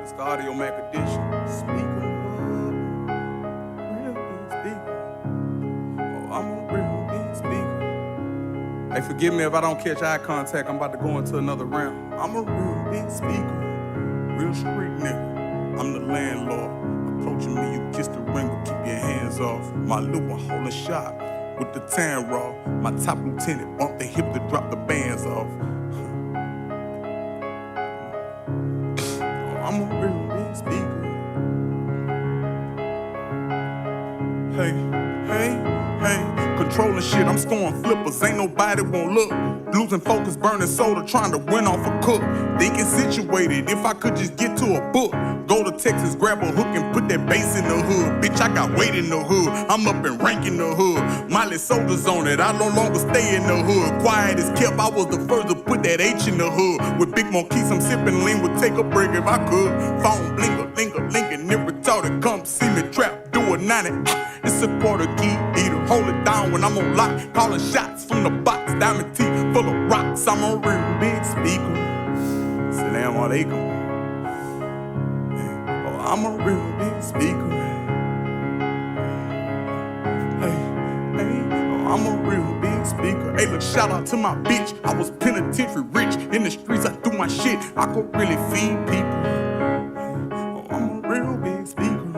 It's the Audio Mac edition. Speaker, real big speaker. Oh, I'm a real big speaker. Hey, forgive me if I don't catch eye contact. I'm about to go into another round. I'm a real big speaker. Real street nigga. I'm the landlord. Approaching me, you kiss the ring, but keep your hands off. My Luba holding shot with the tan raw. My top lieutenant bumped the hip to drop the bands off. I'm a real big speaker. Hey, hey, hey. Controlling shit, I'm storing flippers. Ain't nobody won't look. Losing focus, burning soda, trying to win off a cook. Thinking situated, if I could just get to a book. Go to Texas, grab a hook and put that bass in the hood. Bitch, I got weight in the hood. I'm up and rank in the hood. Miley soldiers on it, I no longer stay in the hood. Quiet as kept, I was the first to put that H in the hood. With big monkeys, I'm sipping lean, would take a break if I could. Phone blinker, linking, it retarded. Come see me trap, do a 90. It's a quarter key eater. Hold it down when I'm on lock. Calling shots from the box. Diamond teeth full of rocks. I'm a real big speaker. Salam alaikum. I'm a real big speaker. Hey, I'm a real big speaker. Hey, look, shout out to my bitch. I was penitentiary rich. In the streets, I do my shit. I could really feed people. I'm a real big speaker.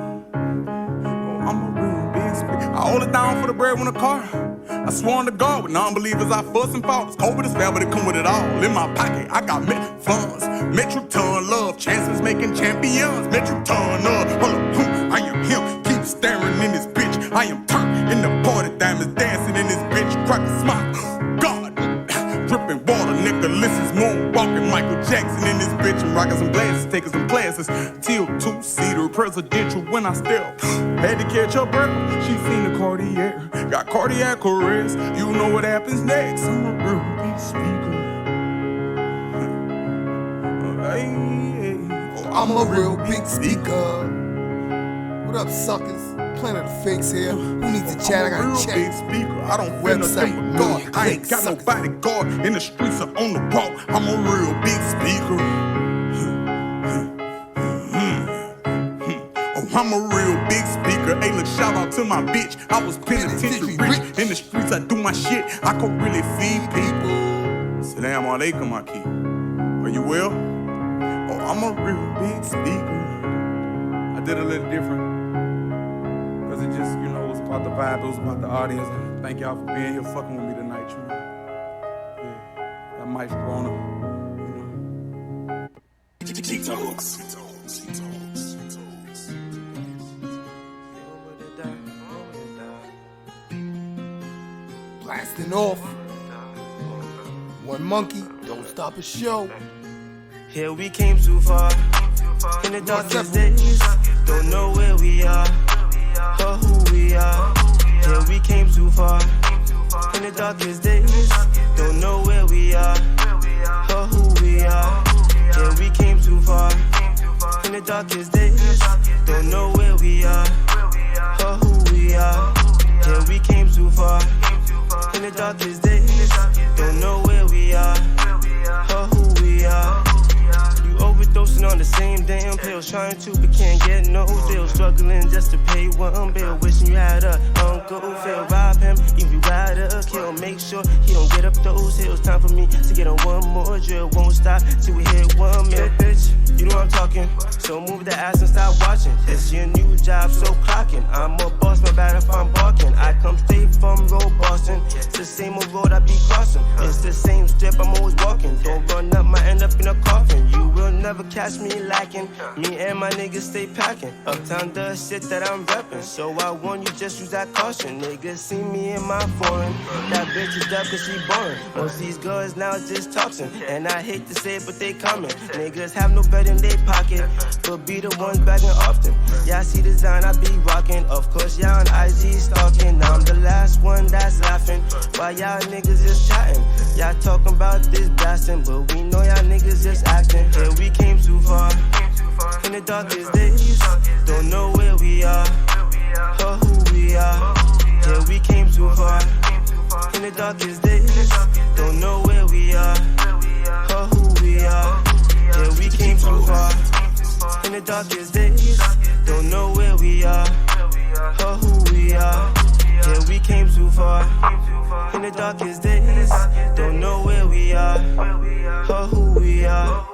I'm a real big speaker. I hold it down for the bread when a car. I sworn to God with non-believers I fuss and fought. COVID is bad, but it come with it all. In my pocket, I got funds. Metric ton love, chances making champions. Metric ton love, hold up, I am him. Keep staring in this bitch. I am turned in the party, diamonds dancing in this bitch. Crack a smile, God, dripping water. Nicholas is moonwalking, Michael Jackson in this bitch. I'm rocking some glasses, taking some classes. Till two-seater presidential when I step. Had to catch her breath. She seen the Cartier, got cardiac arrest. You know what happens next. I'm a real big speaker. I'm a real big speaker. What up, suckers? Planet of Fakes here. Who needs to chat? I got to check. Big speaker. I don't feel nothing but God. I ain't got nobody guard in the streets or on the walk. I'm a real big speaker. I'm a real big speaker. Hey, look, shout out to my bitch. I was penitentiary rich. In the streets, I do my shit. I could really feed people. Salam alaikum, my key. Are you well? Oh, I'm a real big speaker. I did a little different. Because it just, you know, it was about the vibe. It was about the audience. Thank y'all for being here fucking with me tonight, you know. Yeah, that maestro on it, you know. Blasting off. One monkey, don't stop a show. Here we came too far. In the darkest days, don't know where we are or who we are. Here we came too far. In the darkest days, don't know where we are or who we are. Here we came too far. In the darkest days, don't know where we are or who we are. Here we came too far. In the darkest days, don't know where we are or who we are. You overdosing on the same damn pills, trying to but can't get no deal. Struggling just to pay one bill, wishing you had a Uncle Phil. Rob him, if you ride a kill, make sure he don't get up those hills. Time for me to get on one more drill, won't stop till we hit 1 mil. Bitch, you know I'm talking, so move the ass and stop watching. It's your new job, so clocking. I'm a boss, no bad if I'm barking. I come straight from road Boston. It's the same old road I be crossing. It's the same strip I'm always walking. Don't run up, might end up in a coffin. You will never catch me lacking. Me and my niggas stay packing. Uptown does shit that I'm reppin'. So I warn you, just use that caution. Niggas see me in my foreign. That bitch is up cause she boring. Most these girls now just talking. And I hate to say it, but they coming. Niggas have no bread in their pocket, but be the ones bagging often. Y'all see the design I be rocking. Of course, y'all on IG stalking. Now I'm the last one that's laughing. While y'all niggas just chatting. Y'all talking about this blasting, but we know y'all niggas just acting. Here we came too far. In the darkest days, don't know where we are or who we are. Here we came too far. In the darkest days, don't know where we are or who we are. Here we came too far. In the darkest days. Don't know where we are or who we are. Yeah, we came too far. In the darkest days, don't know where we are or who we are.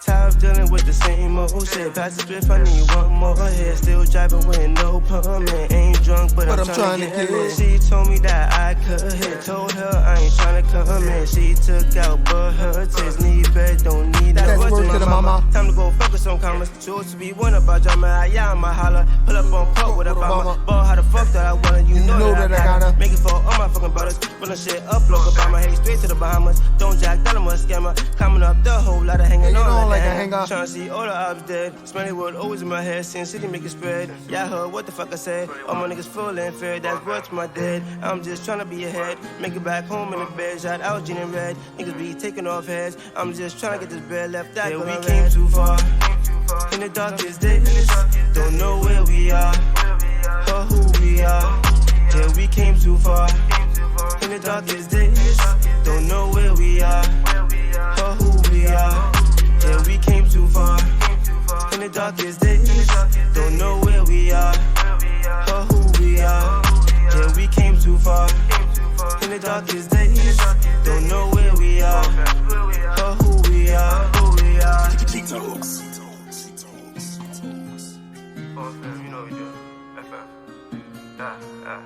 Tired of dealing with the same old shit. Pass the spliff, I need one more hit. Still driving with no permit. Ain't drunk, but I'm trying to get lit. She told me that I could hit. Told her I ain't trying to come in. She took out, but her taste need bed. Don't need that. That's word to the mama. Time to go focus on commas. Chose to be one about drama. Yeah, I'ma holler. Pull up on pop with a bomber. Ball, how the fuck that I wanna. You know that I gotta make it for all my fucking brothers. Pulling shit up, blow Obama. Hey, straight to the Bahamas. Don't jack, down, I'm a scammer. Coming up the whole lot of hanging on. Trying to see all the ops dead. Smelly wood always in my head. Sin City make it spread. Yeah, I heard what the fuck I said. All my niggas full and fair. That's word to my dead. I'm just trying to be ahead. Make it back home in the bed. Shot out Gene and Red. Niggas be taking off heads. I'm just trying to get this bread left out. Yeah, we came too far. In the darkest days. Don't know where we are or who we are. Yeah, we came too far. In the darkest days. Don't know where we are or who we are. Yeah, we came too far. In the darkest days. Don't know where we are or who we are. Yeah, we came too far. In the darkest days. Don't know where we are or who we are. She talks. You know we do. FF. Yeah.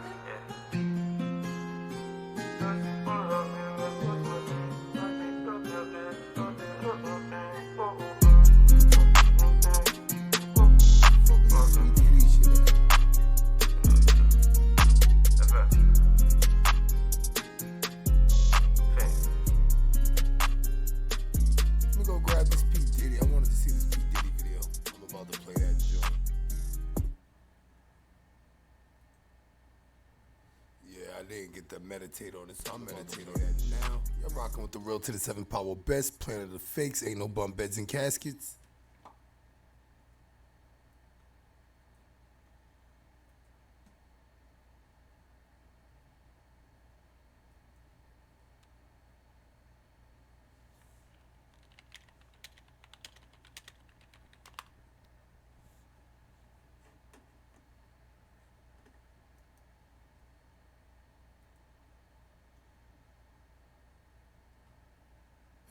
Meditate on it, so I'll meditate on that now. You're rocking with the real to the 7 power best, planet of the fakes, ain't no bum beds and caskets.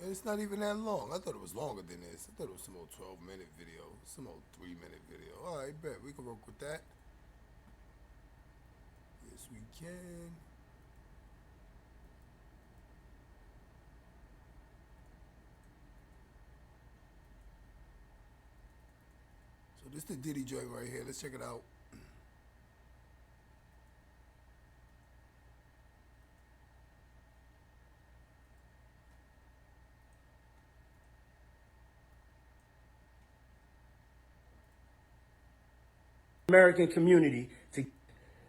It's not even that long. I thought it was longer than this. I thought it was some old 12-minute video, some old 3-minute video. All right, bet. We can work with that. Yes, we can. So this is the Diddy joint right here. Let's check it out. American community.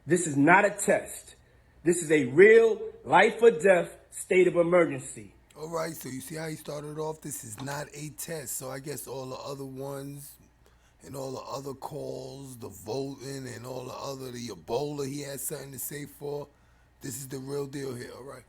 This is not a test. This is a real life or death state of emergency. All right, so you see how he started off? This is not a test. So I guess all the other ones and all the other calls, the voting and all the other, the Ebola he had something to say for, this is the real deal here, all right?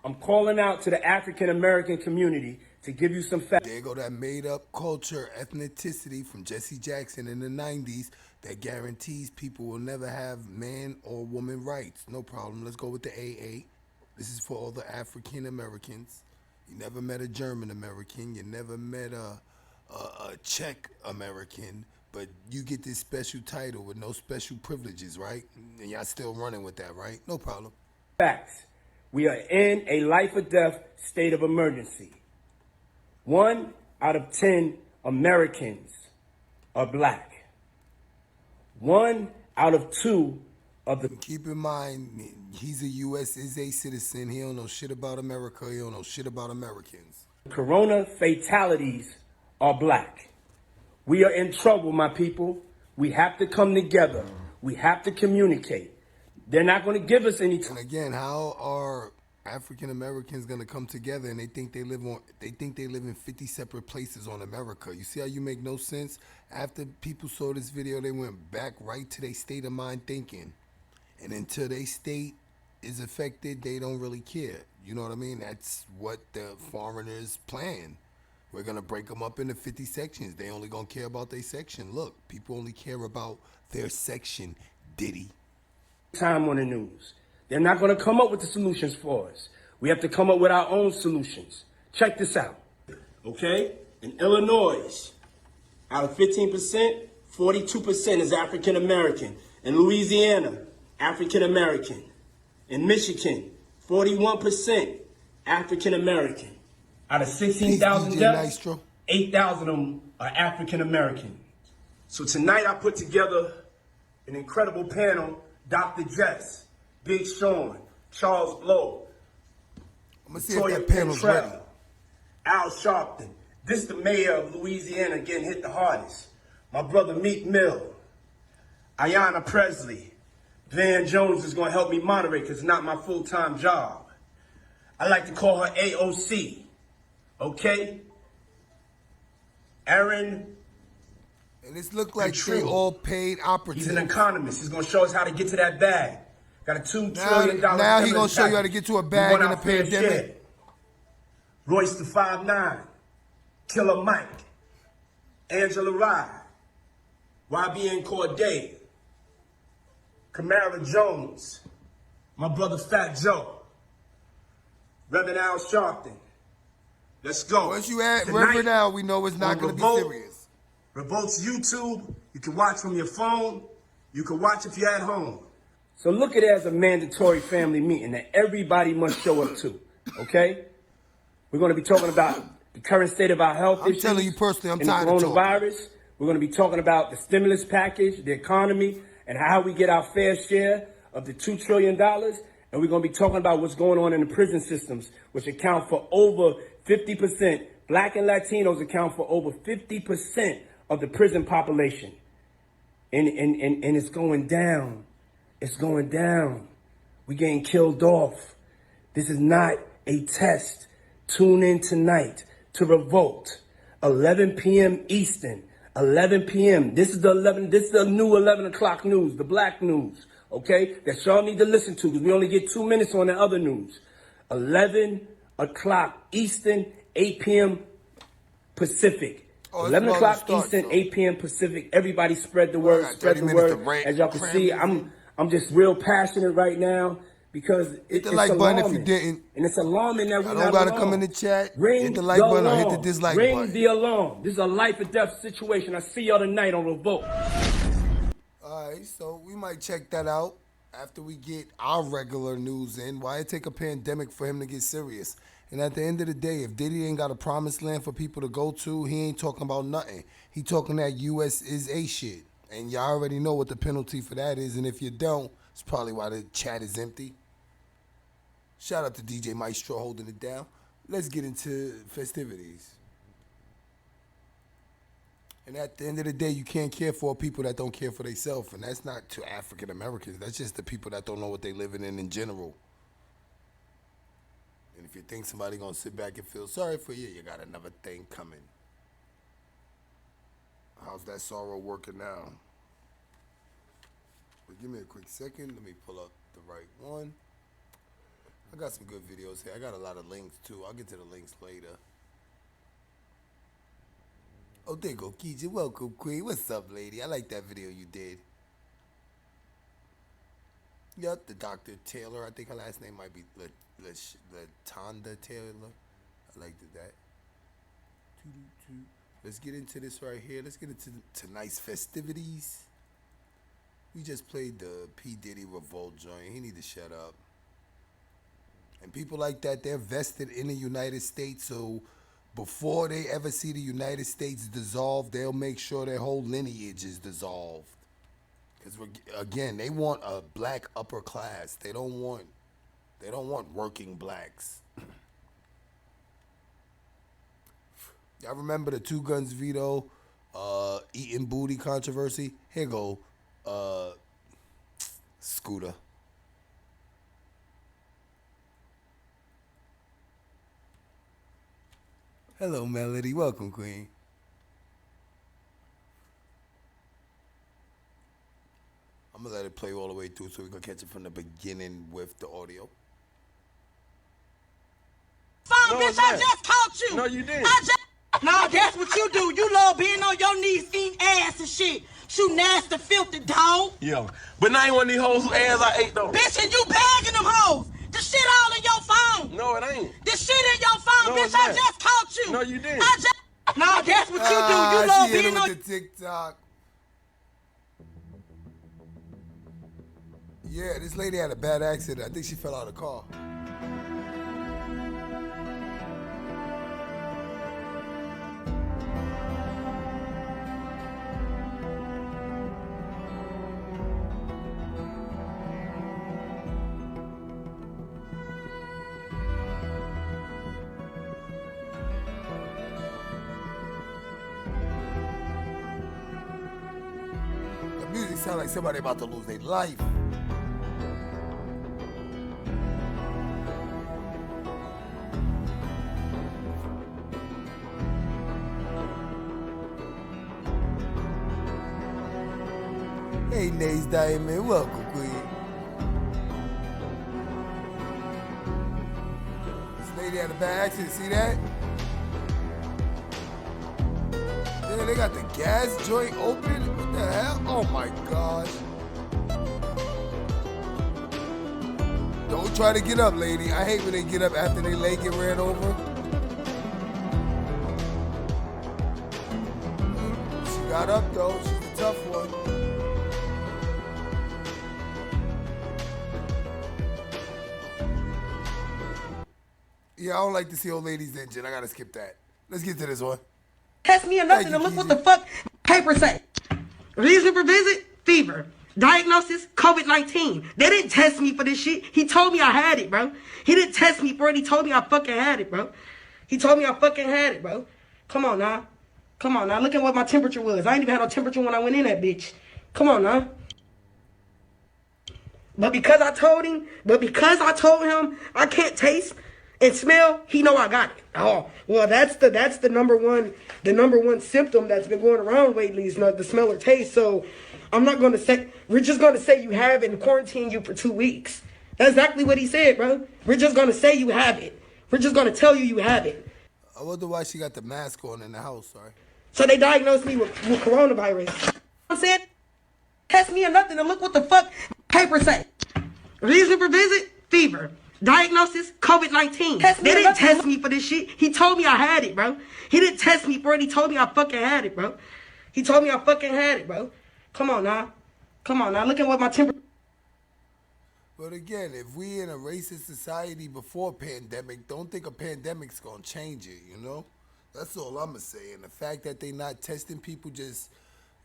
I'm calling out to the African American community to give you some facts. There go that made-up culture, ethnicity from Jesse Jackson in the 90s that guarantees people will never have man or woman rights. No problem. Let's go with the AA. This is for all the African Americans. You never met a German American. You never met a Czech American. But you get this special title with no special privileges, right? And y'all still running with that, right? No problem. Facts. We are in a life or death state of emergency. 1 out of 10 Americans are black. 1 out of 2 of the... Keep in mind, he's a USA citizen. He don't know shit about America. He don't know shit about Americans. Corona fatalities are black. We are in trouble, my people. We have to come together. We have to communicate. They're not going to give us any time. And again, how are African Americans going to come together and they think they live in 50 separate places on America? You see how you make no sense? After people saw this video, they went back right to their state of mind thinking. And until their state is affected, they don't really care. You know what I mean? That's what the foreigners plan. We're going to break them up into 50 sections. They only going to care about their section. Look, people only care about their section, Diddy. Time on the news. They're not going to come up with the solutions for us. We have to come up with our own solutions. Check this out. Okay? In Illinois, out of 15%, 42% is African American. In Louisiana, African American. In Michigan, 41% African American. Out of 16,000 deaths, 8,000 of them are African American. So tonight I put together an incredible panel. Dr. Jess, Big Sean, Charles Blow, I'm gonna see if that panel's ready. Al Sharpton. This is the mayor of Louisiana getting hit the hardest. My brother Meek Mill, Ayanna Presley. Van Jones is gonna help me moderate because it's not my full-time job. I like to call her AOC, okay? Aaron. And this look like they all paid operatives. He's an economist. He's gonna show us how to get to that bag. Got a $2 trillion. Now he's gonna show you how to get to a bag in a pandemic. Royce the 5'9", Killer Mike, Angela Rye, YBN Corday, Camara Jones, my brother Fat Joe, Reverend Al Sharpton. Let's go. Once you add Reverend Al, we know it's not gonna be serious. Revolt's YouTube. You can watch from your phone. You can watch if you're at home. So look at it as a mandatory family meeting that everybody must show up to, okay? We're going to be talking about the current state of our health issues. I'm telling you personally, I'm tired of coronavirus. We're going to be talking about the stimulus package, the economy, and how we get our fair share of the $2 trillion. And we're going to be talking about what's going on in the prison systems, which account for over 50%. Black and Latinos account for over 50% of the prison population. And it's going down. It's going down. We're getting killed off. This is not a test. Tune in tonight to Revolt, 11 p.m. Eastern, 11 p.m. This is the new 11 o'clock news, the black news, okay? That y'all need to listen to because we only get 2 minutes on the other news. 11 o'clock Eastern, 8 p.m. Pacific. 11 o'clock Eastern, 8 p.m. Pacific. Everybody spread the word, spread the word. As y'all can see, I'm just real passionate right now. Because hit the like button if you didn't. And it's alarming that we're not alone. I don't gotta come in the chat. Hit the like button or hit the dislike button. Ring the alarm. This is a life or death situation. I see y'all tonight on Revolt. Alright, so we might check that out after we get our regular news in. Why it take a pandemic for him to get serious? And at the end of the day, if Diddy ain't got a promised land for people to go to, he ain't talking about nothing. He talking that US is a shit. And y'all already know what the penalty for that is. And if you don't, it's probably why the chat is empty. Shout out to DJ Maestro holding it down. Let's get into festivities. And at the end of the day, you can't care for people that don't care for themselves. And that's not to African Americans. That's just the people that don't know what they're living in general. And if you think somebody gonna sit back and feel sorry for you, you got another thing coming. How's that sorrow working now? But give me a quick second. Let me pull up the right one. I got some good videos here. I got a lot of links too. I'll get to the links later. Oh, there you go, Keija. Welcome, Queen. What's up, lady? I like that video you did. Yep, the Dr. Taylor. I think her last name might be Latonda Taylor. I liked that. Let's get into this right here. Let's get into tonight's festivities. We just played the P. Diddy Revolt joint. He need to shut up. And people like that, they're vested in the United States, so before they ever see the United States dissolve, they'll make sure their whole lineage is dissolved. Because again, they want a black upper class. They don't want working blacks. Y'all remember the Two Guns veto, eating booty controversy? Here go, Scooter. Hello, Melody. Welcome, Queen. I'm going to let it play all the way through so we can catch it from the beginning with the audio. Phone, bitch, I just caught you. No, you didn't. I just Nah, that's what you do. You love being on your knees eating ass and shit. You nasty, filthy dog. Yeah, but now ain't one of these hoes who ass I ate though. Bitch, and you bagging them hoes. The shit all in your phone. No, it ain't. The shit in your phone, No, bitch. it's I not. just caught you. No, you didn't. Nah, that's what you do. You love she hit being him on. with the TikTok. Yeah, this lady had a bad accident. I think she fell out of the car. The music sounds like somebody about to lose their life. Hey, Nays Diamond, welcome, Queen. This lady had a bad accident, see that? Yeah, they got the gas joint open. What the hell? Oh my gosh. Don't try to get up, lady. I hate when they get up after their leg get ran over. She got up though. She's a tough one. Yeah, I don't like to see old ladies injured. I gotta skip that. Let's get to this one. Test me or nothing to look what the fuck papers say. Reason for visit, fever. Diagnosis, COVID-19. They didn't test me for this shit. He told me I had it, bro. He didn't test me for it. He told me I fucking had it, bro. He told me I fucking had it, bro. Come on now. Come on now. Look at what my temperature was. I ain't even had no temperature when I went in that bitch. Come on now. But because I told him I can't taste and smell, he know I got it. Oh, well, that's the number one symptom that's been going around lately is not the smell or taste. So I'm not gonna say, we're just gonna say you have it and quarantine you for 2 weeks. That's exactly what he said, bro. We're just gonna say you have it. We're just gonna tell you have it. I wonder why she got the mask on in the house, sorry. So they diagnosed me with coronavirus. I'm saying, test me or nothing to look what the fuck papers say. Reason for visit, fever. Diagnosis, COVID-19. They didn't test me for this shit. He told me I had it, bro. He didn't test me for it. He told me I fucking had it, bro. He told me I fucking had it, bro. Come on now. Come on now. Look at what my temperature. But again, if we in a racist society before pandemic, don't think a pandemic's gonna change it, you know? That's all I'm gonna say. And the fact that they not testing people, just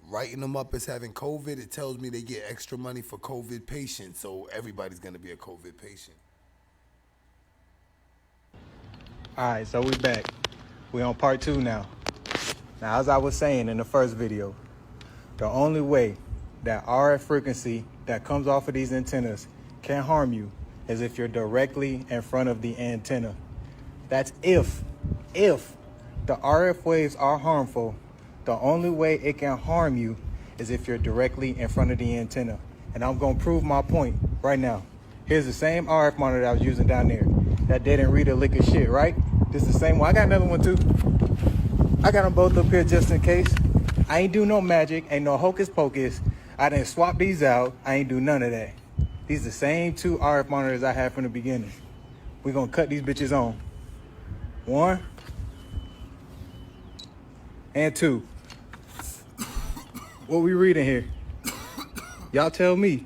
writing them up as having COVID, it tells me they get extra money for COVID patients. So everybody's gonna be a COVID patient. All right, so we back. We on part 2 now. Now, as I was saying in the first video, the only way that RF frequency that comes off of these antennas can harm you is if you're directly in front of the antenna. That's if the RF waves are harmful, the only way it can harm you is if you're directly in front of the antenna. And I'm gonna prove my point right now. Here's the same RF monitor I was using down there. That didn't read a lick of shit, right? This is the same one. I got another one too. I got them both up here just in case. I ain't do no magic, ain't no hocus pocus. I didn't swap these out. I ain't do none of that. These the same 2 RF monitors I had from the beginning. We're gonna cut these bitches on. 1 and 2. What we reading here? Y'all tell me.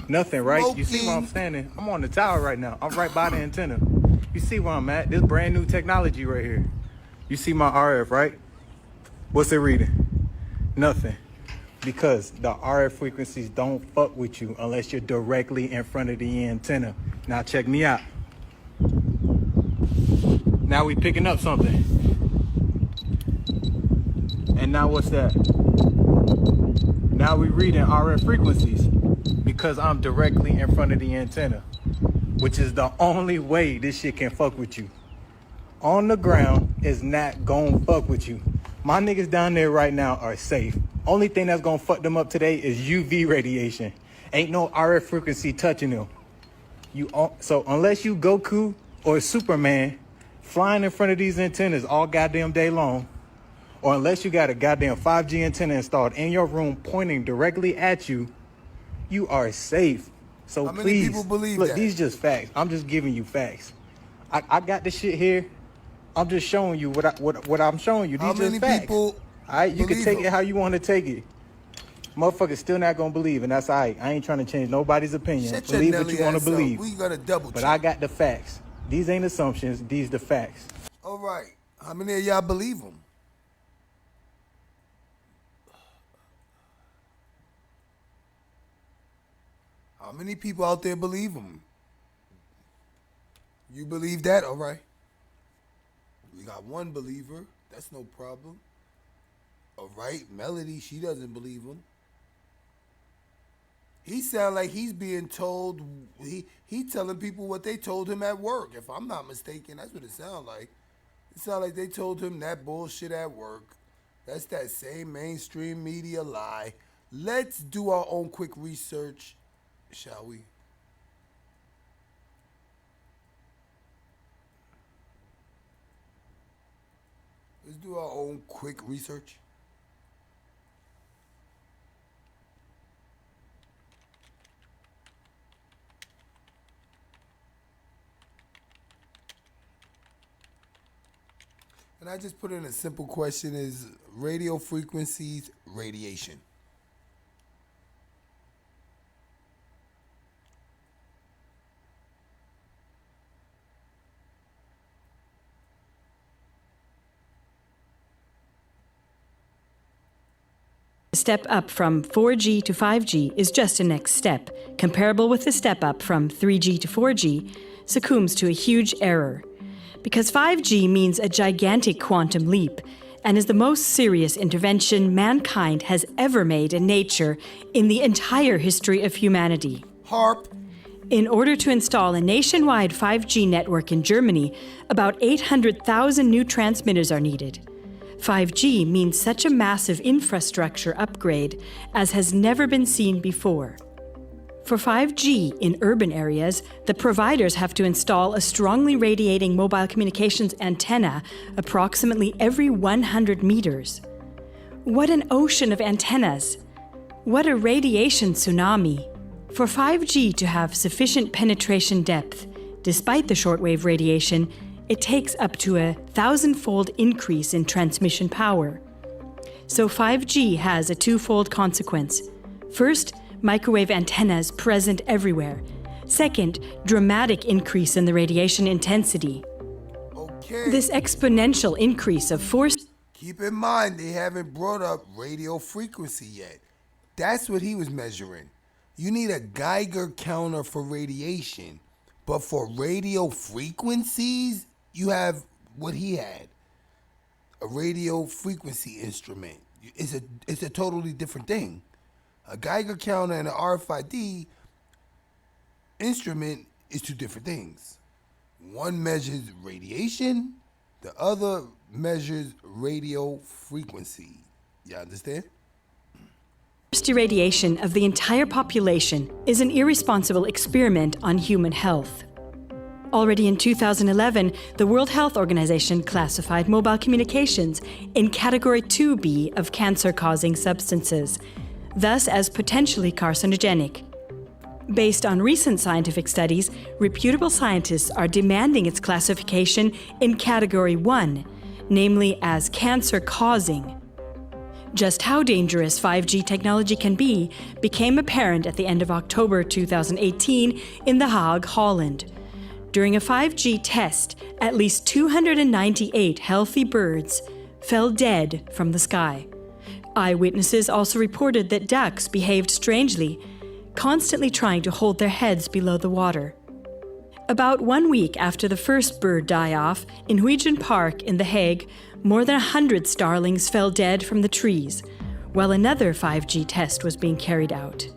Nothing, right? You see where I'm standing? I'm on the tower right now. I'm right by the antenna. You see where I'm at? This brand new technology right here. You see my RF, right? What's it reading? Nothing. Because the RF frequencies don't fuck with you unless you're directly in front of the antenna. Now check me out. Now we picking up something. And now what's that? Now we reading RF frequencies because I'm directly in front of the antenna, which is the only way this shit can fuck with you. On the ground is not gonna fuck with you. My niggas down there right now are safe. Only thing that's gonna fuck them up today is UV radiation. Ain't no RF frequency touching them. So unless you Goku or Superman, flying in front of these antennas all goddamn day long, or unless you got a goddamn 5G antenna installed in your room pointing directly at you, you are safe. So How many please, people believe look, that? these just facts. I'm just giving you facts. I got this shit here. I'm just showing you what I'm showing you. These How just many facts. people All right, you can believe take them? it how you want to take it. Motherfuckers still not gonna believe, and that's all right. I ain't trying to change nobody's opinion. Shut your Believe what Nelly you want ass to up. believe. We gotta double But check. I got the facts. These ain't assumptions. These the facts. All right. How many of y'all believe them? How many people out there believe them? You believe that? All right. We got one believer. That's no problem. All right. Melody, she doesn't believe him. He sound like he's being told, he telling people what they told him at work. If I'm not mistaken, that's what it sound like. It sound like they told him that bullshit at work. That's that same mainstream media lie. Let's do our own quick research, shall we? Let's do our own quick research. And I just put in a simple question: is radio frequencies radiation? Step up from 4G to 5G is just a next step, comparable with the step up from 3G to 4G, succumbs to a huge error. Because 5G means a gigantic quantum leap and is the most serious intervention mankind has ever made in nature in the entire history of humanity. Harp. In order to install a nationwide 5G network in Germany, about 800,000 new transmitters are needed. 5G means such a massive infrastructure upgrade as has never been seen before. For 5G in urban areas, the providers have to install a strongly radiating mobile communications antenna approximately every 100 meters. What an ocean of antennas! What a radiation tsunami! For 5G to have sufficient penetration depth, despite the shortwave radiation, it takes up to 1,000-fold increase in transmission power. So 5G has a twofold consequence. First, microwave antennas present everywhere. Second, dramatic increase in the radiation intensity. Okay. This exponential increase of force. Keep in mind, they haven't brought up radio frequency yet. That's what he was measuring. You need a Geiger counter for radiation, but for radio frequencies, you have what he had, a radio frequency instrument. It's a totally different thing. A Geiger counter and an RFID instrument is two different things. One measures radiation, the other measures radio frequency. You understand? Irradiation of the entire population is an irresponsible experiment on human health. Already in 2011, the World Health Organization classified mobile communications in Category 2B of cancer-causing substances, thus as potentially carcinogenic. Based on recent scientific studies, reputable scientists are demanding its classification in Category 1, namely as cancer-causing. Just how dangerous 5G technology can be became apparent at the end of October 2018 in The Hague, Holland. During a 5G test, at least 298 healthy birds fell dead from the sky. Eyewitnesses also reported that ducks behaved strangely, constantly trying to hold their heads below the water. About 1 week after the first bird die-off, in Huygen Park in The Hague, more than 100 starlings fell dead from the trees, while another 5G test was being carried out.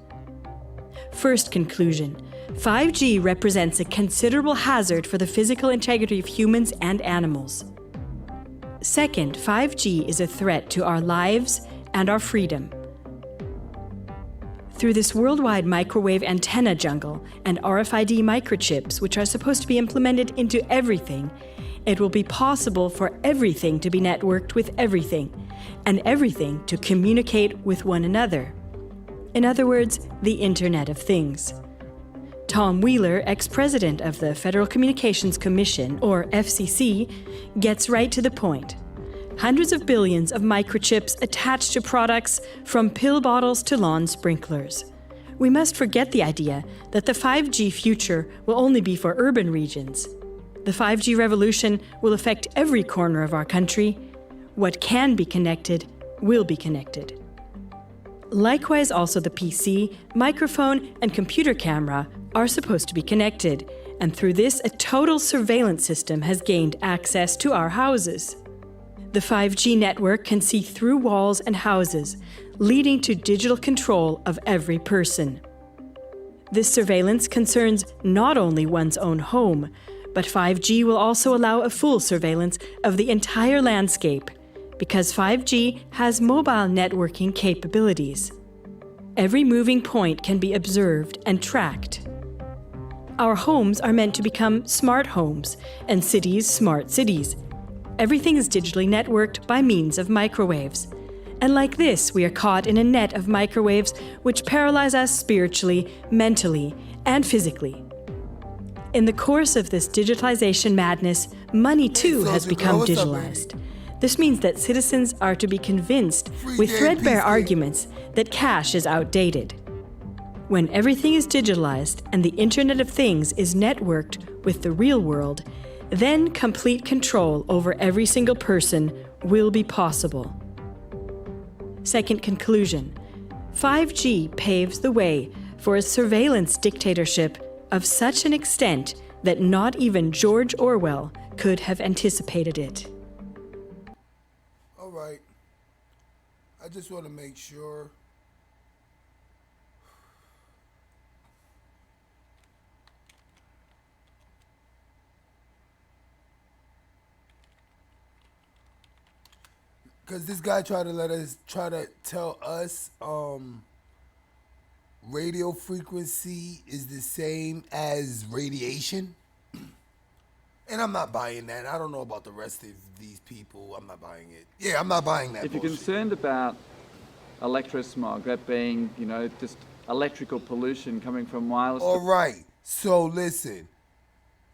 First conclusion: 5G represents a considerable hazard for the physical integrity of humans and animals. Second, 5G is a threat to our lives and our freedom. Through this worldwide microwave antenna jungle and RFID microchips, which are supposed to be implemented into everything, it will be possible for everything to be networked with everything, and everything to communicate with one another. In other words, the Internet of Things. Tom Wheeler, ex-president of the Federal Communications Commission, or FCC, gets right to the point. Hundreds of billions of microchips attached to products from pill bottles to lawn sprinklers. We must forget the idea that the 5G future will only be for urban regions. The 5G revolution will affect every corner of our country. What can be connected will be connected. Likewise, also the PC, microphone, and computer camera are supposed to be connected, and through this, a total surveillance system has gained access to our houses. The 5G network can see through walls and houses, leading to digital control of every person. This surveillance concerns not only one's own home, but 5G will also allow a full surveillance of the entire landscape, because 5G has mobile networking capabilities. Every moving point can be observed and tracked. Our homes are meant to become smart homes, and cities smart cities. Everything is digitally networked by means of microwaves. And like this, we are caught in a net of microwaves which paralyze us spiritually, mentally, and physically. In the course of this digitalization madness, money too has become digitalized. This means that citizens are to be convinced with threadbare arguments that cash is outdated. When everything is digitalized and the Internet of Things is networked with the real world, then complete control over every single person will be possible. Second conclusion, 5G paves the way for a surveillance dictatorship of such an extent that not even George Orwell could have anticipated it. All right. I just want to make sure. Because this guy tried to tell us radio frequency is the same as radiation. And I'm not buying that. I don't know about the rest of these people. I'm not buying it. Yeah, I'm not buying that. If you're concerned about electrosmog, that being, just electrical pollution coming from wireless... All right. So listen,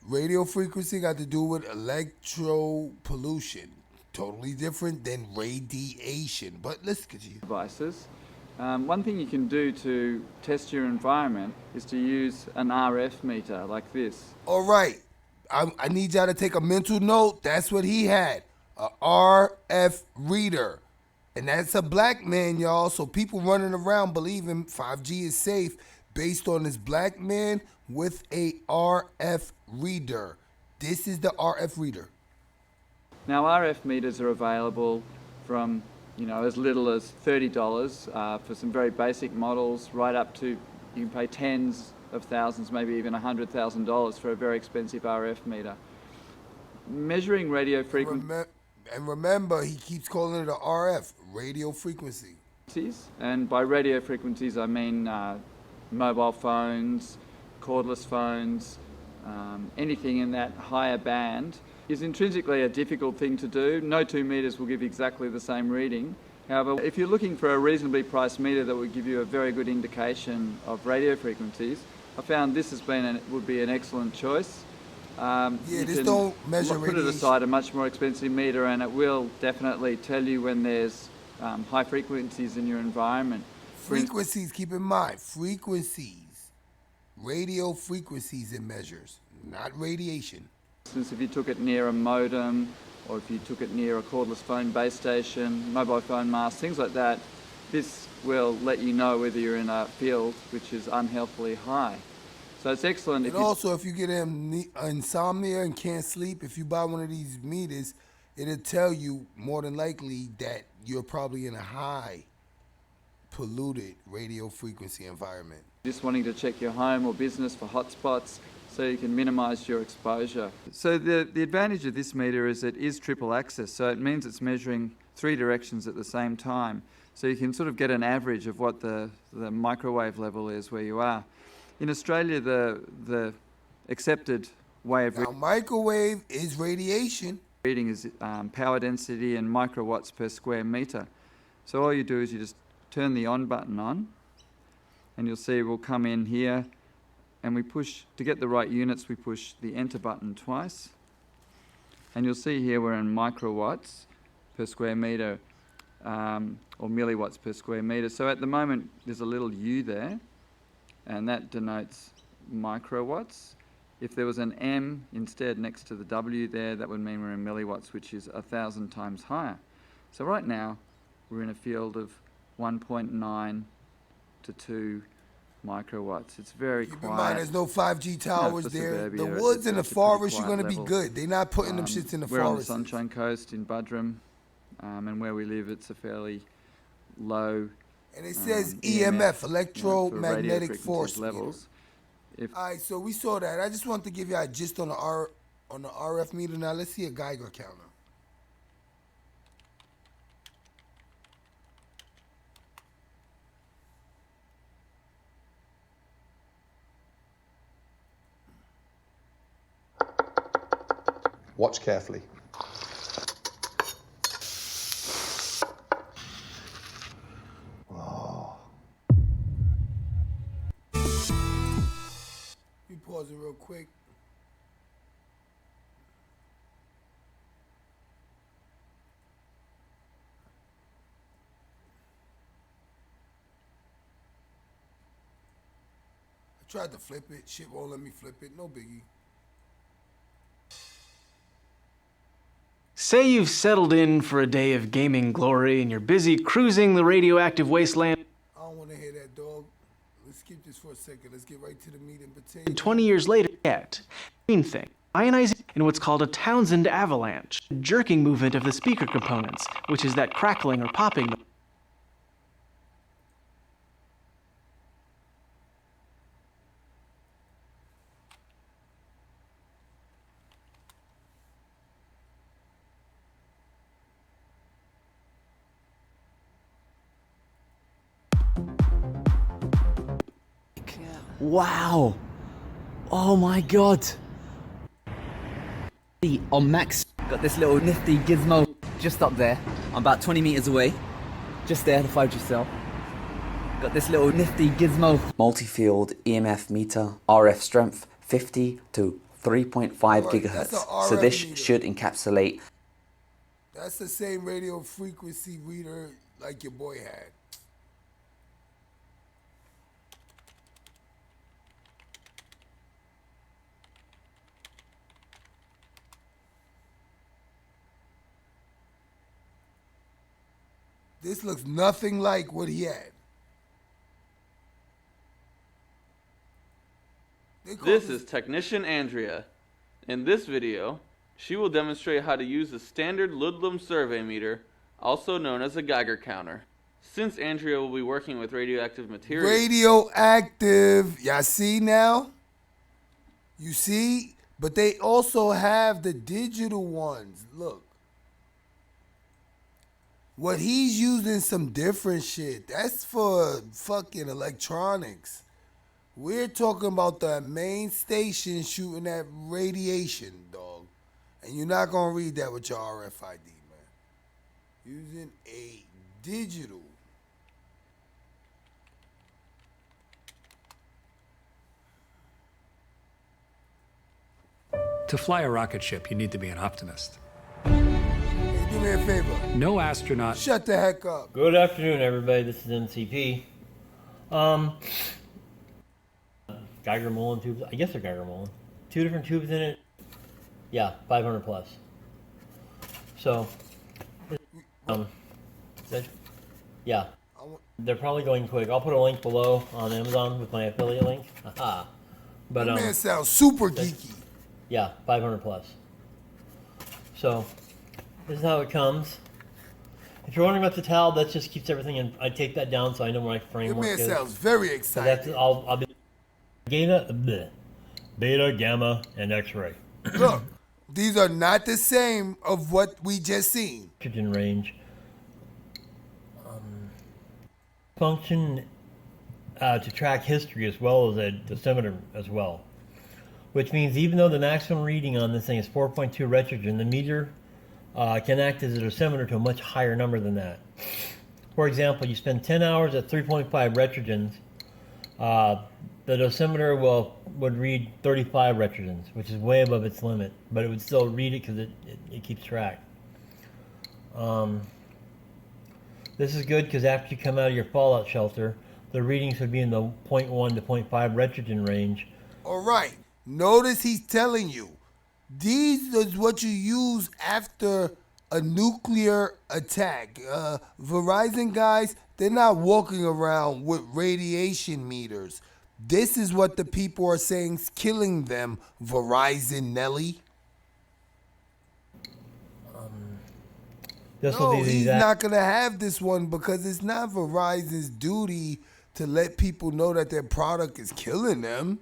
radio frequency got to do with electro pollution. Totally different than radiation. But let's continue. Devices. One thing you can do to test your environment is to use an RF meter like this. All right. I need y'all to take a mental note. That's what he had. A RF reader. And that's a black man, y'all. So people running around believing 5G is safe based on this black man with a RF reader. This is the RF reader. Now, RF meters are available from, as little as $30 for some very basic models, right up to, you can pay tens of thousands, maybe even $100,000 for a very expensive RF meter. Measuring radio frequency... And remember, he keeps calling it a RF, radio frequency. And by radio frequencies, I mean mobile phones, cordless phones, anything in that higher band is intrinsically a difficult thing to do. No two meters will give exactly the same reading. However, if you're looking for a reasonably priced meter that would give you a very good indication of radio frequencies, I found this would be an excellent choice. This don't measure radiation. Put it aside a much more expensive meter and it will definitely tell you when there's high frequencies in your environment. Frequencies, keep in mind, frequencies. Radio frequencies it measures, not radiation. For instance, if you took it near a modem, or if you took it near a cordless phone base station, mobile phone mast, things like that, this will let you know whether you're in a field which is unhealthily high. So it's excellent. And also, if you get insomnia and can't sleep, if you buy one of these meters, it'll tell you more than likely that you're probably in a high polluted radio frequency environment. Just wanting to check your home or business for hotspots so you can minimize your exposure. So the advantage of this meter is it is triple axis, so it means it's measuring 3 directions at the same time. So you can sort of get an average of what the microwave level is where you are. In Australia, the accepted way of Now, microwave is radiation. reading is power density and microwatts per square meter. So all you do is you just turn the on button on, and you'll see we'll come in here, and we push, to get the right units, we push the enter button twice. And you'll see here we're in microwatts per square meter, or milliwatts per square meter. So at the moment, there's a little U there, and that denotes microwatts. If there was an M instead next to the W there, that would mean we're in milliwatts, which is 1,000 times higher. So right now, we're in a field of 1.9 to 2 microwatts. It's very quiet. Keep in mind, there's no 5G towers there. The woods and the forest, you're going to be good. They're not putting them shits in the forest. We're on the Sunshine Coast in Budrum, and where we live, it's a fairly low. And it says EMF, electromagnetic force levels. All right, so we saw that. I just wanted to give you a gist on the RF meter. Now let's see a Geiger counter. Watch carefully. Oh. We pause it real quick. I tried to flip it. Shit won't let me flip it. No biggie. Say you've settled in for a day of gaming glory and you're busy cruising the radioactive wasteland. I don't want to hear that, dog. Let's skip this for a second. Let's get right to the meat and potato. 20 years later, yet. Main thing. Ionizing in what's called a Townsend avalanche, jerking movement of the speaker components, which is that crackling or popping. Wow. Oh my god. On max, got this little nifty gizmo just up there. I'm about 20 meters away. Just there, the 5G cell. Got this little nifty gizmo. Multi-field EMF meter, RF strength 50 to 3.5 gigahertz. So this should encapsulate. That's the same radio frequency reader like your boy had. This looks nothing like what he had. This is Technician Andrea. In this video, she will demonstrate how to use the standard Ludlum survey meter, also known as a Geiger counter. Since Andrea will be working with radioactive material... Radioactive! Y'all see now? You see? But they also have the digital ones. Look. What he's using some different shit. That's for fucking electronics. We're talking about the main station shooting that radiation, dog. And you're not gonna read that with your RFID, man. Using a digital. To fly a rocket ship, you need to be an optimist. Do me a favor. No astronaut. Shut the heck up. Good afternoon, everybody. This is NCP. Geiger Mullen tubes. I guess they're Geiger Mullen. 2 different tubes in it. Yeah, 500 plus. So, yeah, they're probably going quick. I'll put a link below on Amazon with my affiliate link. Haha. But that man sounds super geeky. Yeah, 500 plus. So. This is how it comes. If you're wondering about the towel, that just keeps everything in. I take that down so I know where my framework is. Your man sounds very excited. So I'll be beta, gamma, and X-ray. Look, these are not the same of what we just seen. Nitrogen range. Function to track history as well as a dosimeter as well. which means even though the maximum reading on this thing is 4.2 retrogen, the meter can act as a dosimeter to a much higher number than that. For example, you spend 10 hours at 3.5 retrogens, the dosimeter would read 35 retrogens, which is way above its limit, but it would still read it because it keeps track. This is good because after you come out of your fallout shelter, the readings would be in the 0.1 to 0.5 retrogen range. All right. Notice he's telling you, these is what you use after a nuclear attack. Verizon guys, they're not walking around with radiation meters. This is what the people are saying's killing them, Verizon Nelly. No, he's not going to have this one because it's not Verizon's duty to let people know that their product is killing them.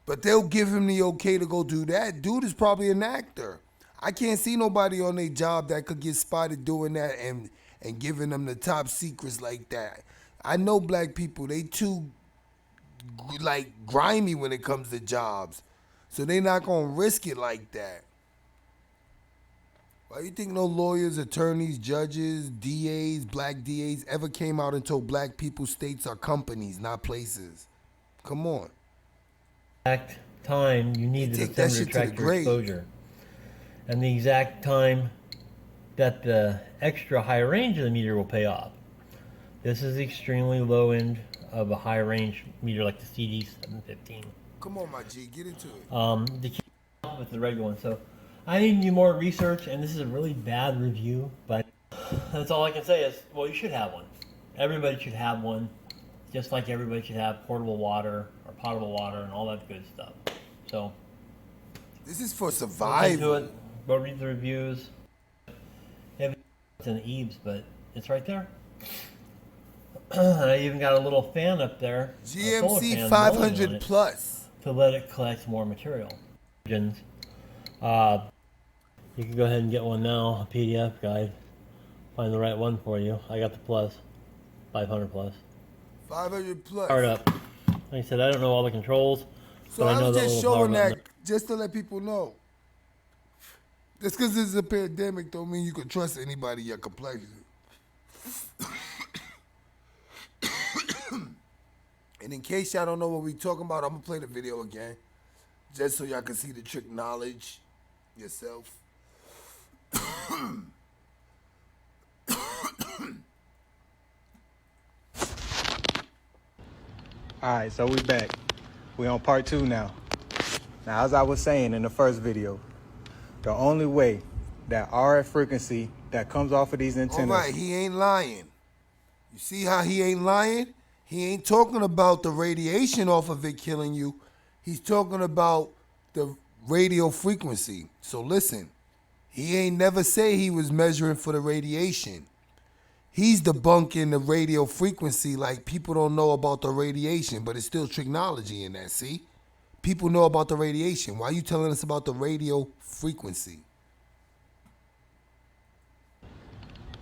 But they'll give him the okay to go do that. Dude is probably an actor. I can't see nobody on their job that could get spotted doing that and giving them the top secrets like that. I know black people, they too like grimy when it comes to jobs. So they not going to risk it like that. Why you think no lawyers, attorneys, judges, DAs, black DAs ever came out and told black people states are companies, not places? Come on. Exact time you need the dosimeter to track your exposure. And the exact time that the extra high range of the meter will pay off. This is extremely low end of a high range meter like the CD715. Come on, my G, get into it. To keep up with the regular one. So I need to do more research, and this is a really bad review, but that's all I can say is, well, you should have one. Everybody should have one, just like everybody should have portable water or potable water and all that good stuff. So this is for survival. Go read the reviews. It's in the eaves, but it's right there. I even got a little fan up there. GMC 500 plus. To let it collect more material. You can go ahead and get one now, a PDF guide. Find the right one for you. I got the plus, 500 plus. 500 plus. Start up. Like I said, I don't know all the controls. So but I know I'm just showing that just to let people know. Just because this is a pandemic don't mean you can trust anybody your complexion. And in case y'all don't know what we talking about, I'm going to play the video again. Just so y'all can see the trick knowledge yourself. Alright, so we back. We on part 2 now. Now, as I was saying in the first video, the only way that RF frequency that comes off of these antennas... All right, he ain't lying. You see how he ain't lying? He ain't talking about the radiation off of it killing you. He's talking about the radio frequency. So listen, he ain't never say he was measuring for the radiation. He's debunking the radio frequency like people don't know about the radiation, but it's still technology in that, see? People know about the radiation. Why are you telling us about the radio frequency?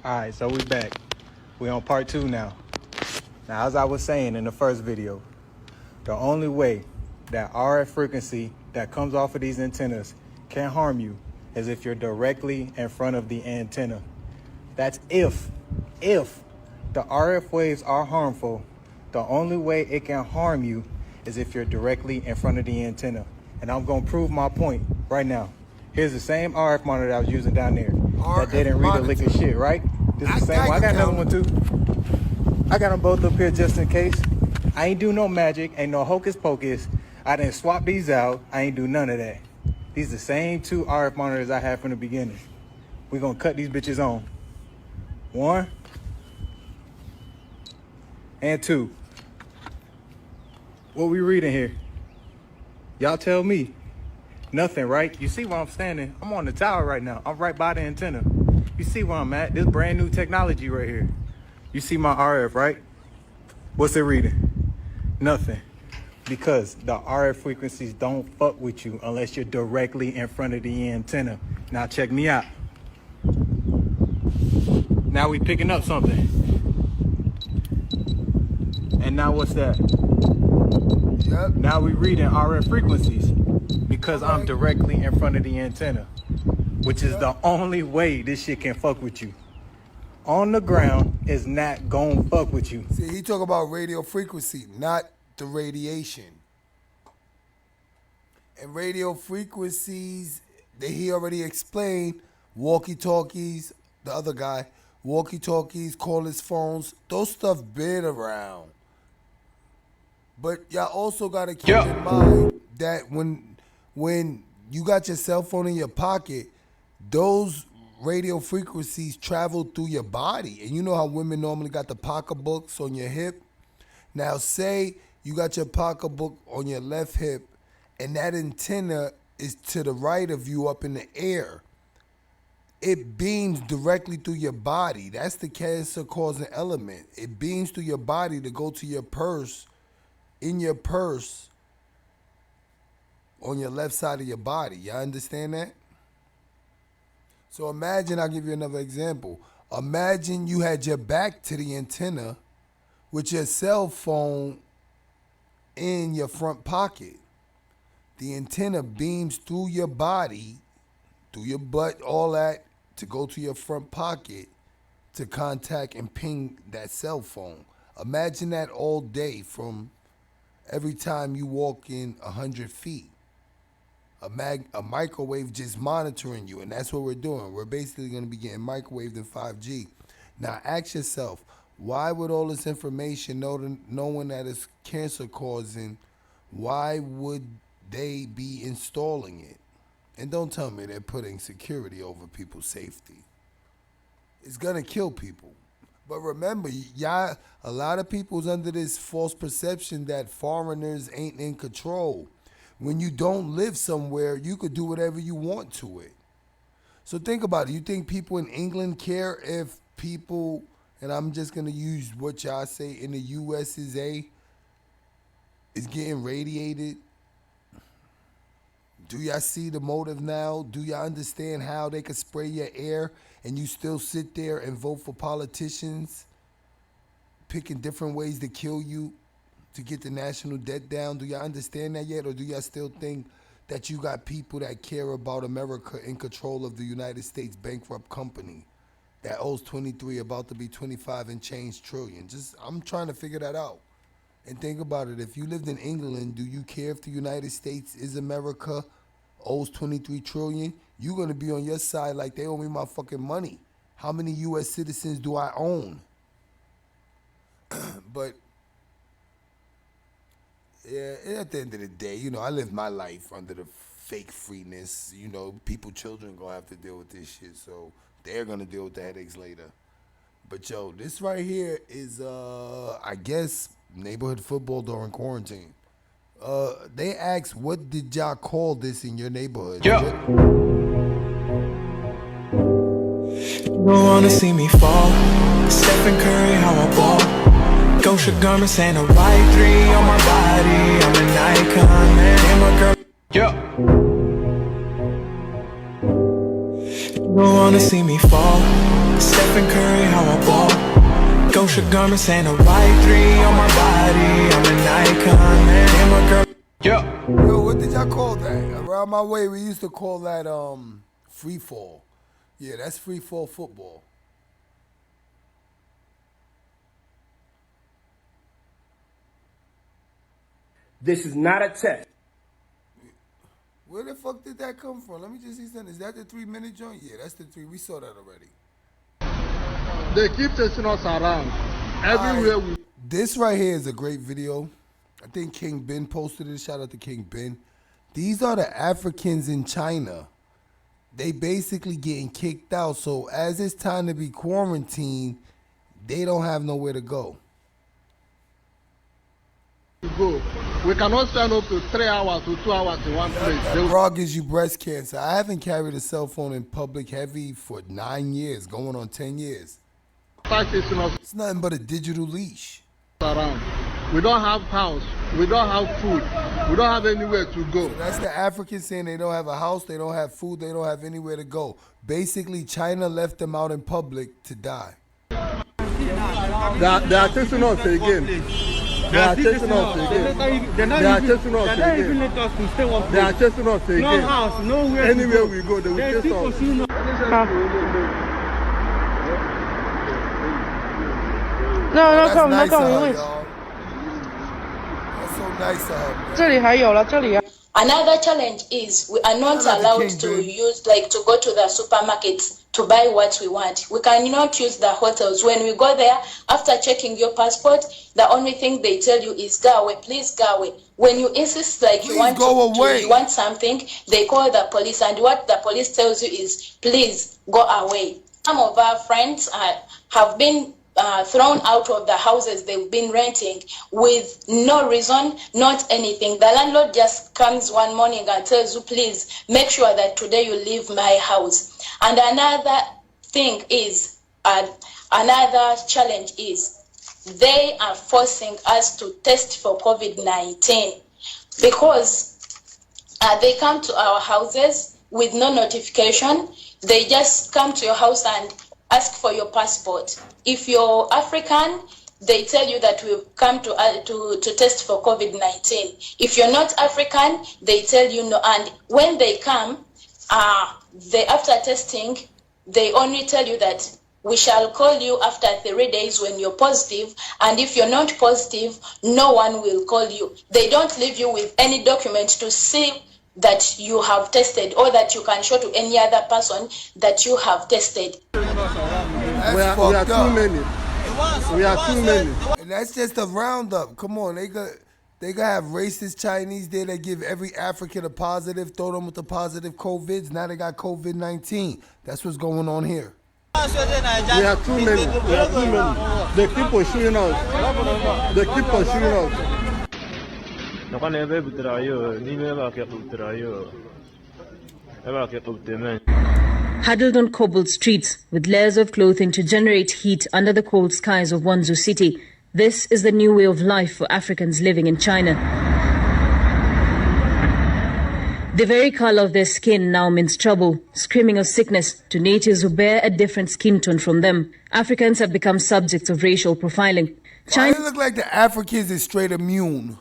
All right, so we back. We on part 2 now. Now, as I was saying in the first video, the only way that RF frequency that comes off of these antennas can harm you is if you're directly in front of the antenna. That's if the RF waves are harmful, the only way it can harm you is if you're directly in front of the antenna. And I'm gonna prove my point right now. Here's the same RF monitor I was using down there. That didn't read a lick of shit, right? This is the same one. I got another one too. I got them both up here just in case. I ain't do no magic, ain't no hocus pocus. I didn't swap these out. I ain't do none of that. These the same 2 RF monitors I had from the beginning. We're gonna cut these bitches on. 1 and 2. What we reading here? Y'all tell me. Nothing, right? You see where I'm standing? I'm on the tower right now. I'm right by the antenna. You see where I'm at? This brand new technology right here. You see my RF, right? What's it reading? Nothing. Because the RF frequencies don't fuck with you unless you're directly in front of the antenna. Now check me out. Now we picking up something. And now what's that? Yep. Now we reading RF frequencies. because I'm directly in front of the antenna, which is the only way this shit can fuck with you. On the ground is not gonna fuck with you. See, he talk about radio frequency, not the radiation. And radio frequencies, he already explained, walkie-talkies, the other guy, walkie-talkies, cordless phones, those stuff been around. But y'all also gotta keep in mind that when you got your cell phone in your pocket, those radio frequencies travel through your body. And you know how women normally got the pocketbooks on your hip? Now say you got your pocketbook on your left hip and that antenna is to the right of you up in the air. It beams directly through your body. That's the cancer-causing element. It beams through your body to go to your purse, in your purse, on your left side of your body. Y'all understand that? So imagine, I'll give you another example. Imagine you had your back to the antenna with your cell phone in your front pocket. The antenna beams through your body, through your butt, all that, to go to your front pocket to contact and ping that cell phone. Imagine that all day from every time you walk in 100 feet. A microwave just monitoring you, and that's what we're doing. We're basically going to be getting microwaved in 5G. Now ask yourself, why would all this information, knowing that it's cancer causing, why would they be installing it? And don't tell me they're putting security over people's safety. It's gonna kill people. But remember, y'all, a lot of people's under this false perception that foreigners ain't in control. When you don't live somewhere, you could do whatever you want to it. So think about it. You think people in England care if people, and I'm just gonna use what y'all say in the USA, is getting radiated? Do y'all see the motive now? Do y'all understand how they could spray your air and you still sit there and vote for politicians picking different ways to kill you to get the national debt down? Do y'all understand that yet? Or do y'all still think that you got people that care about America in control of the United States bankrupt company that owes 23, about to be 25 and change trillion? I'm trying to figure that out. And think about it. If you lived in England, do you care if the United States is America, owes 23 trillion? You're going to be on your side like they owe me my fucking money. How many U.S. citizens do I own? But, yeah, at the end of the day, you know, I live my life under the fake freeness. You know, children going to have to deal with this shit, so they're going to deal with the headaches later. But, yo, this right here is, I guess, neighborhood football during quarantine. They asked, what did y'all call this in your neighborhood? Don't wanna see me fall. Stephen Curry, how I ball. Gosha garments and a white 3 on my body. I'm an icon, man. And my girl. Don't wanna see me fall. Stephen Curry, how I ball. Gosha garments and a white 3 on my body. I'm an icon, man. And my girl. Yo, what did y'all call that? Around my way, we used to call that free fall. Yeah, that's free fall football. This is not a test. Where the fuck did that come from? Let me just see something. Is that the 3-minute joint? Yeah, that's the 3. We saw that already. They keep chasing us around. Everywhere we... This right here is a great video. I think King Ben posted it. Shout out to King Ben. These are the Africans in China. They basically getting kicked out. So as it's time to be quarantined, they don't have nowhere to go. We cannot stand up to 3 hours to 2 hours in one place. Raw gives you breast cancer. I haven't carried a cell phone in public heavy for 9 years, going on 10 years. It's nothing but a digital leash. Around. We don't have house. We don't have food. We don't have anywhere to go. So that's the Africans saying they don't have a house, they don't have food, they don't have anywhere to go. Basically, China left them out in public to die. They are chasing us again. They are chasing us again. They are chasing us again. They are chasing us again. No house, nowhere. Anywhere we go, they will chase us. No, come, nice no, come, of her, wait. y'all. That's so nice of her. 这里还有了，这里啊。 Another challenge is we are not allowed to use, like, to go to the supermarkets to buy what we want. We cannot use the hotels. When we go there, after checking your passport, the only thing they tell you is go away, please go away. When you insist, like, you want you want something, they call the police, and what the police tells you is, please go away. Some of our friends have been thrown out of the houses they've been renting with no reason, not anything. The landlord just comes one morning and tells you, please make sure that today you leave my house. And another thing is, another challenge is, they are forcing us to test for COVID-19 because they come to our houses with no notification. They just come to your house and ask for your passport. If you're African, they tell you that we've come to test for COVID-19. If you're not African, they tell you no. And when they come, after testing, they only tell you that we shall call you after 3 days when you're positive. And if you're not positive, no one will call you. They don't leave you with any document to see that you have tested or that you can show to any other person that you have tested. We are too many. We are too many. And that's just a roundup. Come on, they could have racist Chinese there that give every African a positive, throw them with the positive COVIDs. Now they got COVID-19. That's what's going on here. We are too many. We are too many. They keep pursuing us. They keep pursuing us. Huddled on cobbled streets with layers of clothing to generate heat under the cold skies of Wanzhou City, this is the new way of life for Africans living in China. The very color of their skin now means trouble, screaming of sickness to natives who bear a different skin tone from them. Africans have become subjects of racial profiling. Why do it look like the Africans is straight immune?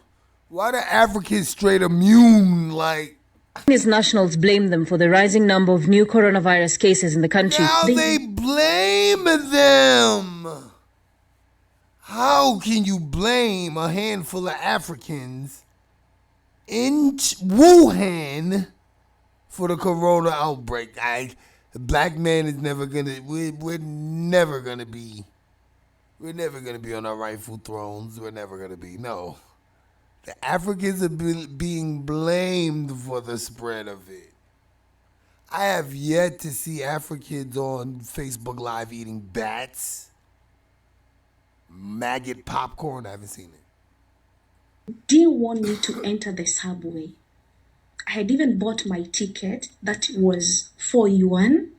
Why the Africans straight immune? Like, Chinese nationals blame them for the rising number of new coronavirus cases in the country. now they blame them. How can you blame a handful of Africans in Wuhan for the corona outbreak? Black man is never gonna. We're never gonna be. We're never gonna be on our rightful thrones. We're never gonna be. No. The Africans are being blamed for the spread of it. I have yet to see Africans on Facebook Live eating bats, maggot popcorn. I haven't seen it. Didn't want me to enter the subway. I had even bought my ticket that was 4 yuan.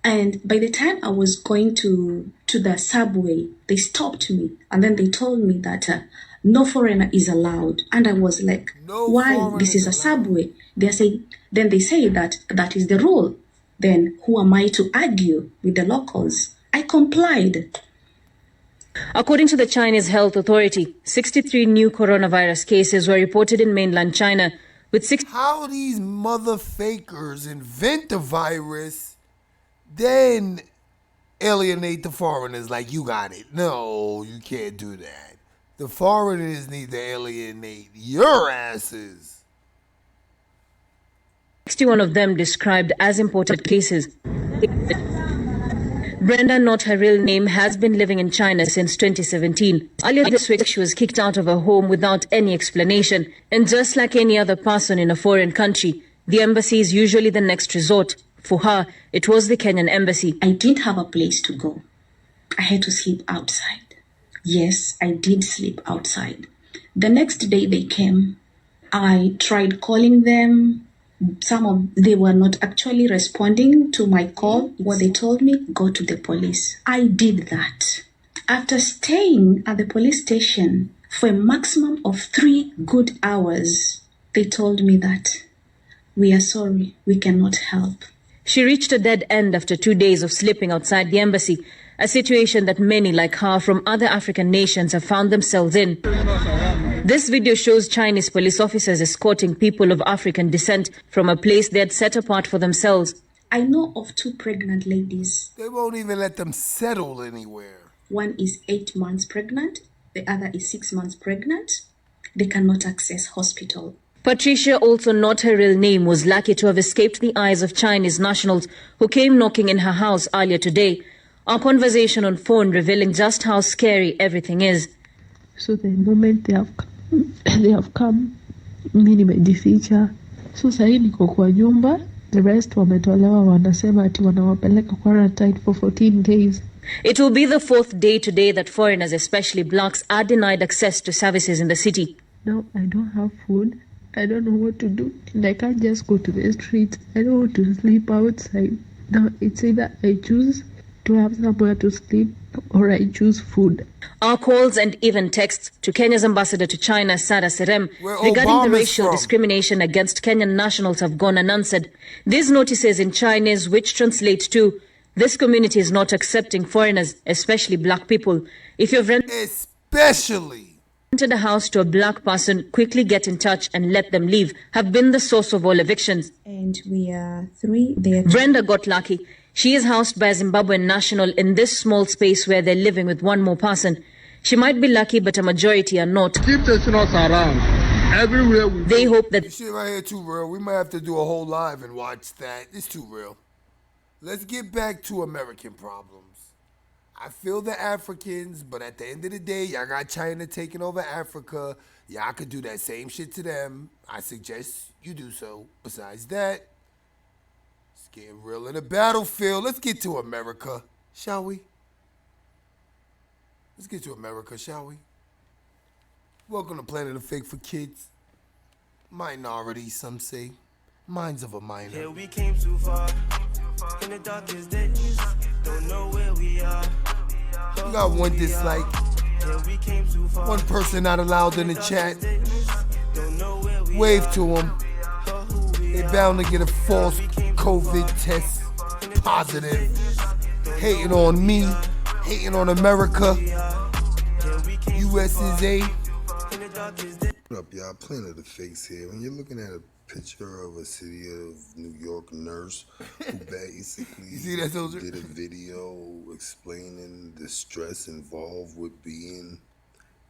And by the time I was going to the subway, they stopped me. And then they told me that no foreigner is allowed. And I was like, why? This is a subway. Then they say that that is the rule. Then who am I to argue with the locals? I complied. According to the Chinese Health Authority, 63 new coronavirus cases were reported in mainland China, with How these mother fakers invent the virus, then alienate the foreigners like you got it. No, you can't do that. The foreigners need to alienate your asses. 61 of them described as imported cases. Brenda, not her real name, has been living in China since 2017. Earlier this week, she was kicked out of her home without any explanation. And just like any other person in a foreign country, the embassy is usually the next resort. For her, it was the Kenyan embassy. I didn't have a place to go. I had to sleep outside. Yes, I did sleep outside. The next day they came. I tried calling them. They were not actually responding to my call. What they told me, go to the police. I did that. After staying at the police station for a maximum of 3 good hours, they told me that we are sorry, we cannot help. She reached a dead end after 2 days of sleeping outside the embassy. a situation that many like her from other African nations have found themselves in. This video shows Chinese police officers escorting people of African descent from a place they had set apart for themselves. I know of 2 pregnant ladies. They won't even let them settle anywhere. One is 8 months pregnant, the other is 6 months pregnant. They cannot access hospital. Patricia, also not her real name, was lucky to have escaped the eyes of Chinese nationals who came knocking in her house earlier today. Our conversation on phone revealing just how scary everything is. So the moment they have come, mimi nimejificha. So sahii niko kwa nyumba, the rest wametolewa, wanasema ati wanawapeleka quarantine for 14 days. It will be the 4th day today that foreigners, especially blacks, are denied access to services in the city. Now I don't have food. I don't know what to do. And I can't just go to the streets. I don't want to sleep outside. Now it's either I choose to have somewhere to sleep or I choose food. Our calls and even texts to Kenya's ambassador to China, Sarah Serem, regarding the racial discrimination against Kenyan nationals have gone unanswered. These notices in Chinese, which translate to, this community is not accepting foreigners, especially black people. If you've rented a house to a black person, quickly get in touch and let them leave, have been the source of all evictions. And we are 3 there. Brenda got lucky. She is housed by a Zimbabwean national in this small space where they're living with one more person. She might be lucky, but a majority are not. Keep touching us around. Everywhere we They hope that... This shit right here too real. We might have to do a whole live and watch that. It's too real. Let's get back to American problems. I feel the Africans, but at the end of the day, y'all got China taking over Africa. Y'all could do that same shit to them. I suggest you do so. Besides that, it's getting real in the battlefield. Let's get to America, shall we? Let's get to America, shall we? Welcome to Planet of Fake for Kids. Minority, some say. Minds of a minor. Yeah, we came too far. In the darkest days, don't know where we are. You got one dislike. One person not allowed in the chat. Wave to them. They bound to get a false COVID test positive. Hating on me. Hating on America. US is A. What up, y'all? Planet of Fakes here. When you're looking at a picture of a city of New York nurse who basically did a video explaining the stress involved with being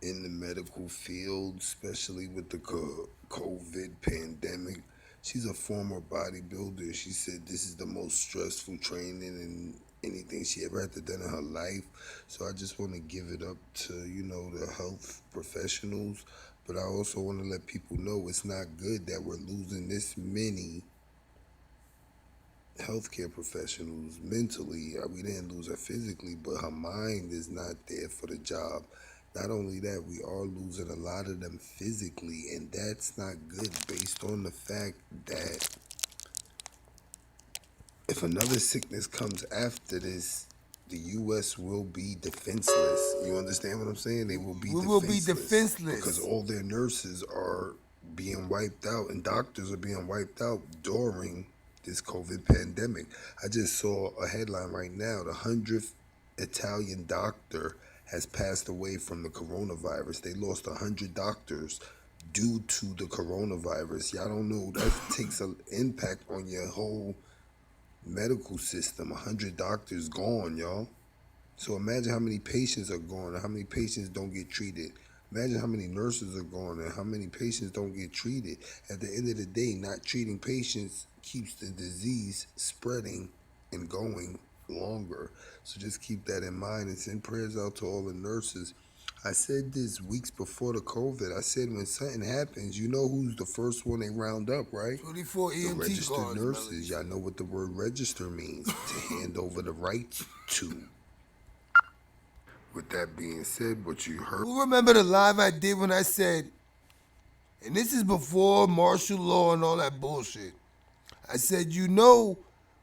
in the medical field, especially with the COVID pandemic. She's a former bodybuilder. She said this is the most stressful training and anything she ever had to do in her life. So I just want to give it up to, the health professionals. But I also want to let people know it's not good that we're losing this many healthcare professionals mentally. We didn't lose her physically, but her mind is not there for the job. Not only that, we are losing a lot of them physically, and that's not good based on the fact that if another sickness comes after this, the U.S. will be defenseless. You understand what I'm saying? They will be defenseless. We will be defenseless. Because all their nurses are being wiped out and doctors are being wiped out during this COVID pandemic. I just saw a headline right now. The 100th Italian doctor has passed away from the coronavirus. They lost 100 doctors due to the coronavirus. Y'all don't know. That takes an impact on your whole medical system. 100 doctors gone, y'all. So imagine how many patients are gone and how many patients don't get treated. Imagine how many nurses are gone and how many patients don't get treated. At the end of the day, not treating patients keeps the disease spreading and going longer. So just keep that in mind and send prayers out to all the nurses. I said this weeks before the COVID. I said when something happens, you know who's the first one they round up, right? 24 EMT the registered guards, nurses. Y'all know what the word register means. To hand over the rights to. With that being said, what you heard. Who remember the live I did when I said, and this is before martial law and all that bullshit. I said,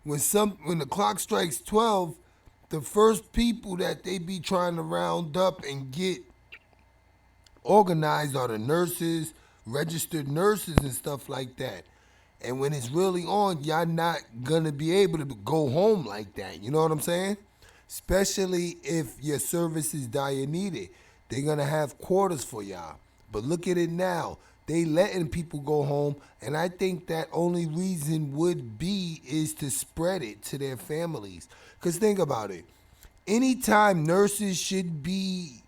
when the clock strikes 12, the first people that they be trying to round up and get organized are the nurses, registered nurses and stuff like that. And when it's really on, y'all not gonna be able to go home like that. You know what I'm saying? especially if your service is dire needed. They're gonna have quarters for y'all. But look at it now. They letting people go home, and I think that only reason would be is to spread it to their families. Because think about it. Anytime nurses should be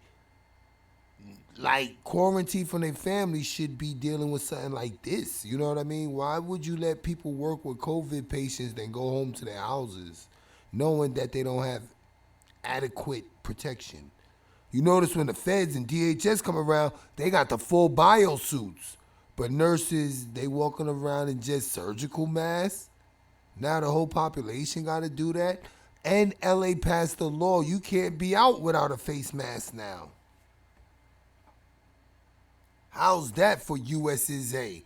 like quarantined from their family should be dealing with something like this. You know what I mean? Why would you let people work with COVID patients then go home to their houses knowing that they don't have adequate protection? You notice when the feds and DHS come around, they got the full biosuits. But nurses, they walking around in just surgical masks. Now the whole population got to do that. And LA passed the law. You can't be out without a face mask now. How's that for USSA?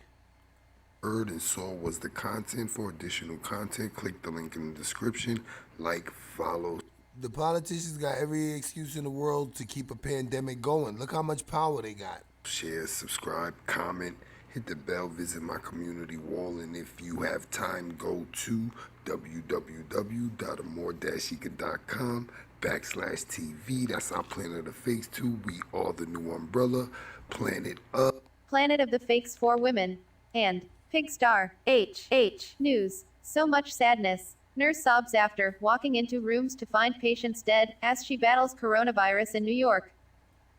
Heard and saw was the content. For additional content, click the link in the description. Like, follow. The politicians got every excuse in the world to keep a pandemic going. Look how much power they got. Share, subscribe, comment, hit the bell, visit my community wall, and if you have time, go to www.amore-eka.com/TV. That's our Planet of the Fakes too. We are the new umbrella. Planet Up. Planet of the Fakes for Women. And Pigstar. R.I.H. News. So much sadness. Nurse sobs after walking into rooms to find patients dead as she battles coronavirus in New York.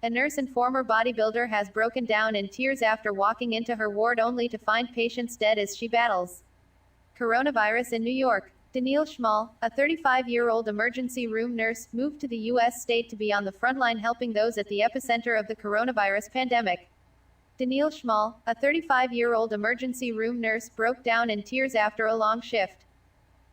A nurse and former bodybuilder has broken down in tears after walking into her ward only to find patients dead as she battles coronavirus in New York. Danielle Schmal, a 35-year-old emergency room nurse, moved to the U.S. state to be on the front line helping those at the epicenter of the coronavirus pandemic. Danielle Schmal, a 35-year-old emergency room nurse, broke down in tears after a long shift.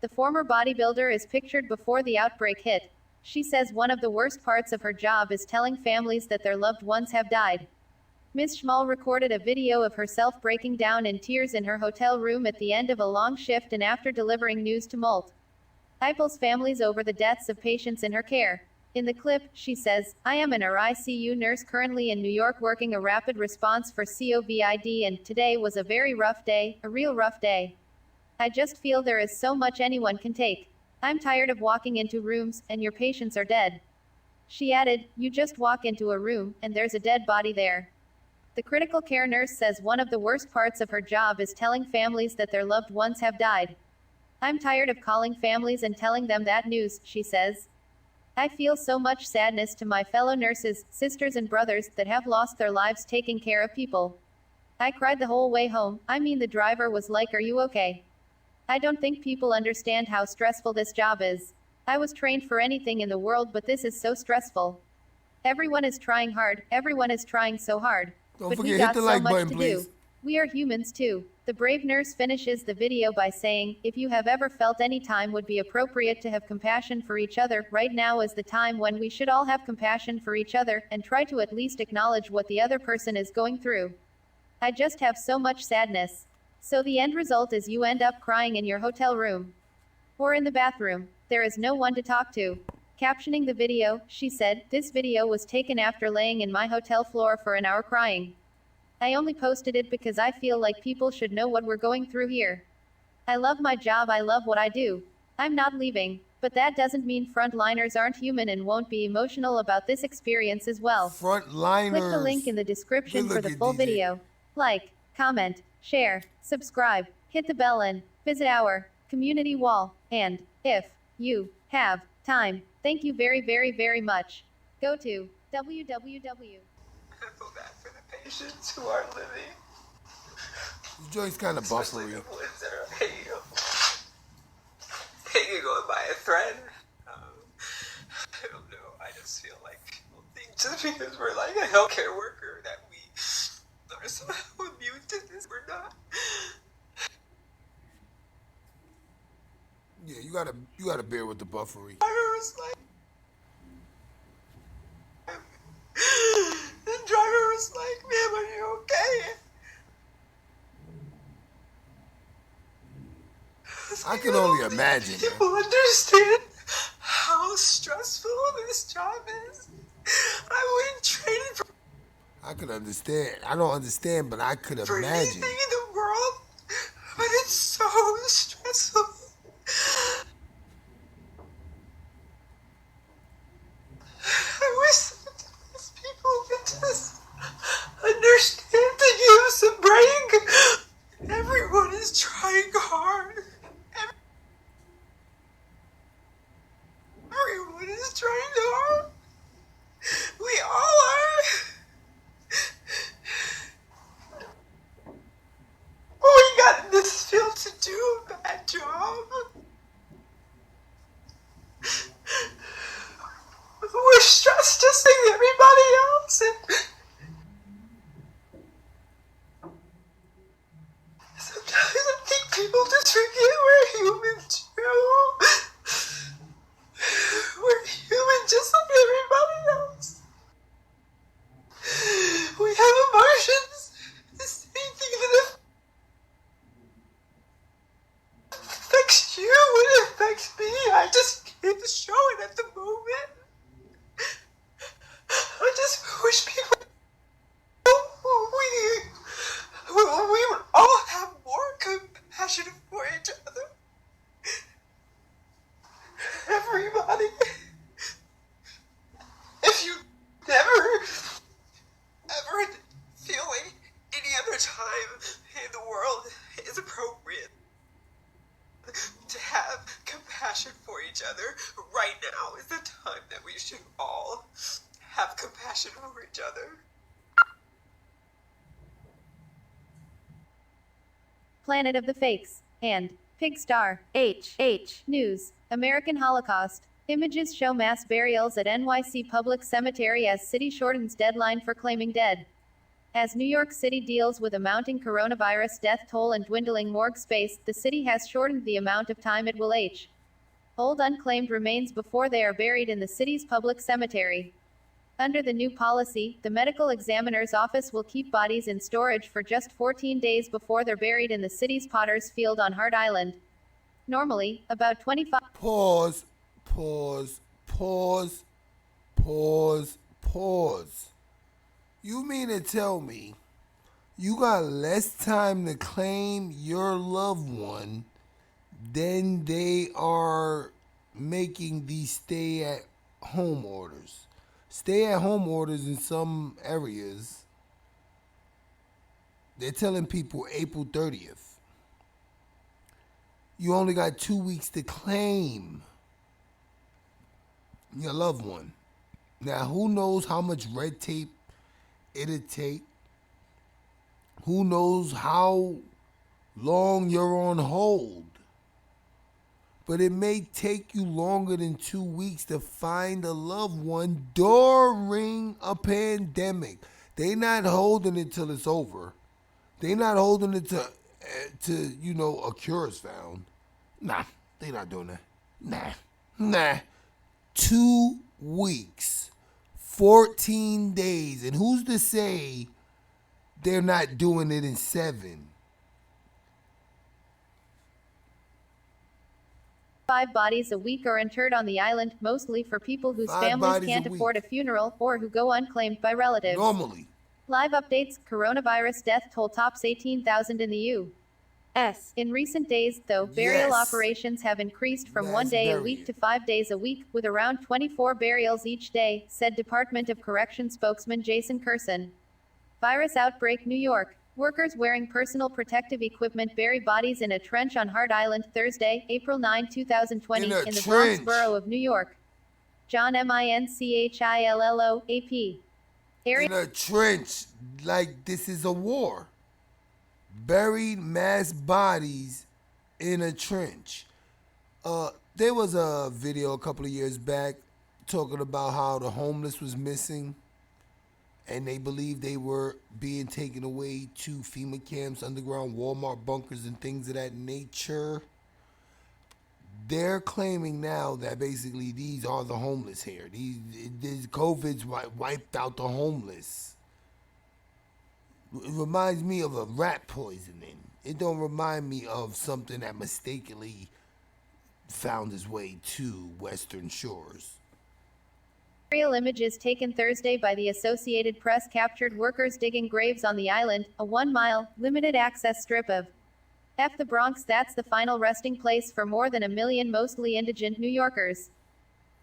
The former bodybuilder is pictured before the outbreak hit. She says one of the worst parts of her job is telling families that their loved ones have died. Ms. Schmal recorded a video of herself breaking down in tears in her hotel room at the end of a long shift and after delivering news to multiple families over the deaths of patients in her care. In the clip, she says, "I am an RICU nurse currently in New York working a rapid response for COVID, and today was a very rough day, a real rough day. I just feel there is so much anyone can take. I'm tired of walking into rooms, and your patients are dead." She added, "You just walk into a room, and there's a dead body there." The critical care nurse says one of the worst parts of her job is telling families that their loved ones have died. "I'm tired of calling families and telling them that news," she says. "I feel so much sadness to my fellow nurses, sisters and brothers that have lost their lives taking care of people. I cried the whole way home. I mean, the driver was like, 'Are you okay?' I don't think people understand how stressful this job is. I was trained for anything in the world, but this is so stressful. Everyone is trying hard, everyone is trying so hard. Don't but forget, we hit got the so like much button, to please. do. We are humans too." The brave nurse finishes the video by saying, "If you have ever felt any time would be appropriate to have compassion for each other, right now is the time when we should all have compassion for each other, and try to at least acknowledge what the other person is going through. I just have so much sadness." So the end result is you end up crying in your hotel room. Or in the bathroom. There is no one to talk to. Captioning the video, she said, "This video was taken after laying in my hotel floor for an hour crying. I only posted it because I feel like people should know what we're going through here. I love my job, I love what I do. I'm not leaving. But that doesn't mean frontliners aren't human and won't be emotional about this experience as well." Frontliners. Click the link in the description Good for the looking, full DJ. video. Like, comment, share, subscribe, hit the bell and visit our community wall. And if you have time, thank you very, very, very much. Go to www. I feel bad for the patients who are living. This joint's kind of buffery. The ones that are hanging on by a thread. I don't know. I just feel like people think just because we're like a healthcare worker that we are somehow immune to this. We're not. Yeah, you gotta bear with the buffery. I was like, the driver was like, "Ma'am, are you okay?" I can only imagine. People understand how stressful this job is. I wouldn't trade it for I could understand. I don't understand, but I could imagine. anything in the world. But it's so stressful. Planet of the Fakes, and Pigstar, R.I.H. News, American Holocaust. Images show mass burials at NYC public cemetery as city shortens deadline for claiming dead. As New York City deals with a mounting coronavirus death toll and dwindling morgue space, the city has shortened the amount of time it will hold unclaimed remains before they are buried in the city's public cemetery. Under the new policy, the medical examiner's office will keep bodies in storage for just 14 days before they're buried in the city's Pottersfield on Hart Island. Normally, about 25... Pause. You mean to tell me you got less time to claim your loved one than they are making these stay-at-home orders? Stay-at-home orders in some areas, they're telling people April 30th. You only got 2 weeks to claim your loved one. Now, who knows how much red tape it'll take? Who knows how long you're on hold? But it may take you longer than 2 weeks to find a loved one during a pandemic. They not holding it till it's over. They not holding it to a cure is found. Nah, they not doing that. Nah. 2 weeks, 14 days, and who's to say they're not doing it in 7? 5 bodies a week are interred on the island, mostly for people whose families can't afford a funeral or who go unclaimed by relatives. Normally. Live updates, coronavirus death toll tops 18,000 in the U.S. In recent days, though, burial operations have increased from 1 day a week to 5 days a week, with around 24 burials each day, said Department of Correction spokesman Jason Curson. Virus outbreak, New York. Workers wearing personal protective equipment bury bodies in a trench on Hart Island Thursday, April 9, 2020, in the Bronx borough of New York. John Minchillo, AP. In a trench, like this is a war. Buried mass bodies in a trench. There was a video a couple of years back talking about how the homeless was missing, and they believed they were being taken away to FEMA camps, underground Walmart bunkers, and things of that nature. They're claiming now that basically these are the homeless here. These COVID's wiped out the homeless. It reminds me of a rat poisoning. It don't remind me of something that mistakenly found its way to Western Shores. Aerial images taken Thursday by the Associated Press captured workers digging graves on the island, a 1-mile, limited-access strip of the Bronx that's the final resting place for more than 1 million mostly indigent New Yorkers.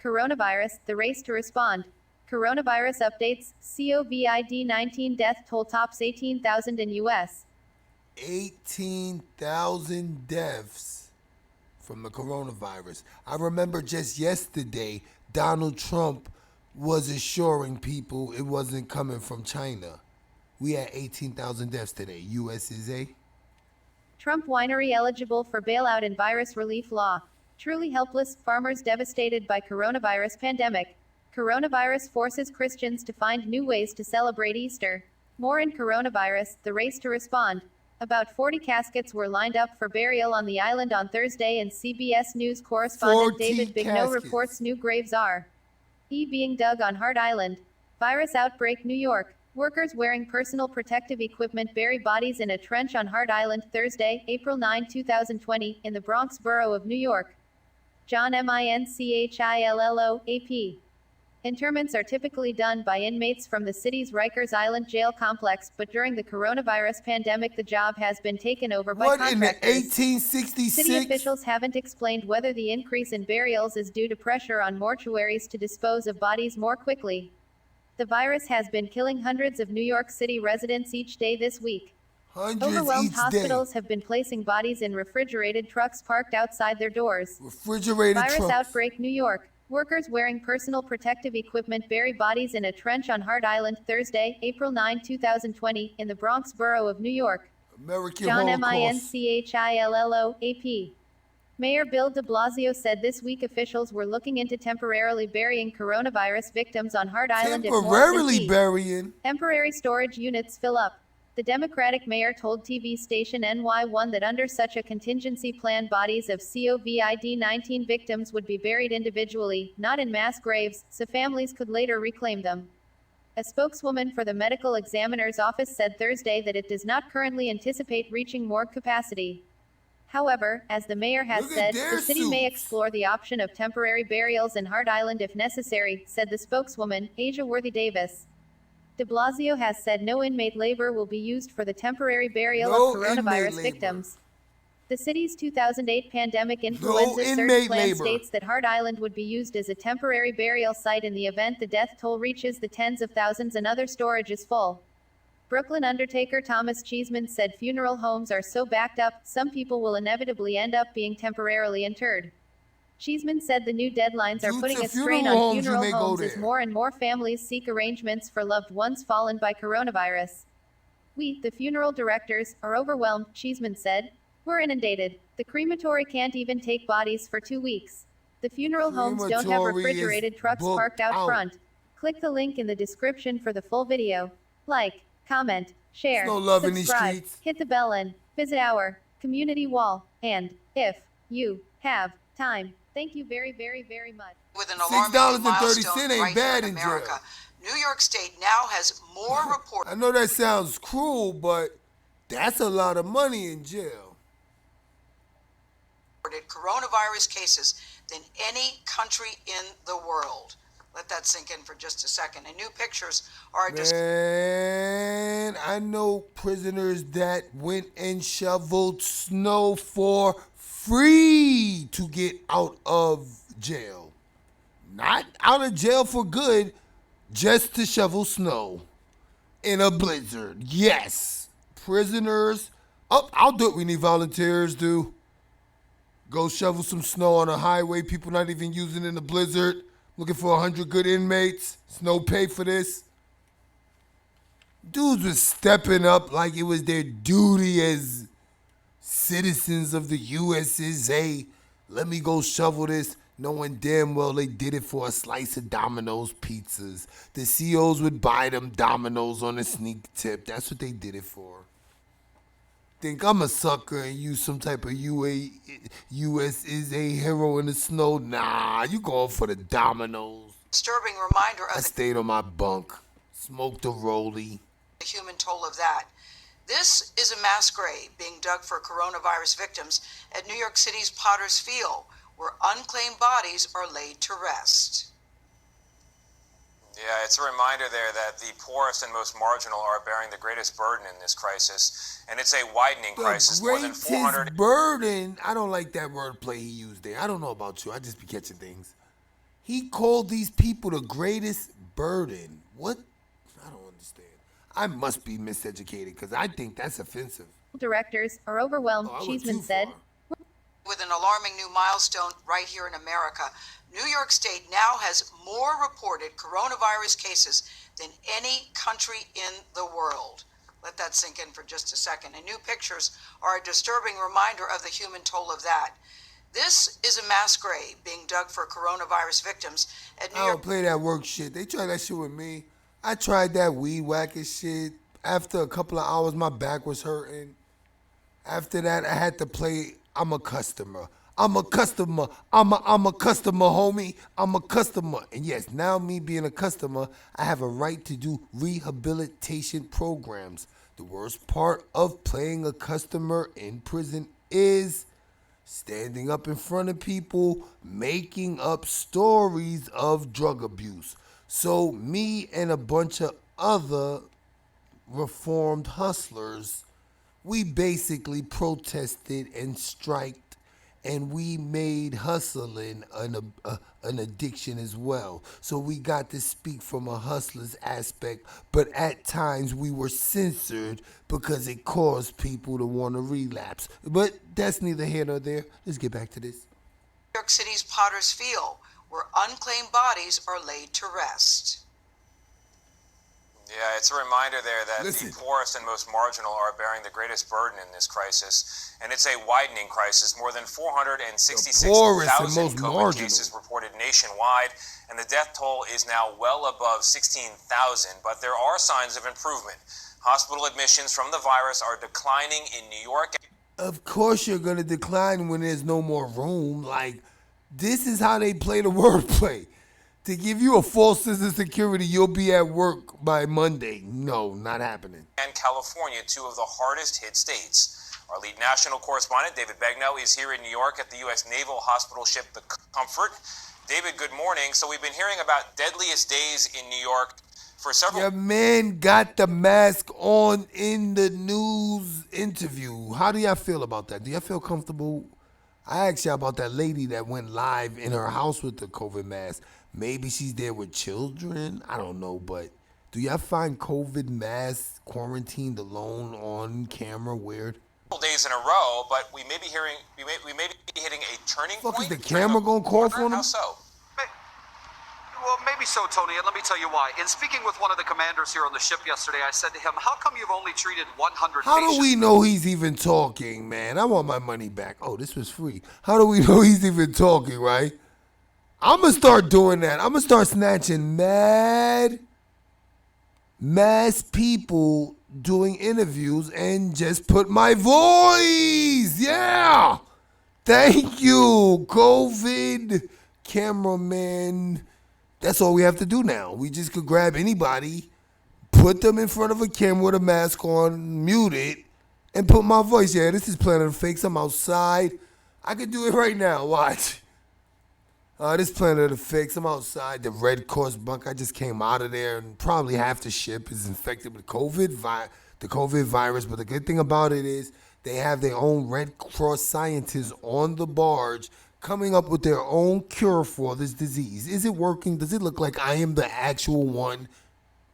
Coronavirus, the race to respond. Coronavirus updates, COVID-19 death toll tops 18,000 in U.S. 18,000 deaths from the coronavirus. I remember just yesterday, Donald Trump was assuring people it wasn't coming from China. We had 18,000 deaths today. U.S. is a Trump winery eligible for bailout in virus relief law. Truly helpless, farmers devastated by coronavirus pandemic. Coronavirus forces Christians to find new ways to celebrate Easter. More in coronavirus, the race to respond. About 40 caskets were lined up for burial on the island on Thursday, and CBS News correspondent David Bigno reports new graves are being dug on Hart Island. Virus outbreak, New York. Workers wearing personal protective equipment bury bodies in a trench on Hart Island Thursday, April 9, 2020, in the Bronx borough of New York. John Minchillo, AP. Interments are typically done by inmates from the city's Rikers Island jail complex, but during the coronavirus pandemic the job has been taken over by contractors. What, in the 1866? City officials haven't explained whether the increase in burials is due to pressure on mortuaries to dispose of bodies more quickly. The virus has been killing hundreds of New York City residents each day this week. Overwhelmed hospitals have been placing bodies in refrigerated trucks parked outside their doors. Virus outbreak, New York. Workers wearing personal protective equipment bury bodies in a trench on Hart Island Thursday, April 9, 2020, in the Bronx borough of New York. American John Holocaust. Minchillo, AP. Mayor Bill de Blasio said this week officials were looking into temporarily burying coronavirus victims on Hart Island if more Temporarily burying. temporary storage units fill up. The Democratic mayor told TV station NY1 that under such a contingency plan, bodies of COVID-19 victims would be buried individually, not in mass graves, so families could later reclaim them. A spokeswoman for the medical examiner's office said Thursday that it does not currently anticipate reaching morgue capacity. However, as the mayor has said, the city may explore the option of temporary burials in Hart Island if necessary, said the spokeswoman, Asia Worthy Davis. De Blasio has said no inmate labor will be used for the temporary burial of coronavirus victims. The city's 2008 pandemic influenza surge plan states that Hart Island would be used as a temporary burial site in the event the death toll reaches the tens of thousands and other storage is full. Brooklyn undertaker Thomas Cheeseman said funeral homes are so backed up, some people will inevitably end up being temporarily interred. Cheeseman said the new deadlines are putting a strain on funeral homes as more and more families seek arrangements for loved ones fallen by coronavirus. We, the funeral directors, are overwhelmed, Cheeseman said. We're inundated. The crematory can't even take bodies for 2 weeks. The funeral homes don't have refrigerated trucks parked out front. Click the link in the description for the full video. Like, comment, share, subscribe, hit the bell and visit our community wall. And if you have time, thank you very, very, very much. With an alarming milestone ain't bad in America. jail. New York State now has more reported. I know that sounds cruel, but that's a lot of money in jail. Coronavirus cases than any country in the world. Let that sink in for just a second. And new pictures are just. Man, I know prisoners that went and shoveled snow for free to get out of jail. Not out of jail for good, just to shovel snow in a blizzard. Yes, prisoners. Oh, I'll do it. We need volunteers, dude. Go shovel some snow on a highway people not even using in the blizzard. Looking for 100 good inmates. There's no pay for this. Dudes was stepping up like it was their duty as citizens of the USSA. Let me go shovel this, knowing damn well they did it for a slice of Domino's pizzas. The COs would buy them Domino's on a sneak tip. That's what they did it for. Think I'm a sucker and you some type of US is a hero in the snow. Nah, you going for the Domino's. Disturbing reminder of I stayed on my bunk, smoked a rollie. The human toll of that. This is a mass grave being dug for coronavirus victims at New York City's Pottersfield, where unclaimed bodies are laid to rest. Yeah, it's a reminder there that the poorest and most marginal are bearing the greatest burden in this crisis, and it's a widening crisis. More than 400 burden. I don't like that wordplay he used there. I don't know about you. I just be catching things. He called these people the greatest burden. What? I don't understand. I must be miseducated because I think that's offensive. Directors are overwhelmed, Cheeseman said. With an alarming new milestone right here in America, New York State now has more reported coronavirus cases than any country in the world. Let that sink in for just a second. And new pictures are a disturbing reminder of the human toll of that. This is a mass grave being dug for coronavirus victims at New York. I don't play that work shit. They tried that shit with me. I tried that weed whacking shit. After a couple of hours, my back was hurting. After that, I had to play I'm a customer. I'm a customer. I'm a customer, homie. I'm a customer. And yes, now me being a customer, I have a right to do rehabilitation programs. The worst part of playing a customer in prison is standing up in front of people, making up stories of drug abuse. So me and a bunch of other reformed hustlers, we basically protested and striked, and we made hustling an addiction as well. So we got to speak from a hustler's aspect, but at times we were censored because it caused people to want to relapse. But that's neither here nor there. Let's get back to this. New York City's Pottersfield, where unclaimed bodies are laid to rest. Yeah, it's a reminder there that Listen. the poorest and most marginal are bearing the greatest burden in this crisis, and it's a widening crisis. More than 466,000 COVID cases reported nationwide, and the death toll is now well above 16,000, but there are signs of improvement. Hospital admissions from the virus are declining in New York. Of course you're going to decline when there's no more room. Like, this is how they play the wordplay. To give you a false sense of security, you'll be at work by Monday. No, not happening. And California, two of the hardest hit states. Our lead national correspondent, David Begnaud, is here in New York at the U.S. Naval Hospital ship, the Comfort. David, good morning. So we've been hearing about deadliest days in New York for several... Your man got the mask on in the news interview. How do y'all feel about that? Do y'all feel comfortable? I asked y'all about that lady that went live in her house with the COVID mask. Maybe she's there with children. I don't know, but do y'all find COVID mask quarantined alone on camera weird? Days in a row, but we may be hitting a turning point. Is the camera gonna call for How them? so? Well, maybe so, Tony, and let me tell you why. In speaking with one of the commanders here on the ship yesterday, I said to him, how come you've only treated 100 How patients? do we know he's even talking, man? I want my money back. Oh, this was free. How do we know he's even talking, right? I'm going to start doing that. I'm going to start snatching mass people doing interviews and just put my voice. Yeah. Thank you, COVID cameraman. That's all we have to do now. We just could grab anybody, put them in front of a camera with a mask on, mute it, and put my voice. Yeah, this is Planet of Fakes. I'm outside. I could do it right now. Watch. This Planet of Fakes. I'm outside. The Red Cross bunk. I just came out of there, and probably half the ship is infected with the COVID virus. But the good thing about it is they have their own Red Cross scientists on the barge coming up with their own cure for this disease. Is it working? Does it look like I am the actual one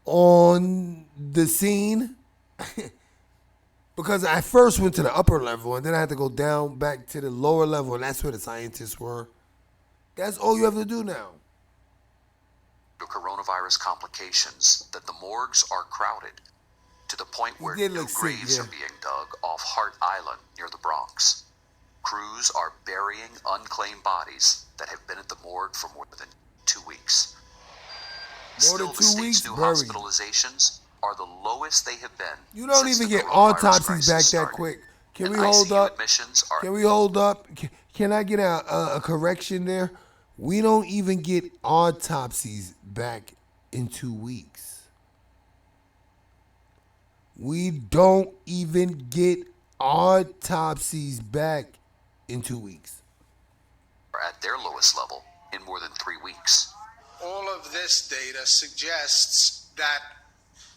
on the scene? Because I first went to the upper level, and then I had to go down back to the lower level, and that's where the scientists were. That's all you have to do now. Coronavirus complications that the morgues are crowded to the point where new graves are being dug off Hart Island near the Bronx. Crews are burying unclaimed bodies that have been at the morgue for more than 2 weeks. Still, the state's new hospitalizations are the lowest they have been. You don't even get autopsies back that quick. Can we hold up? Can we hold up? Can I get a correction there? We don't even get autopsies back in 2 weeks. We don't even get autopsies back in 2 weeks. Are at their lowest level in more than 3 weeks. All of this data suggests that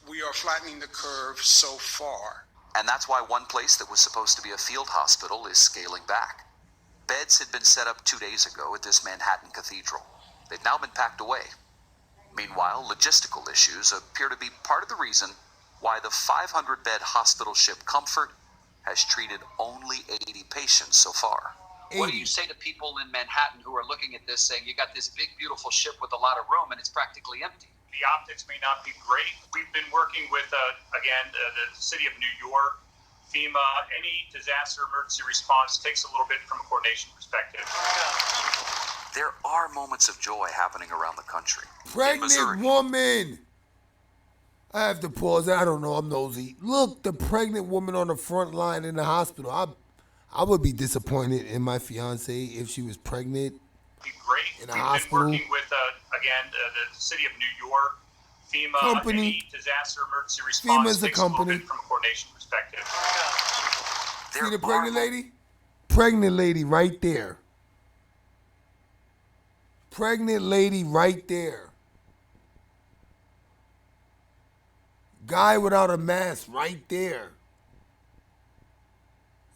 we are flattening the curve so far. And that's why one place that was supposed to be a field hospital is scaling back. Beds had been set up 2 days ago at this Manhattan cathedral. They've now been packed away. Meanwhile, logistical issues appear to be part of the reason why the 500-bed hospital ship Comfort has treated only 80 patients so far. What do you say to people in Manhattan who are looking at this saying you got this big, beautiful ship with a lot of room and it's practically empty? The optics may not be great. We've been working with, the city of New York, FEMA. Any disaster emergency response takes a little bit from a coordination perspective. There are moments of joy happening around the country. Pregnant woman. I have to pause. I don't know. I'm nosy. Look, the pregnant woman on the front line in the hospital. I would be disappointed in my fiance if she was pregnant. Great. In a hospital. We've been working with, the city of New York, FEMA. Company. Any disaster emergency response FEMA's a takes a little company. bit from a coordination perspective. See the pregnant lady? Pregnant lady right there. Pregnant lady right there. Guy without a mask right there.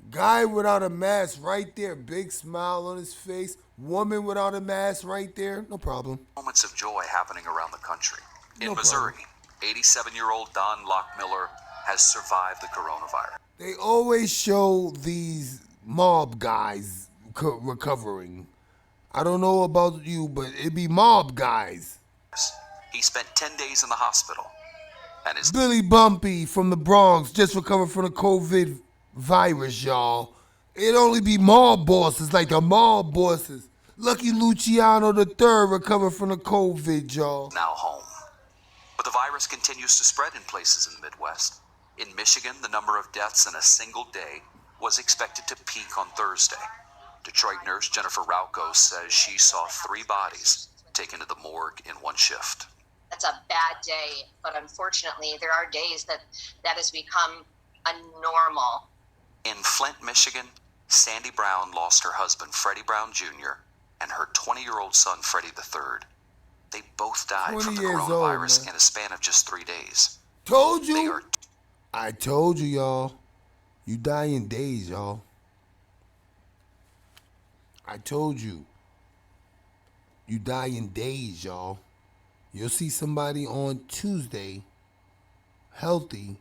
Guy without a mask right there. Big smile on his face. Woman without a mask right there. No problem. Moments of joy happening around the country. In No Missouri, 87-year-old Don Lockmiller has survived the coronavirus. They always show these mob guys recovering. I don't know about you, but it'd be mob guys. He spent 10 days in the hospital and his Billy Bumpy from the Bronx just recovered from the COVID virus, y'all. It only be mall bosses like the mall bosses. Lucky Luciano III recovered from the COVID, y'all. now home. But the virus continues to spread in places in the Midwest. In Michigan, the number of deaths in a single day was expected to peak on Thursday. Detroit nurse Jennifer Rauco says she saw 3 bodies taken to the morgue in one shift. That's a bad day, but unfortunately, there are days that has become a normal. In Flint, Michigan, Sandy Brown lost her husband, Freddie Brown Jr., and her 20-year-old son, Freddie III. They both died from the coronavirus in a span of just 3 days. Told you. I told you, y'all. You die in days, y'all. I told you. You die in days, y'all. You'll see somebody on Tuesday, healthy,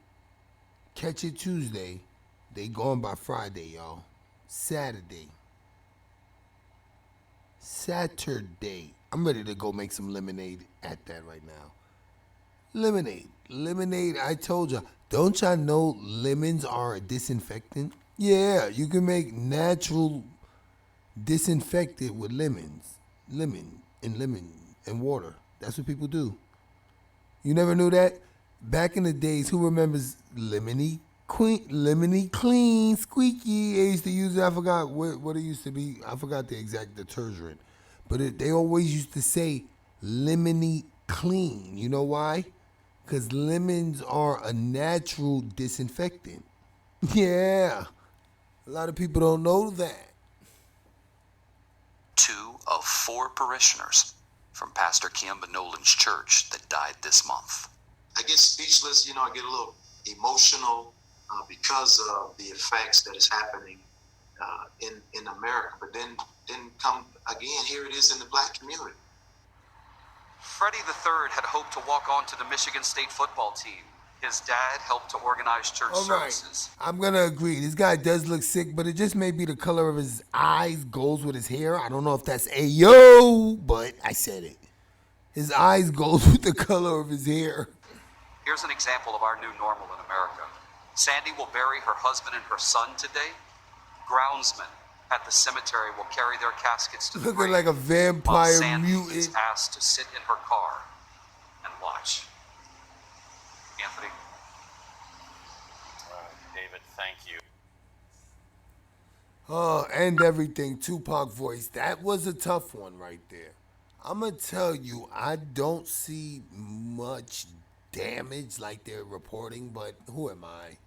catch it Tuesday. They gone by Friday, y'all. Saturday. I'm ready to go make some lemonade at that right now. Lemonade, I told ya. Don't y'all know lemons are a disinfectant? Yeah, you can make natural disinfectant with lemons. Lemon and water. That's what people do. You never knew that? Back in the days, who remembers lemony clean, squeaky? They used to use it. I forgot what it used to be. I forgot the exact detergent. But they always used to say lemony clean. You know why? Because lemons are a natural disinfectant. Yeah. A lot of people don't know that. 2 of 4 parishioners from Pastor Kiemba Nolan's church that died this month. I get speechless, I get a little emotional because of the effects that is happening in America. But then come again, here it is in the black community. Freddie III had hoped to walk on to the Michigan State football team. His dad helped to organize church services. I'm going to agree. This guy does look sick, but it just may be the color of his eyes goes with his hair. I don't know if that's Ayo, but I said it. His eyes goes with the color of his hair. Here's an example of our new normal in America. Sandy will bury her husband and her son today. Groundsmen at the cemetery will carry their caskets to the grave. Looking like a vampire while Sandy mutant. is asked to sit in her car and watch. Anthony. David, thank you. And everything, Tupac voice. That was a tough one right there. I'm going to tell you, I don't see much damage like they're reporting, but who am I?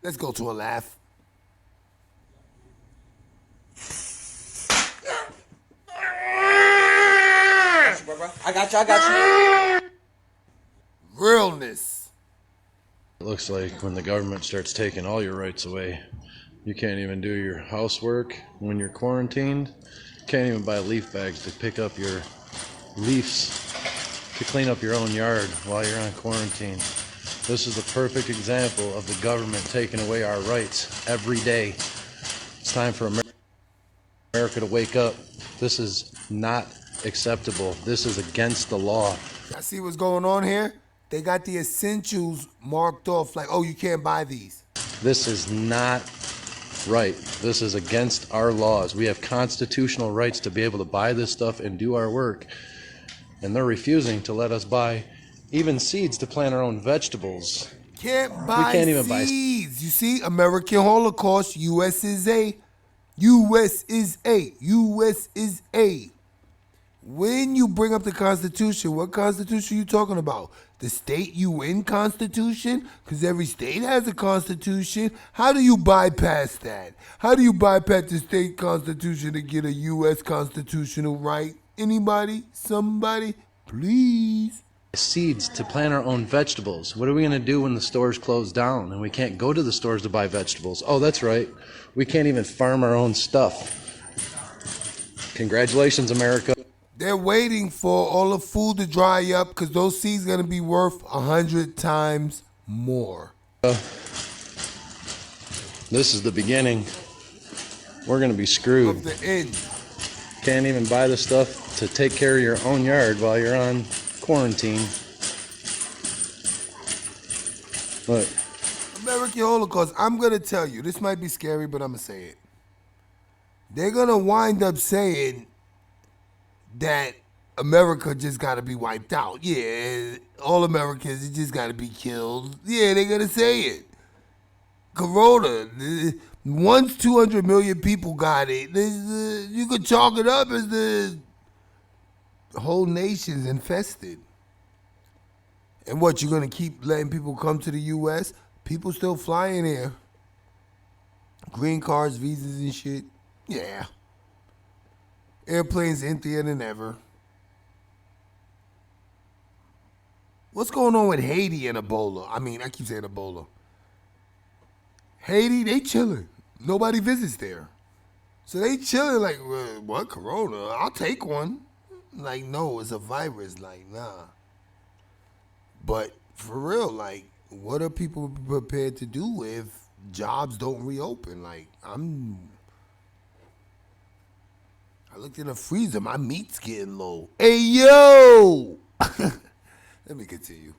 Let's go to a laugh. I got you. Realness. It looks like when the government starts taking all your rights away, you can't even do your housework when you're quarantined. Can't even buy leaf bags to pick up your leaves to clean up your own yard while you're on quarantine. This is the perfect example of the government taking away our rights every day. It's time for America to wake up. This is not acceptable. This is against the law. I see what's going on here. They got the essentials marked off like, oh, you can't buy these. This is not right. This is against our laws. We have constitutional rights to be able to buy this stuff and do our work. And they're refusing to let us buy even seeds to plant our own vegetables. Can't buy we can't even buy seeds. You see, American Holocaust, U.S. is A. U.S. is A. U.S. is A. When you bring up the Constitution, what Constitution are you talking about? The state UN Constitution? Because every state has a Constitution. How do you bypass that? How do you bypass the state Constitution to get a U.S. constitutional right? Anybody? Somebody? Please? Seeds to plant our own vegetables. What are we going to do when the stores close down and we can't go to the stores to buy vegetables? Oh, that's right. We can't even farm our own stuff. Congratulations, America. They're waiting for all the food to dry up because those seeds are going to be worth 100 times more. This is the beginning. We're going to be screwed. Of the end. Can't even buy the stuff to take care of your own yard while you're on quarantine. What? American Holocaust. I'm going to tell you. This might be scary, but I'm going to say it. They're going to wind up saying that America just got to be wiped out. Yeah, all Americans just got to be killed. Yeah, they're going to say it. Corona. Once 200 million people got it, you could chalk it up as the whole nation's infested. And what, you're going to keep letting people come to the U.S.? People still flying here. Green cards, visas and shit. Yeah. Airplanes emptier than ever. What's going on with Haiti and Ebola? I mean, I keep saying Ebola. Haiti, they chilling. Nobody visits there. So they chilling like, what, Corona? I'll take one. Like, no, it's a virus. Like, nah. But for real, like, what are people prepared to do if jobs don't reopen? Like, I looked in the freezer. My meat's getting low. Hey, yo! Let me continue.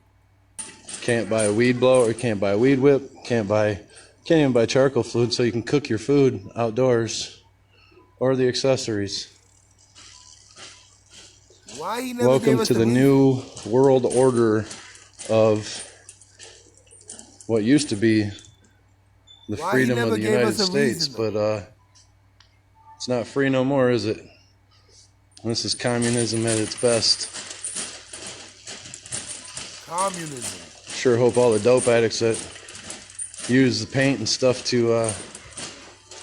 Can't buy a weed blower, can't buy a weed whip, can't even buy charcoal fluid so you can cook your food outdoors or the accessories. Why he never Welcome gave us to the new world order of what used to be the freedom of the United States, but it's not free no more, is it? This is communism at its best. Communism. Sure hope all the dope addicts that use the paint and stuff to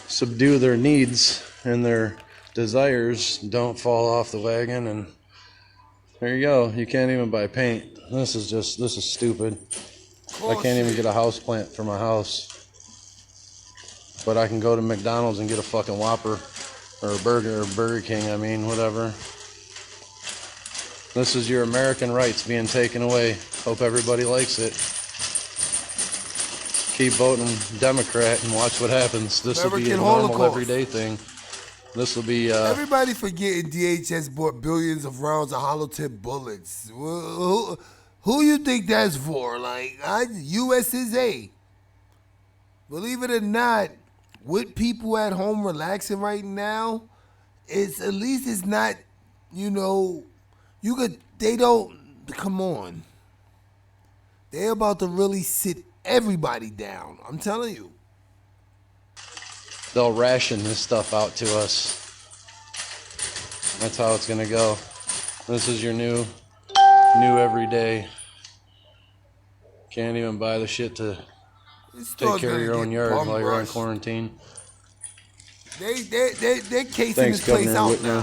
subdue their needs and their desires don't fall off the wagon. And there you go. You can't even buy paint. This is stupid. I can't even get a house plant for my house. But I can go to McDonald's and get a fucking Whopper or a burger or Burger King, I mean, whatever. This is your American rights being taken away. Hope everybody likes it. Keep voting Democrat and watch what happens. This will be a normal everyday thing. This will be... Everybody forgetting DHS bought billions of rounds of hollow tip bullets. Who you think that's for? Like, U.S. is A. Believe it or not, with people at home relaxing right now, at least it's not, they don't, come on. They're about to really sit everybody down. I'm telling you. They'll ration this stuff out to us. That's how it's going to go. This is your new everyday. Can't even buy the shit to take care of your own yard while you're on quarantine. They're casing this place out now.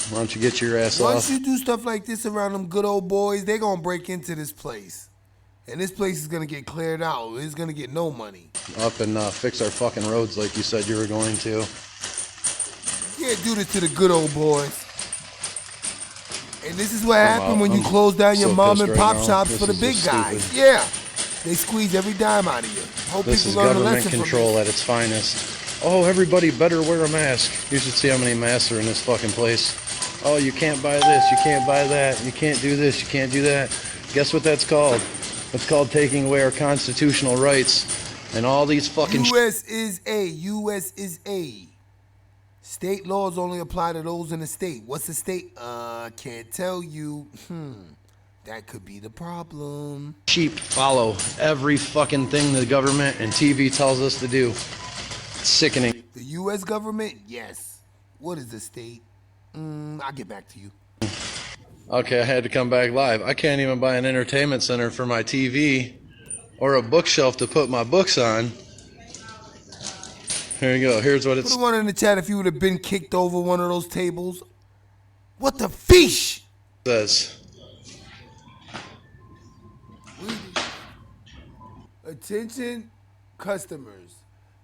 Why don't you get your ass off? Once you do stuff like this around them good old boys, they're going to break into this place. And this place is going to get cleared out. It's going to get no money. Up and fix our fucking roads like you said you were going to. You can't do this to the good old boys. And this is what happened when you close down your mom and pop shops for the big guys. Yeah. They squeeze every dime out of you. Hope this is government control at its finest. Oh, everybody better wear a mask. You should see how many masks are in this fucking place. Oh, you can't buy this, you can't buy that, you can't do this, you can't do that. Guess what that's called? It's called taking away our constitutional rights and all these fucking... U.S. is A. State laws only apply to those in the state. What's the state? Can't tell you. That could be the problem. Sheep follow every fucking thing the government and TV tells us to do. It's sickening. The U.S. government? Yes. What is the state? I'll get back to you. Okay, I had to come back live. I can't even buy an entertainment center for my TV or a bookshelf to put my books on. Here you go. Here's what it's... Put one in the chat if you would have been kicked over one of those tables. What the fish? Says. Attention customers.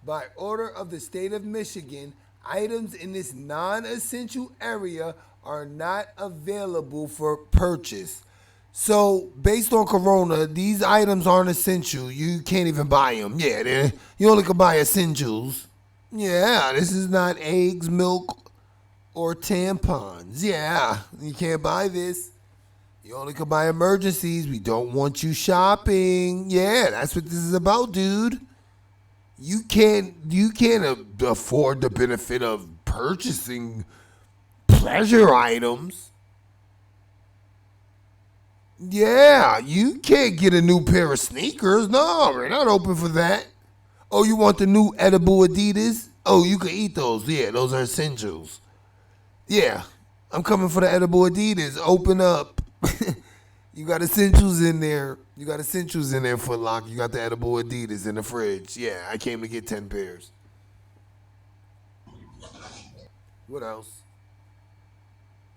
By order of the state of Michigan, items in this non-essential area are not available for purchase. So, based on Corona, these items aren't essential. You can't even buy them. Yeah, you only can buy essentials. Yeah, this is not eggs, milk, or tampons. Yeah, you can't buy this. You only can buy emergencies. We don't want you shopping. Yeah, that's what this is about, dude. You can't afford the benefit of purchasing pleasure items. Yeah, you can't get a new pair of sneakers. No, we're not open for that. Oh, you want the new edible Adidas? Oh, you can eat those. Yeah, those are essentials. Yeah, I'm coming for the edible Adidas. Open up. You got essentials in there. You got essentials in there, Foot Locker. You got the edible Adidas in the fridge. Yeah, I came to get 10 pairs. What else?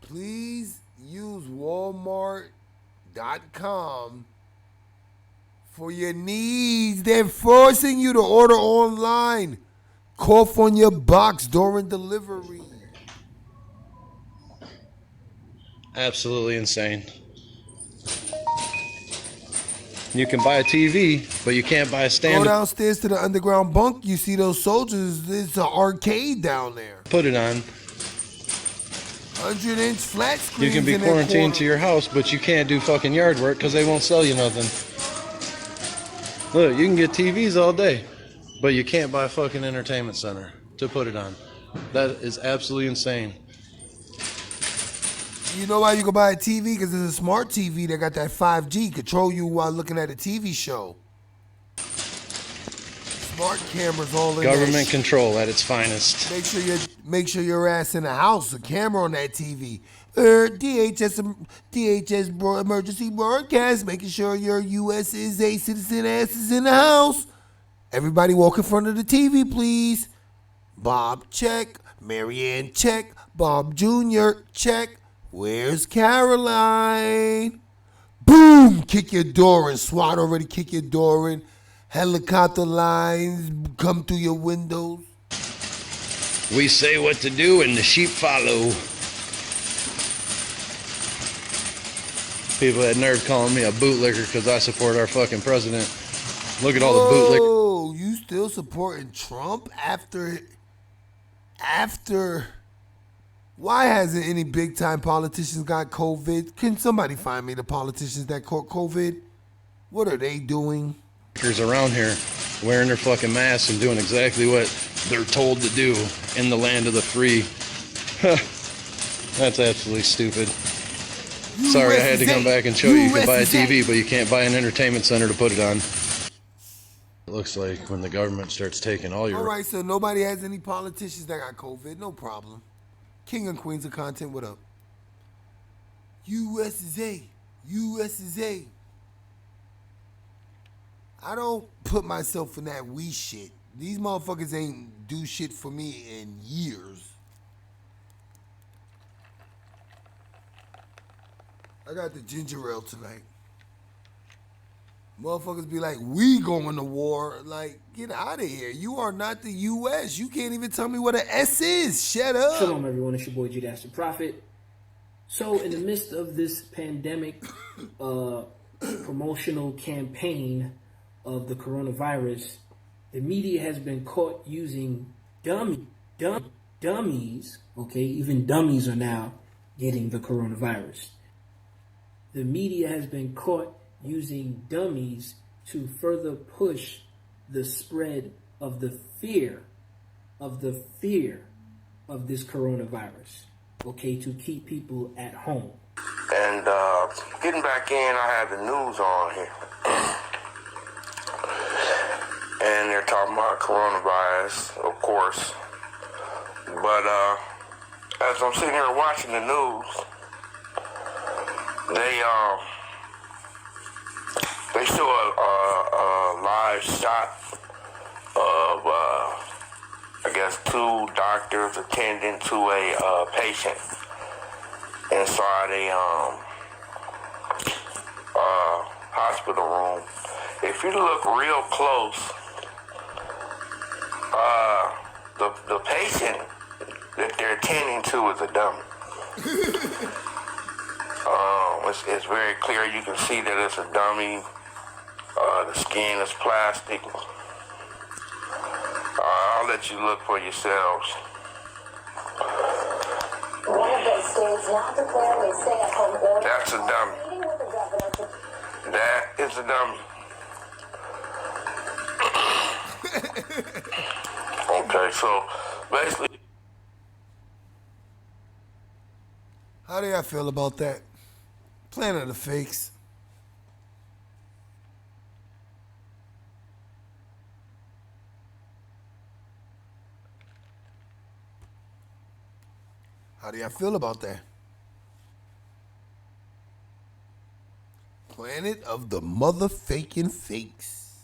Please use Walmart.com for your needs. They're forcing you to order online. Cough on your box during delivery. Absolutely insane. You can buy a TV, but you can't buy a stand. Go downstairs to the underground bunk. You see those soldiers. It's an arcade down there. Put it on. 100-inch flat screen. You can be quarantined to your house, but you can't do fucking yard work because they won't sell you nothing. Look, you can get TVs all day, but you can't buy a fucking entertainment center to put it on. That is absolutely insane. You know why you can buy a TV? Because it's a smart TV that got that 5G. Control you while looking at a TV show. Smart cameras all in Government control at its finest. Make sure your ass in the house. A camera on that TV. DHS emergency broadcast. Making sure your USA citizen ass is in the house. Everybody walk in front of the TV, please. Bob, check. Marianne, check. Bob Jr., check. Where's Caroline? Boom! Kick your door in. SWAT already kick your door in. Helicopter lines come through your windows. We say what to do and the sheep follow. People had nerve calling me a bootlicker because I support our fucking president. Look at all the bootlickers. Oh, you still supporting Trump after... Why hasn't any big-time politicians got COVID? Can somebody find me the politicians that caught COVID? What are they doing? Around here wearing their fucking masks and doing exactly what they're told to do in the land of the free. That's absolutely stupid. Sorry, I had to come back and show you can buy a TV, but you can't buy an entertainment center to put it on. It looks like when the government starts taking all your... All right, so nobody has any politicians that got COVID. No problem. King and Queens of Content, what up? USA. I don't put myself in that we shit. These motherfuckers ain't do shit for me in years. I got the ginger ale tonight. Motherfuckers be like, we going to war. Like, get out of here. You are not the U.S. You can't even tell me what an S is. Shut up. Shalom, everyone. It's your boy, Judas the Prophet. So, in the midst of this pandemic promotional campaign of the coronavirus, the media has been caught using dummies. Okay, even dummies are now getting the coronavirus. The media has been caught using dummies to further push the spread of the fear of this coronavirus, okay, to keep people at home. And getting back in, I have the news on here. And they're talking about coronavirus, of course. But as I'm sitting here watching the news, they show a live shot of, I guess, two doctors attending to a patient inside a hospital room. If you look real close, the patient that they're attending to is a dummy. It's very clear. You can see that it's a dummy. The skin is plastic. I'll let you look for yourselves. One of those states not declaring a stay-at-home order. That's a dummy. That is a dummy. Okay, so basically. How do y'all feel about that? Planet of the Fakes. How do y'all feel about that? Planet of the mother faking fakes.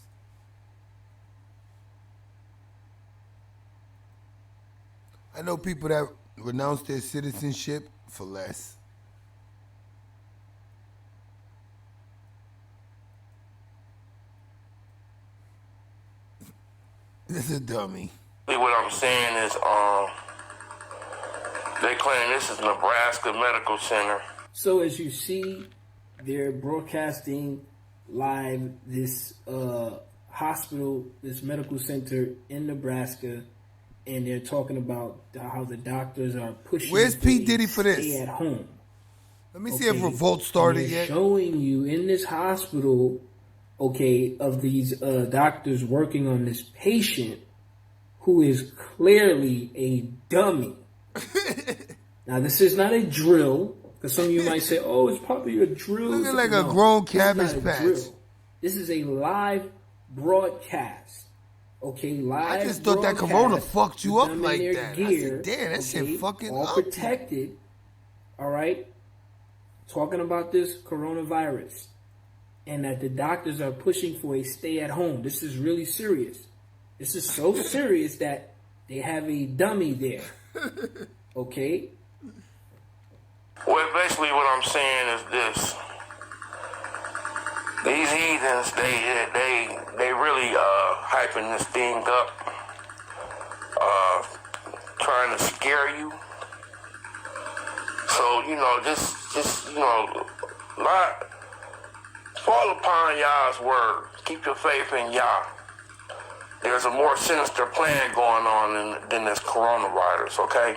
I know people that renounce their citizenship for less. This is a dummy. What I'm saying is, they claim this is Nebraska Medical Center. So as you see, they're broadcasting live this hospital, this medical center in Nebraska, and they're talking about how the doctors are pushing. Where's P. Diddy for this? Stay at home. Let me see if revolt started yet. Showing you in this hospital, okay, of these doctors working on this patient who is clearly a dummy. Now, this is not a drill, because some of you might say, oh, it's probably a drill. Looking like a grown cabbage patch. This is a live broadcast. Okay, live. I just thought that corona fucked you up like their that. Gear, I said, damn, that shit fucking all up. protected. All right. Talking about this coronavirus. And that the doctors are pushing for a stay at home. This is really serious. This is so serious that they have a dummy there. Okay? Well, basically what I'm saying is this. These heathens, they really hyping this thing up, trying to scare you. So, you know, just you know, fall upon Yah's word. Keep your faith in Yah. There's a more sinister plan going on than this coronavirus, okay?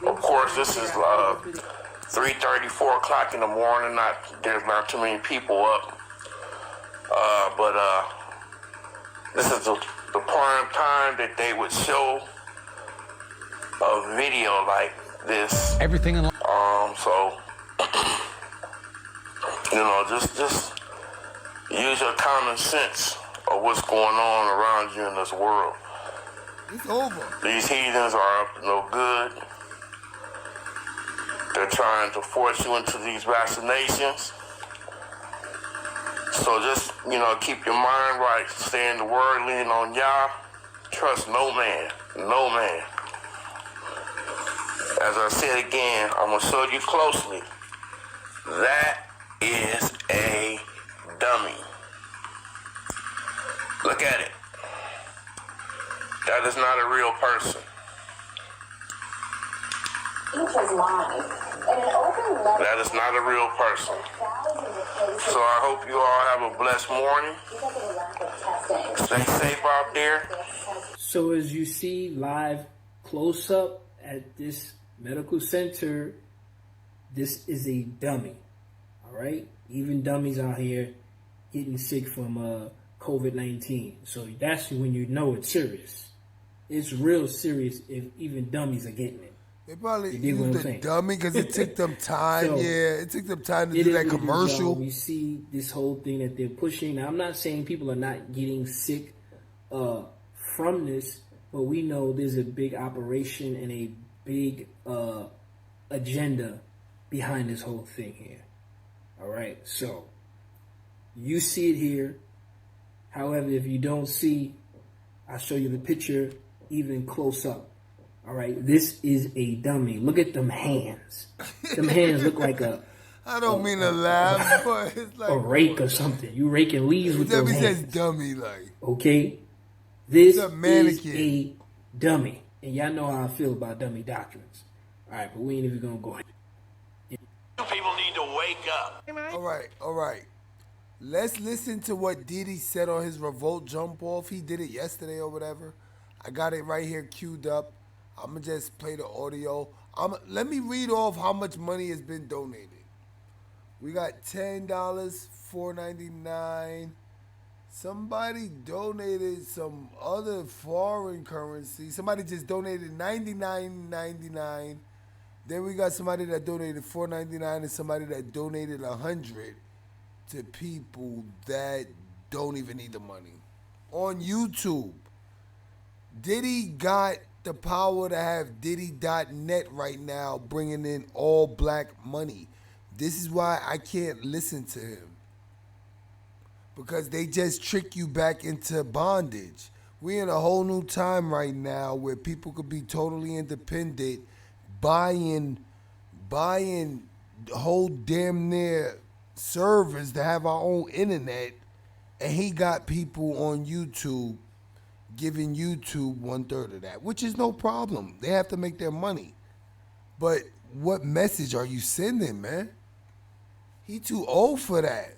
Of course, this is 3:30, 4 o'clock in the morning. There's not too many people up. But this is the prime time that they would show a video like this. Everything in so you know, just use your common sense of what's going on around you in this world. It's over. These heathens are up to no good. They're trying to force you into these vaccinations. So just, you know, keep your mind right. Stay in the word, lean on Yah. Trust no man. No man. As I said again, I'm going to show you closely. That is a dummy. Look at it. That is not a real person. That is not a real person. So I hope you all have a blessed morning. Stay safe out there. So as you see live close up at this medical center, this is a dummy. All right? Even dummies out here getting sick from COVID-19. So that's when you know it's serious. It's real serious if even dummies are getting it. They probably used a dummy because it took them time. So, it took them time to do that commercial. We see this whole thing that they're pushing. Now, I'm not saying people are not getting sick from this, but we know there's a big operation and a big agenda behind this whole thing here. All right, so you see it here. However, if you don't see, I'll show you the picture even close up. All right, this is a dummy. Look at them hands. Them hands look like I don't mean to laugh, but it's like a rake or something. You raking leaves with them hands. Says dummy, like. Okay, this a mannequin. is a dummy, and y'all know how I feel about dummy doctrines. All right, but we ain't even gonna go ahead. You people need to wake up. All right. Let's listen to what Diddy said on his revolt jump off. He did it yesterday or whatever. I got it right here queued up. I'm going to just play the audio. Let me read off how much money has been donated. We got $10, $4.99. Somebody donated some other foreign currency. Somebody just donated $99.99. Then we got somebody that donated $4.99 and somebody that donated $100 to people that don't even need the money. On YouTube, Diddy got the power to have Diddy.net right now bringing in all black money. This is why I can't listen to him. Because they just trick you back into bondage. We in a whole new time right now where people could be totally independent, buying whole damn near servers to have our own internet, and he got people on YouTube giving YouTube 1/3 of that, which is no problem. They have to make their money. But what message are you sending, man? He too old for that.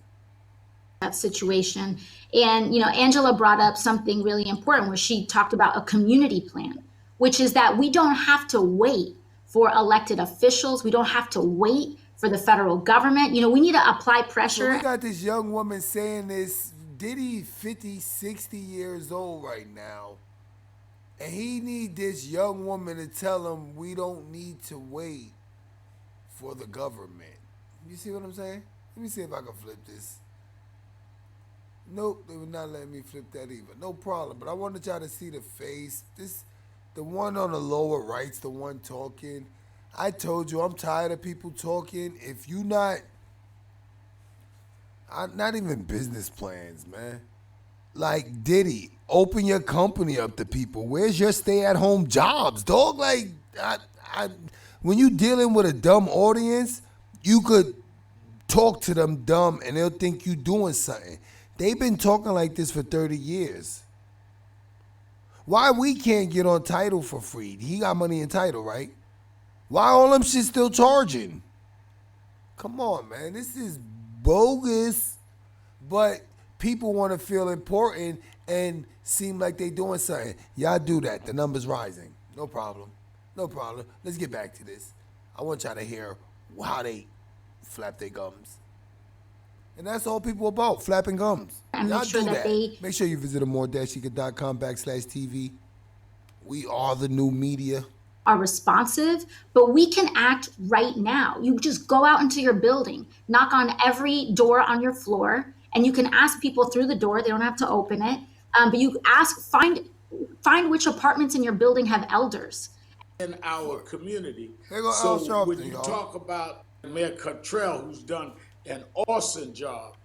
That situation. And, Angela brought up something really important where she talked about a community plan, which is that we don't have to wait for elected officials. We don't have to wait for the federal government. We need to apply pressure. So we got this young woman saying this. Diddy 50, 60 years old right now. And he need this young woman to tell him we don't need to wait for the government. You see what I'm saying? Let me see if I can flip this. Nope, they would not let me flip that either. No problem. But I wanted y'all to see the face. The one on the lower right's the one talking. I told you I'm tired of people talking. If you not even business plans, man. Like Diddy, open your company up to people. Where's your stay-at-home jobs, dog? Like, when you dealing with a dumb audience, you could talk to them dumb and they'll think you doing something. They've been talking like this for 30 years. Why we can't get on Tidal for free? He got money in Tidal, right? Why all them shit still charging? Come on, man. This is bogus. But people want to feel important and seem like they doing something. Y'all do that. The number's rising. No problem. No problem. Let's get back to this. I want y'all to hear how they flap their gums. And that's all people about, flapping gums. And Y'all make sure do that they Make sure you visit amordashika.com/TV. We are the new media. are responsive, but we can act right now. You just go out into your building, knock on every door on your floor, and you can ask people through the door. They don't have to open it. But you find which apartments in your building have elders. In our community. So when you talk about Mayor Cottrell, who's done an awesome job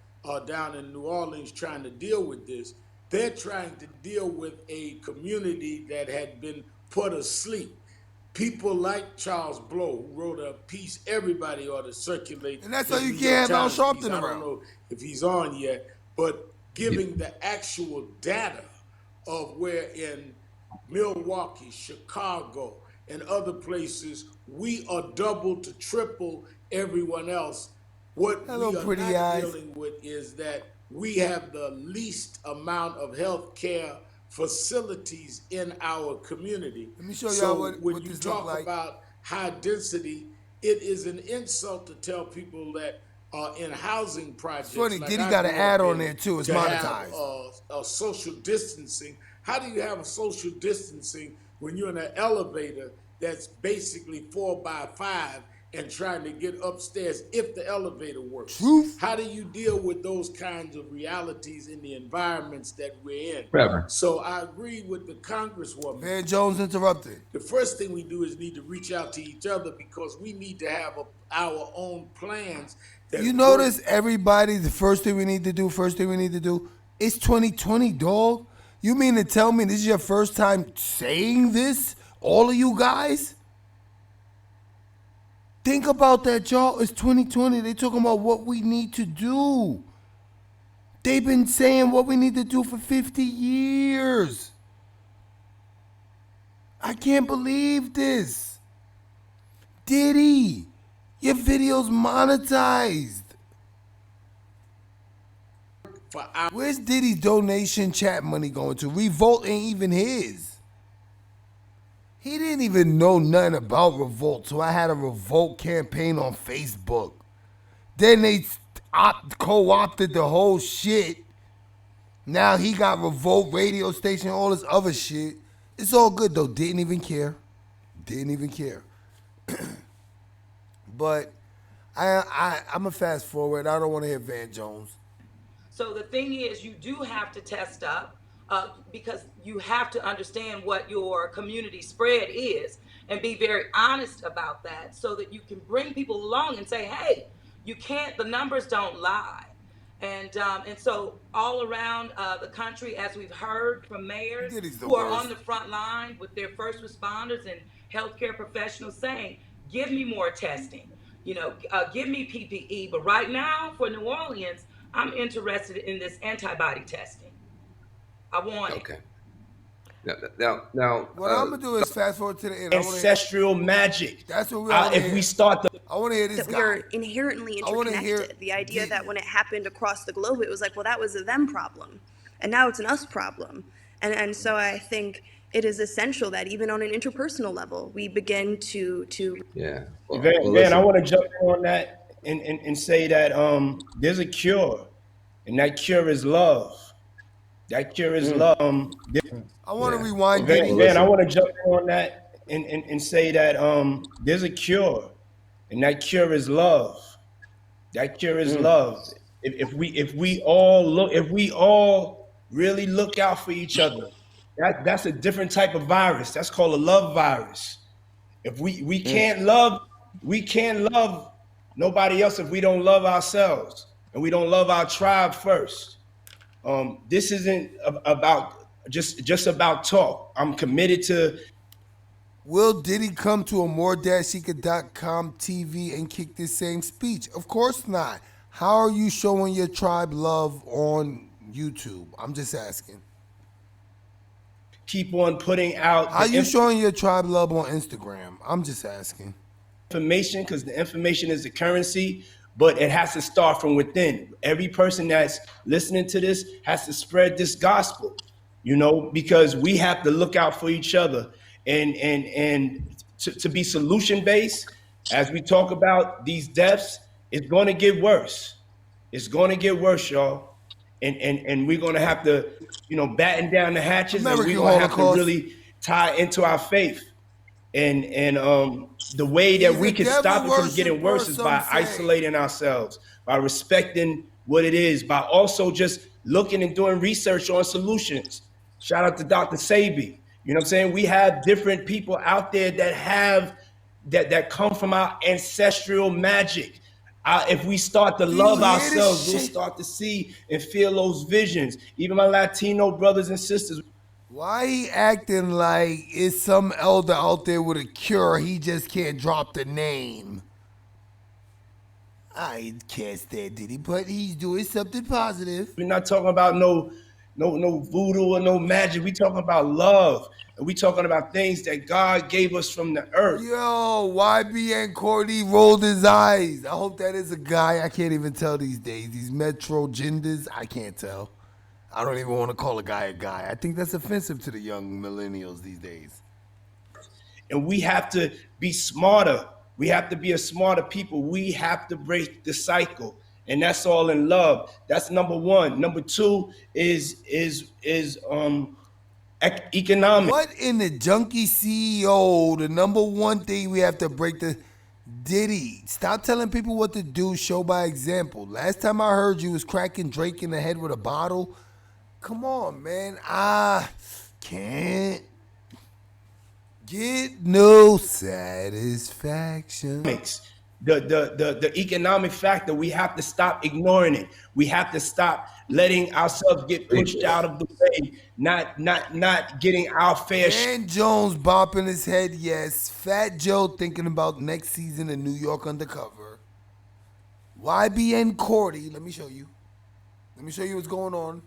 down in New Orleans trying to deal with this, they're trying to deal with a community that had been put asleep. People like Charles Blow, who wrote a piece everybody ought to circulate. And that's why you can't have Al Sharpton around. I don't know if he's on yet, but giving the actual data of where in Milwaukee, Chicago, and other places, we are double to triple everyone else. What we are not dealing with is that we have the least amount of health care facilities in our community. Let me show y'all what when this you talk look like. about high density, it is an insult to tell people that are in housing projects. It's funny, like Diddy I got an grew ad up on in, there too. It's to monetized. Have, social distancing. How do you have a social distancing when you're in an elevator that's basically 4x5 and trying to get upstairs if the elevator works? Truth. How do you deal with those kinds of realities in the environments that we're in? Forever. So I agree with the Congresswoman. Van Jones interrupted. The first thing we do is need to reach out to each other because we need to have our own plans. You notice everybody, the first thing we need to do, it's 2020, dog. You mean to tell me this is your first time saying this? All of you guys? Think about that, y'all. It's 2020. They talking about what we need to do. They've been saying what we need to do for 50 years. I can't believe this. Diddy, your video's monetized. Where's Diddy's donation chat money going to? Revolt ain't even his. He didn't even know nothing about Revolt, so I had a Revolt campaign on Facebook. Then they co-opted the whole shit. Now he got Revolt radio station, all this other shit. It's all good though. Didn't even care. But I'm a fast forward. I don't want to hear Van Jones. So the thing is, you do have to test up because you have to understand what your community spread is and be very honest about that so that you can bring people along and say, hey, you can't, the numbers don't lie. And so all around the country, as we've heard from mayors who are on the front line with their first responders and healthcare professionals saying, give me more testing, give me PPE. But right now for New Orleans, I'm interested in this antibody testing. I want it. Now, what I'm gonna do is fast forward to the end. Ancestral magic. That's what we want to hear. If we start I want to hear this that guy. we are inherently interconnected. The idea that when it happened across the globe, it was like, well, that was a them problem, and now it's an us problem. And so I think it is essential that even on an interpersonal level, we begin to yeah. Van, I want to jump in on that and say that there's a cure, and that cure is love. That cure is love. I want to rewind. Van, I want to jump in on that and say that there's a cure, and that cure is love. That cure is love. If we all really look out for each other, that's a different type of virus. That's called a love virus. If we can't love nobody else if we don't love ourselves and we don't love our tribe first. This isn't about just about talk. I'm committed to. Will Diddy come to a more-seeker.com TV and kick this same speech? Of course not. How are you showing your tribe love on YouTube? I'm just asking. Keep on putting out. How you showing your tribe love on Instagram? I'm just asking. Information, because the information is the currency, but it has to start from within. Every person that's listening to this has to spread this gospel, because we have to look out for each other and to be solution based. As we talk about these deaths, it's going to get worse. It's going to get worse, y'all. And we're going to have to, batten down the hatches, and we're going to have to really tie into our faith. And the way that we can stop it from getting worse is by isolating ourselves, by respecting what it is, by also just looking and doing research on solutions. Shout out to Dr. Sabi. You know what I'm saying? We have different people out there that have that come from our ancestral magic. If we start to love ourselves, we'll start to see and feel those visions. Even my Latino brothers and sisters. Why he acting like it's some elder out there with a cure? He just can't drop the name. I can't stand Diddy, but he's doing something positive. We're not talking about no voodoo or no magic. We talking about love. And we talking about things that God gave us from the earth. Yo, YBN Cordy rolled his eyes. I hope that is a guy. I can't even tell these days. These metro genders, I can't tell. I don't even want to call a guy a guy. I think that's offensive to the young millennials these days. And we have to be smarter. We have to be a smarter people. We have to break the cycle. And that's all in love. That's number one. Number two is economic. What in the junkie CEO, the number one thing we have to break the Diddy, stop telling people what to do, show by example. Last time I heard you was cracking Drake in the head with a bottle. Come on, man. I can't get no satisfaction. The economic factor, we have to stop ignoring it. We have to stop letting ourselves get pushed out of the way, not getting our fair share. Dan Jones bopping his head, yes. Fat Joe thinking about next season in New York Undercover. YBN Cordy, let me show you. Let me show you what's going on.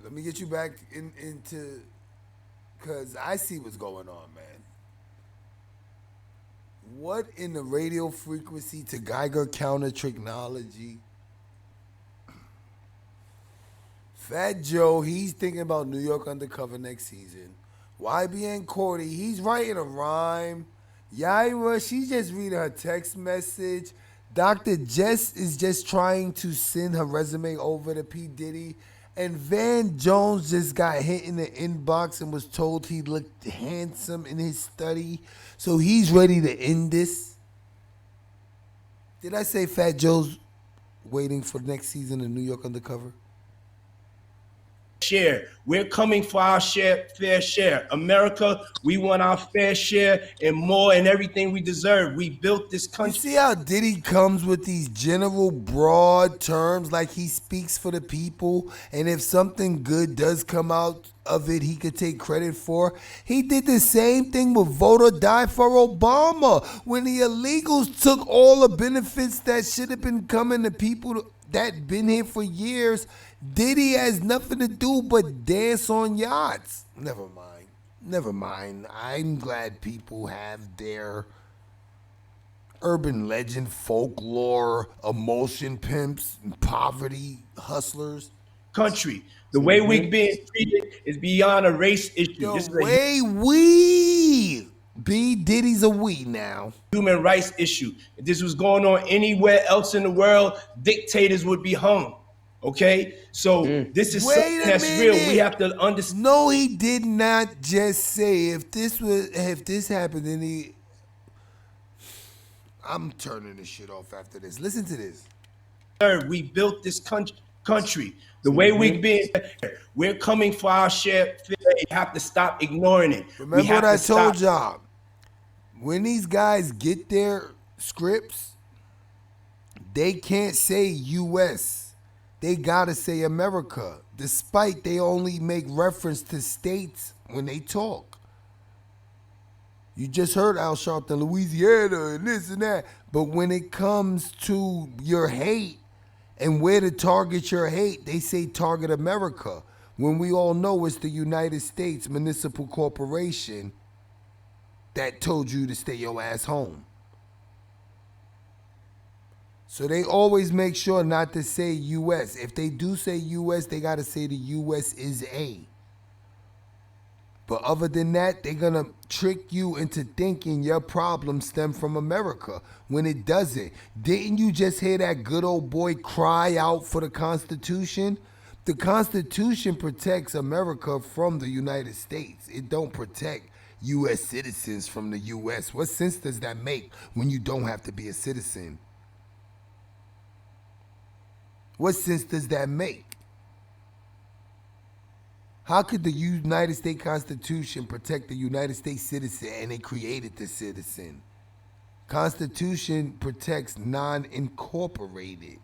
Let me get you back into, because I see what's going on, man. What in the radio frequency to Geiger counter technology? Fat Joe, he's thinking about New York Undercover next season. YBN Cordy, he's writing a rhyme. Yaira, she's just reading her text message. Dr. Jess is just trying to send her resume over to P. Diddy. And Van Jones just got hit in the inbox and was told he looked handsome in his study. So he's ready to end this. Did I say Fat Joe's waiting for next season of New York Undercover? Share. We're coming for our fair share. America, we want our fair share and more and everything we deserve. We built this country. You see how Diddy comes with these general broad terms like he speaks for the people, and if something good does come out of it, he could take credit for. He did the same thing with Vote or Die for Obama when the illegals took all the benefits that should have been coming to people that been here for years. Diddy has nothing to do but dance on yachts. Never mind. Never mind. I'm glad people have their urban legend, folklore, emotion pimps, poverty hustlers. Country. The way we're being treated is beyond a race issue. The way we B. Diddy's a we now. Human rights issue. If this was going on anywhere else in the world, dictators would be hung. Okay? So this is something that's real. We have to understand. No, he did not just say if this happened, then he. I'm turning this shit off after this. Listen to this. We built this country. The way we're coming for our share. You have to stop ignoring it. Remember what I told y'all? When these guys get their scripts, they can't say U.S. They gotta say America, despite they only make reference to states when they talk. You just heard Al Sharpton, Louisiana, and this and that. But when it comes to your hate and where to target your hate, they say target America. When we all know it's the United States Municipal Corporation that told you to stay your ass home. So they always make sure not to say U.S. If they do say U.S., they got to say the U.S. is A. But other than that, they're going to trick you into thinking your problems stem from America when it doesn't. Didn't you just hear that good old boy cry out for the Constitution? The Constitution protects America from the United States. It don't protect U.S. citizens from the U.S. What sense does that make when you don't have to be a citizen? What sense does that make? How could the United States Constitution protect the United States citizen and it created the citizen? Constitution protects non-incorporated.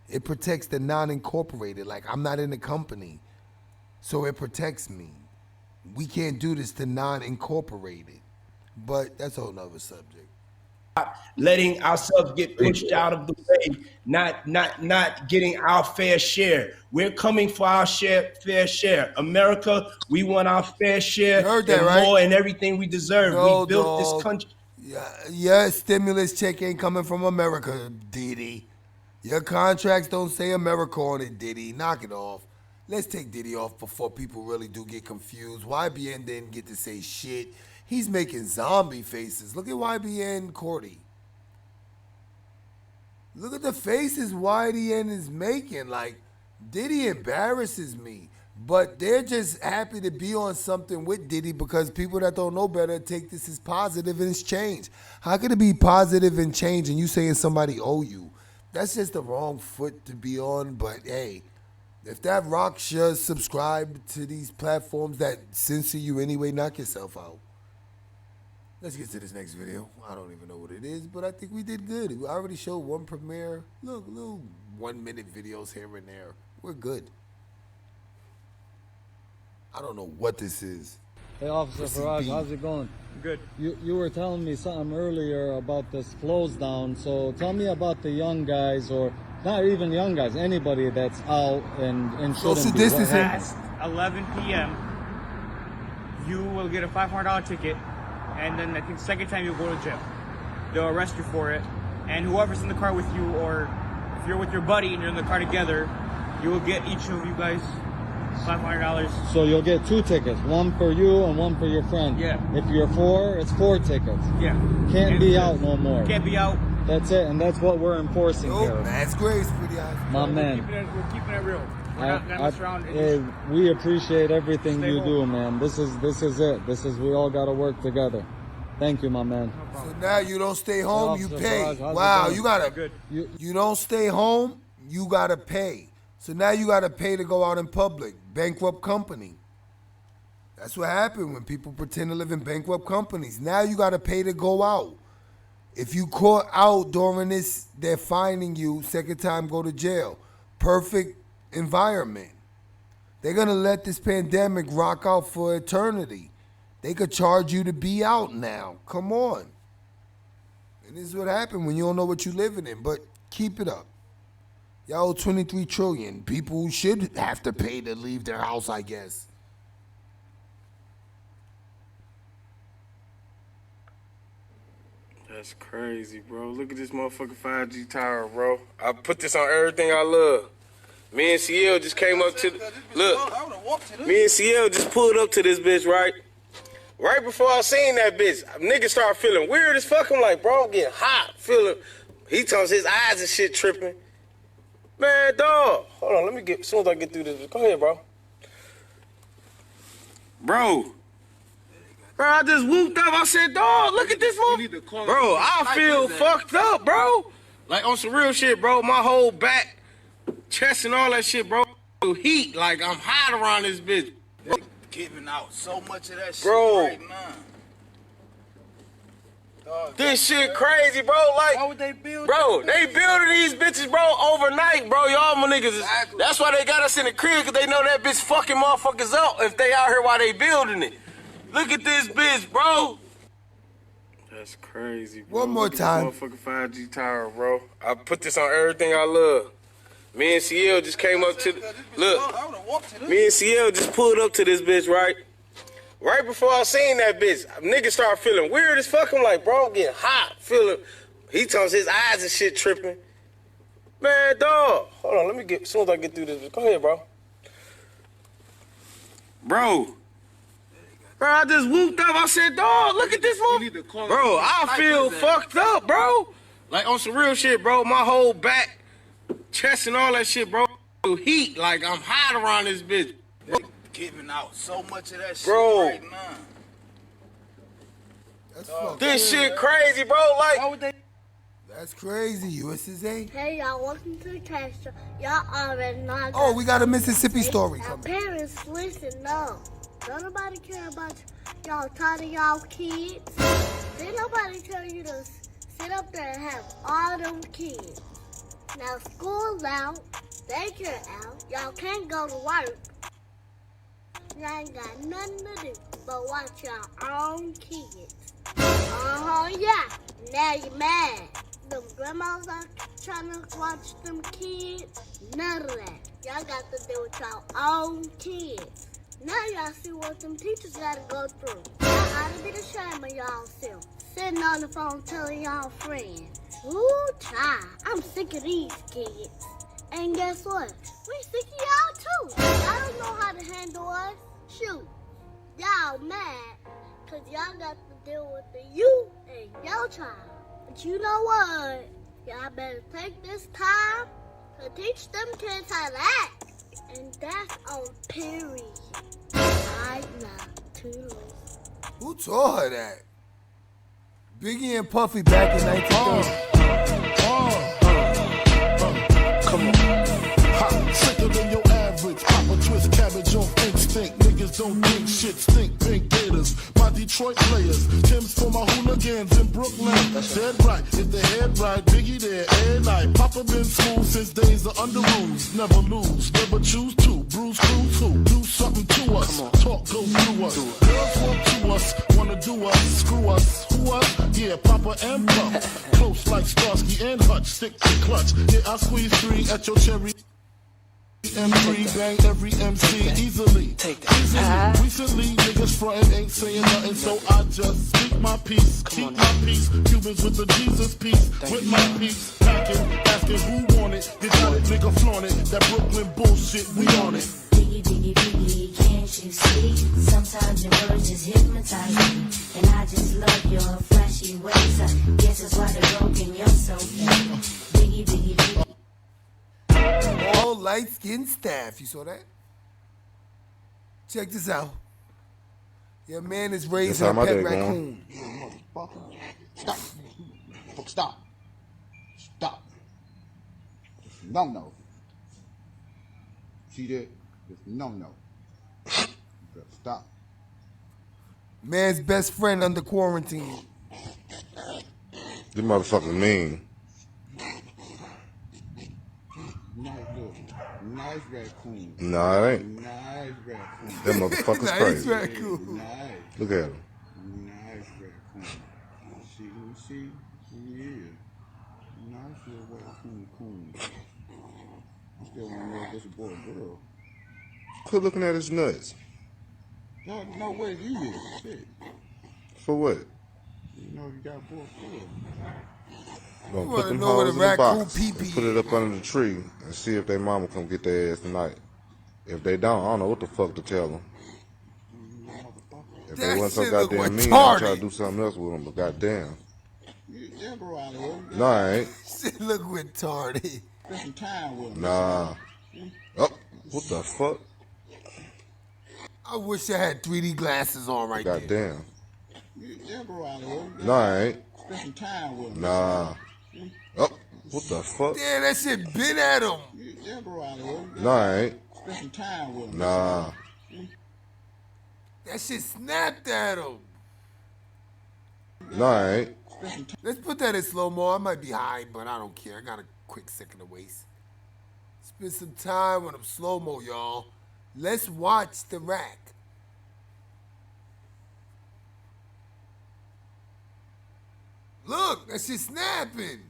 It protects the non-incorporated. Like, I'm not in the company, so it protects me. We can't do this to non-incorporated. But that's a whole nother subject. Letting ourselves get pushed out of the way, not getting our fair share. We're coming for our fair share. America, we want our fair share. You heard that, right? More and everything we deserve. No, we built dog. This country. Your stimulus check ain't coming from America, Diddy. Your contracts don't say America on it, Diddy. Knock it off. Let's take Diddy off before people really do get confused. YBN didn't get to say shit. He's making zombie faces. Look at YBN Cordy. Look at the faces YBN is making. Like, Diddy embarrasses me. But they're just happy to be on something with Diddy because people that don't know better take this as positive and it's change. How could it be positive and change and you saying somebody owe you? That's just the wrong foot to be on. But hey, if that rock should subscribe to these platforms that censor you anyway, knock yourself out. Let's get to this next video. I don't even know what it is, but I think we did good. We already showed one premiere. Look, little 1-minute videos here and there. We're good. I don't know what this is. Hey, Officer Faraj, how's it going? Good. You were telling me something earlier about this close down, so tell me about the young guys, or not even young guys, anybody that's out and shouldn't social be. distancing. Past 11 p.m., you will get a $500 ticket, and then I think the second time you'll go to jail. They'll arrest you for it, and whoever's in the car with you, or if you're with your buddy and you're in the car together, you will get each of you guys $500. So you'll get 2 tickets, one for you and one for your friend. Yeah. If you're 4, it's 4 tickets. Yeah. Can't be out no more. Can't be out. That's it, and that's what we're enforcing here. That's grace, pretty eyes. My man. We're keeping it real. We're not gonna mess around. We appreciate everything you do, man. This is it. We all gotta work together. Thank you, my man. So now you don't stay home, you pay. Wow, you gotta. You don't stay home, you gotta pay. So now you gotta pay to go out in public. Bankrupt company. That's what happened when people pretend to live in bankrupt companies. Now you gotta pay to go out. If you caught out during this, they're fining you. Second time, go to jail. Perfect environment. They're gonna let this pandemic rock out for eternity. They could charge you to be out now. Come on. And this is what happened when you don't know what you're living in. But keep it up. Y'all owe $23 trillion. People who should have to pay to leave their house, I guess. That's crazy, bro. Look at this motherfucking 5G tower, bro. I put this on everything I love. Me and CL just came up to the... Look, me and CL just pulled up to this bitch, right? Right before I seen that bitch, niggas started feeling weird as fuck. I'm like, bro, I'm getting hot. Feeling... He tells his eyes and shit tripping. Man, dog. Hold on, let me get... As soon as I get through this... Go ahead, bro. Bro, I just whooped up. I said, dog, look at this motherfucker. Bro, I feel fucked up, bro. Like, on some real shit, bro. My whole back, chest and all that shit, bro. Heat, like, I'm hot around this bitch. They giving out so much of that shit Bro. right now. This shit crazy, bro. Like, why would they build bro, they building these bitches, bro, overnight, bro. Y'all my niggas. That's why they got us in the crib, because they know that bitch fucking motherfuckers up if they out here while they building it. Look at this bitch, bro. That's crazy, bro. One more time. Motherfucking 5G tower, bro. I put this on everything I love. Me and CL just came up to the... Look, me and CL just pulled up to this bitch, right? Right before I seen that bitch, niggas started feeling weird as fuck. I'm like, bro, I'm getting hot. Feeling... He tells his eyes and shit tripping. Man, dog. Hold on, let me get... As soon as I get through this... Go ahead, bro. Bro, I just whooped up. I said, dog, look at this motherfucker. Bro, I feel fucked up, bro. Like, on some real shit, bro. My whole back, chest and all that shit, bro. Heat, like, I'm hot around this bitch. They giving out so much of that shit Bro. right now. This shit crazy, bro. Like, why would they... That's crazy. USSA. Hey, y'all, welcome to the Crenshaw. Y'all already know. Oh, we got a Mississippi story Our coming. parents, listen, no. Don't nobody care about y'all taught y'all kids. Didn't nobody tell you to sit up there and have all them kids. Now, school's out, daycare out, y'all can't go to work. Y'all ain't got nothing to do but watch your own kids. Yeah. Now you mad. Them grandmas are trying to watch them kids. None of that. Y'all got to deal with your own kids. Now y'all see what them teachers gotta go through. Y'all ought to be ashamed of y'all self. Sitting on the phone telling y'all friends. Ooh, child, I'm sick of these kids. And guess what? We sick of y'all too. Y'all don't know how to handle us. Shoot, y'all mad because y'all got to deal with you and your child. But you know what? Y'all better take this time to teach them kids how to act. And that's on period. Right now, toodles. Who taught her that? Biggie and Puffy back in 1930. Come on. Hot, sicker than your average. Papa twist cabbage on instinct. Niggas don't think shit stink. Pink gators. My Detroit players. Tim's for my hooligans in Brooklyn. Dead right. If the head right, Biggie there every night. Papa been smooth since days of under rules. Never lose. Never choose to. Bruise crews who do something to us. Talk goes through us. Girls want to us. Wanna do us. Screw us. Who us? Yeah, Papa and Puff. Close like Starsky and Hutch. Stick to clutch. Yeah, I squeeze 3 at your cherry. M3 bang every MC easily. Take that. Recently, niggas frontin' ain't saying nothing, so I just speak my peace. Keep my peace. Cubans with the Jesus peace. With my peace. Packing, asking who want it. They got it, nigga flaunt it. That Brooklyn bullshit, we on it. Biggie, biggie, biggie, can't you see? Sometimes your words just hypnotize me. And I just love your flashy ways. I guess that's why they're broken, you're so fake. Biggie, biggie, biggie. All light-skinned staff. You saw that? Check this out. Your man is raising a pet raccoon. Stop. Stop. Stop. No. See that? It's no. You better stop. Man's best friend under quarantine. This motherfucker mean. Nice raccoon. Nah, it ain't. Nice raccoon. That motherfucker's crazy. Nice raccoon. Nice. Look at him. Nice raccoon. See? Yeah. Nice little raccoon. I still want to know if this is a boy or girl. Quit looking at his nuts. No way he is. Shit. For what? You know you got a boy or girl. Gonna put them hoes in the box and put it up under the tree and see if their mama come get their ass tonight. If they don't, I don't know what the fuck to tell them. If they wasn't so goddamn mean, I'll try to do something else with them, but goddamn. No, I ain't. Shit look retarded. Spend some time with him. Nah. Oh, what the fuck? I wish I had 3D glasses on right there. Goddamn. No, I ain't. Spend some time with him. Nah. Oh, what the fuck? Yeah, that shit bit at him. No, I ain't. Spend some time with him. Nah. That shit snapped at him. No, I ain't. Let's put that in slow-mo. I might be high, but I don't care. I got a quick second to waste. Spend some time with him slow-mo, y'all. Let's watch the rack. Look, that shit snapping.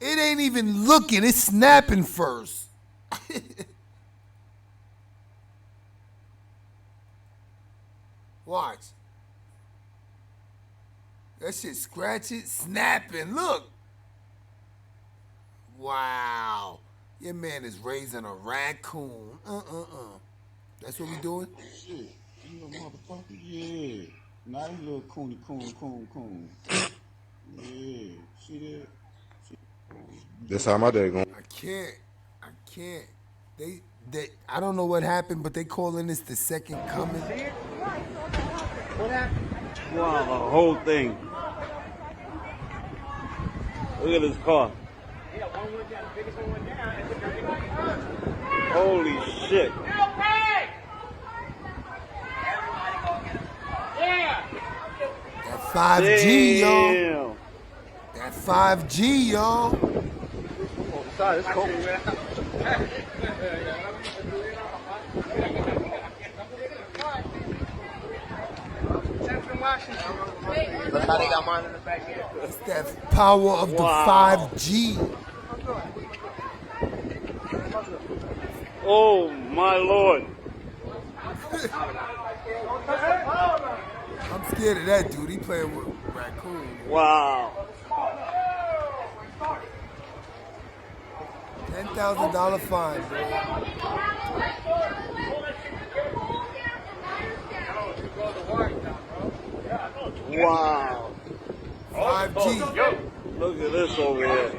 It ain't even looking. It's snapping first. Watch. That shit scratching, snapping. Look. Wow. Your man is raising a raccoon. That's what we doing? Shit. You little motherfucker. Yeah. Nice little coon. Yeah. See that? That's how my day going. I can't. I don't know what happened, but they calling this the second coming. What happened? Wow, the whole thing. Look at this car. Yeah, one went down, the biggest one went down, and holy shit. That 5G, y'all. That 5G, y'all. Sorry, it's cold. That's how they got mine in the back here. It's that power of the 5G. Oh, my Lord. I'm scared of that dude. He playing with raccoon. Wow. $10,000 fine, bro. Wow. 5G. Look at this over here.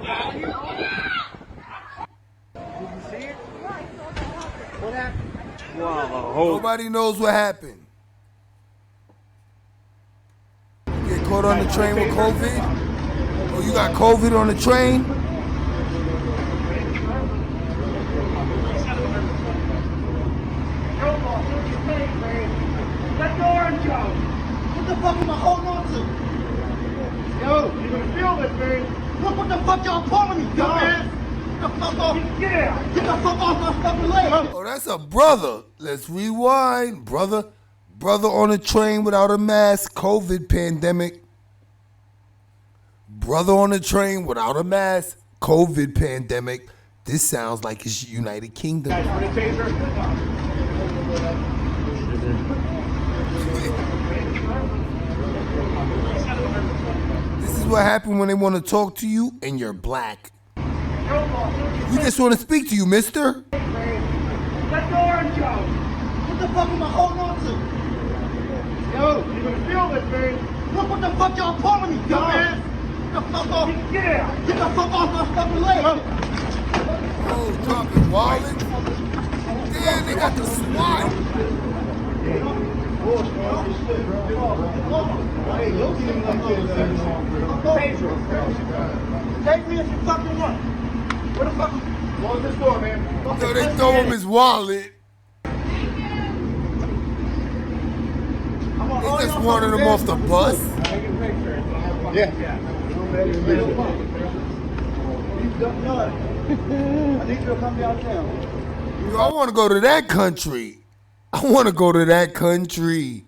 Did you see it? What happened? Wow, the whole... Nobody knows what happened. You get caught on the train with COVID? Or you got COVID on the train? Let go, orange Joe. What the fuck am I holding on to? Yo, you're gonna feel this, man. Look what the fuck y'all calling me, dumbass. Get the fuck off. Get out. Get the fuck off my fucking leg. Oh, that's a brother. Let's rewind. Brother on a train without a mask. COVID pandemic. Brother on a train without a mask. COVID pandemic. This sounds like it's United Kingdom. Guys, for the taser. This is what happened when they want to talk to you and you're black. We just want to speak to you, mister. Let That door, Joe. What the fuck am I holding on to? Yo, you're gonna feel this, man. Look what the fuck y'all pulling me, dumbass. Get the fuck off. Get out. Get the fuck off my fucking leg. Oh, dropping wallet. Damn, they got the SWAT. Take me if you fucking want. Where the fuck? Close this door, man. So they throw him his wallet. They just wanted him off the bus. Yeah. I need you to come downtown. Yo, I want to go to that country. I want to go to that country.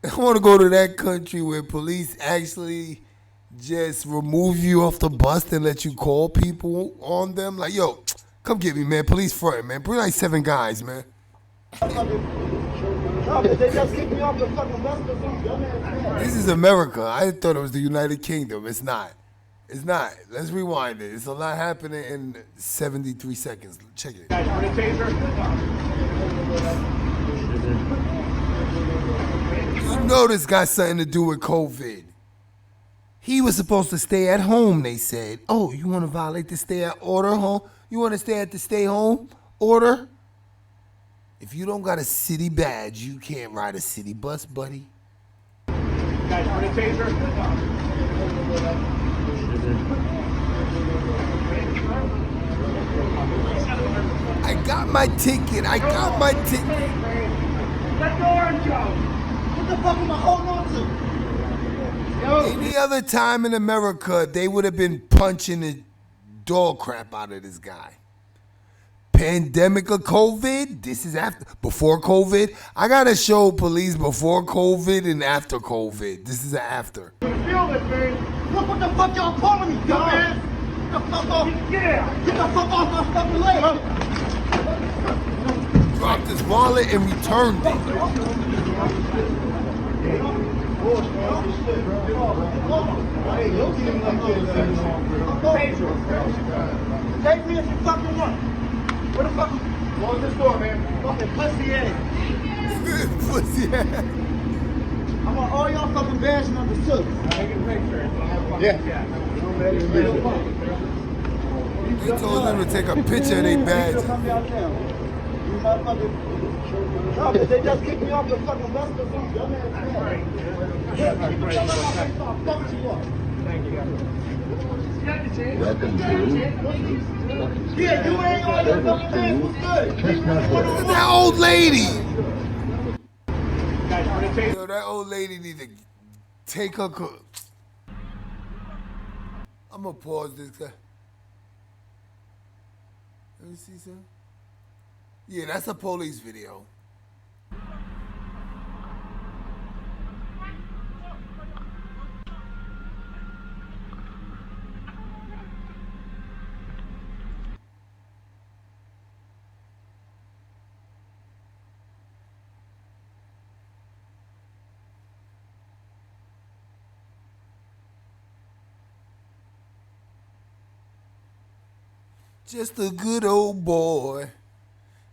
I want to go to that country where police actually just remove you off the bus and let you call people on them. Like, yo, come get me, man. Police front, man. Bring like 7 guys, man. They just kicked me off the fucking bus. This is America. I thought it was the United Kingdom. It's not. It's not. Let's rewind it. It's a lot happening in 73 seconds. Check it. You know this got something to do with COVID. He was supposed to stay at home, they said. Oh, you want to violate the stay at order, huh? You want to stay at the stay home order? If you don't got a city badge, you can't ride a city bus, buddy. Guys, for the taser. I got my ticket. I got my ticket. Let door, Joe. What the fuck am I holding on to? Any other time in America, they would have been punching the dog crap out of this guy. Pandemic of COVID, this is after. Before COVID, I gotta show police before COVID and after COVID. This is after. Feel this, man. Look what the fuck y'all pulling me, dumbass. Get the fuck off. Get out. Get the fuck off my fucking leg. Dropped his wallet and returned it. Take me if you fucking want. Where the fuck? Close this door, man. Fucking pussy ass. Pussy ass. I want all y'all fucking badge numbers too. Yeah. He told them to take a picture of their badge. Come downtown. You motherfuckers. They just kicked me off the fucking bus or something. Thank you, guys. Welcome to Yeah, you ain't all your fucking things was good. That old lady. Yo, that old lady need to take her. I'm gonna pause this guy. Let me see some. Yeah, that's a police video. Just a good old boy,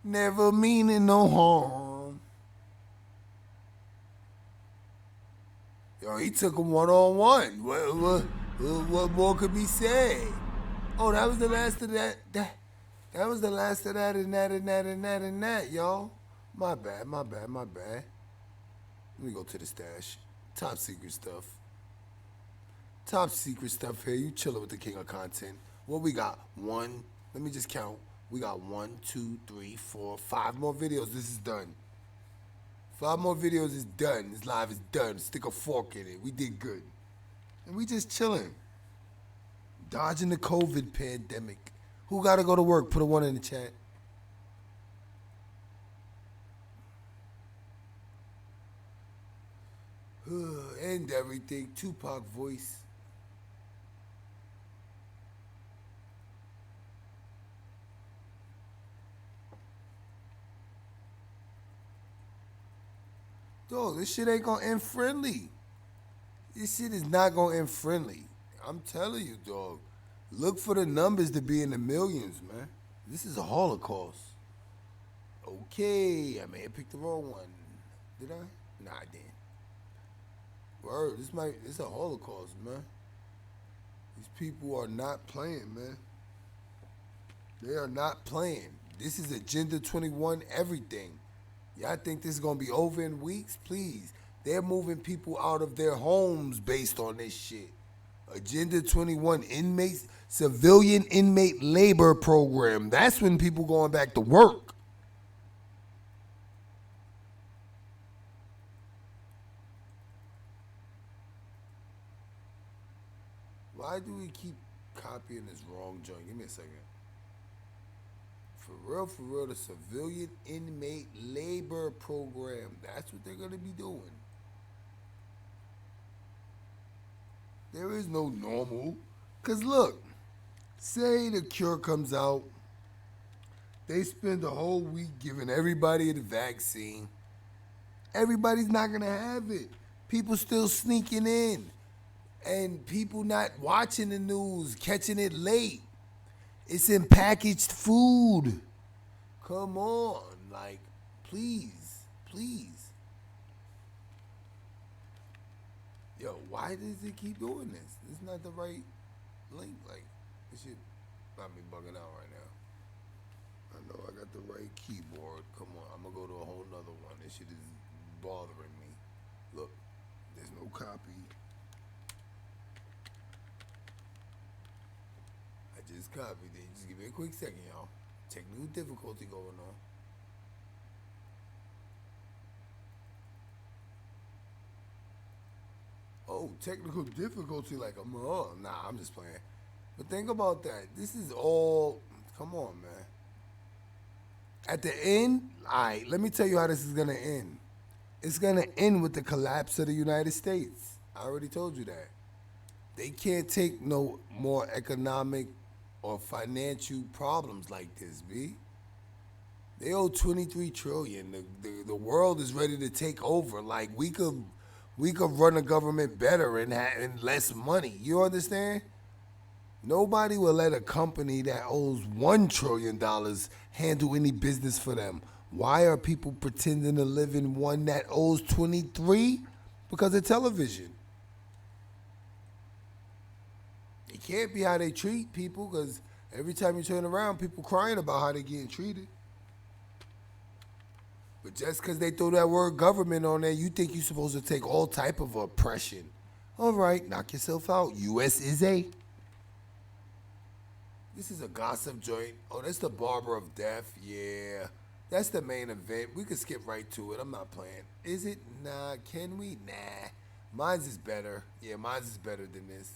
never meaning no harm. Yo, he took him one-on-one. What more could be said? Oh, that was the last of that. That was the last of that and that, y'all. My bad. Let me go to the stash. Top secret stuff. Top secret stuff here. You chilling with the king of content. What we got? One. Let me just count. We got 1, 2, 3, 4, 5 more videos. This is done. 5 more videos is done. This live is done. Stick a fork in it. We did good. And we just chilling. Dodging the COVID pandemic. Who got to go to work? Put a 1 in the chat. End everything. Tupac voice. Dog, this shit ain't gonna end friendly. This shit is not gonna end friendly. I'm telling you, dog. Look for the numbers to be in the millions, man. This is a Holocaust. Okay, I may have picked the wrong one. Did I? Nah, I didn't. Word, it's a Holocaust, man. These people are not playing, man. They are not playing. This is Agenda 21 everything. Y'all think this is going to be over in weeks? Please. They're moving people out of their homes based on this shit. Agenda 21 inmates, civilian inmate labor program. That's when people going back to work. Why do we keep copying this wrong joint? Give me a second. For real, the civilian inmate labor program. That's what they're going to be doing. There is no normal. Because look, say the cure comes out. They spend the whole week giving everybody the vaccine. Everybody's not going to have it. People still sneaking in. And people not watching the news, catching it late. It's in packaged food. Come on. Like, please. Yo, why does it keep doing this? This is not the right link. Like, this shit got me bugging out right now. I know I got the right keyboard. Come on, I'm gonna go to a whole nother one. This shit is bothering me. Look, there's no copy. I just copied it. Just give me a quick second, y'all. Technical difficulty going on. Oh, technical difficulty like nah, I'm just playing. But think about that. This is all, come on, man. At the end, all right, let me tell you how this is going to end. It's going to end with the collapse of the United States. I already told you that. They can't take no more economic or financial problems like this, B. They owe $23 trillion. The world is ready to take over. Like, we could run the government better and less money. You understand? Nobody will let a company that owes $1 trillion handle any business for them. Why are people pretending to live in one that owes 23? Because of television. It can't be how they treat people, because every time you turn around, people crying about how they're getting treated. But just because they throw that word government on there, you think you're supposed to take all type of oppression. All right, knock yourself out. US is a. This is a gossip joint. Oh, that's the Barber of Death. Yeah, that's the main event. We could skip right to it. I'm not playing. Is it? Nah. Can we? Nah. Mine's is better. Yeah, mine's is better than this.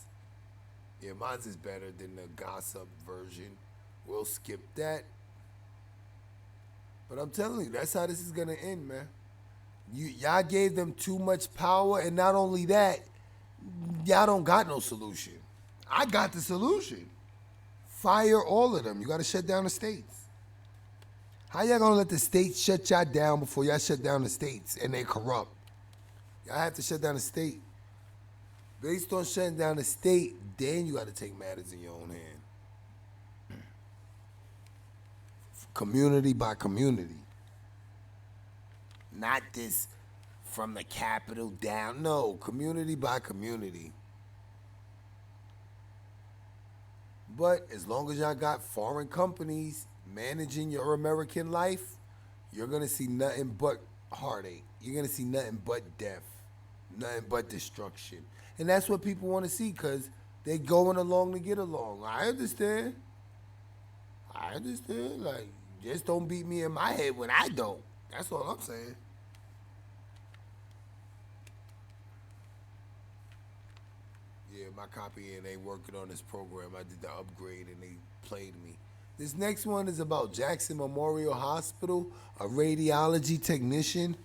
Yeah, mine's is better than the gossip version. We'll skip that. But I'm telling you, that's how this is going to end, man. Y'all gave them too much power, and not only that, y'all don't got no solution. I got the solution. Fire all of them. You got to shut down the states. How y'all going to let the states shut y'all down before y'all shut down the states and they corrupt? Y'all have to shut down the state. Based on shutting down the state, then you got to take matters in your own hand. Community by community. Not this from the capital down. No, community by community. But as long as y'all got foreign companies managing your American life, you're going to see nothing but heartache. You're going to see nothing but death. Nothing but destruction. And that's what people want to see, because they're going along to get along. I understand. Like, just don't beat me in my head when I don't. That's all I'm saying. Yeah, my copy and they working on this program. I did the upgrade and they played me. This next one is about Jackson Memorial Hospital. A radiology technician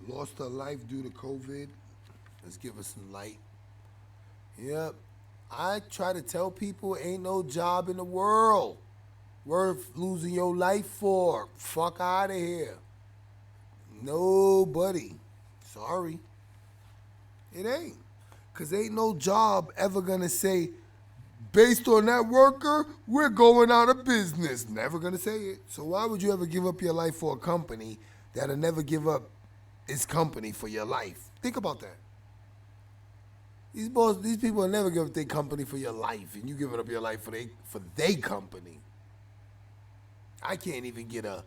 lost her life due to COVID. Let's give us some light. Yep. I try to tell people ain't no job in the world worth losing your life for. Fuck out of here. Nobody. Sorry. It ain't. Because ain't no job ever going to say based on that worker, we're going out of business. Never gonna say it. So why would you ever give up your life for a company that'll never give up its company for your life? Think about that. These people will never give up their company for your life, and you giving up your life for their company. I can't even get a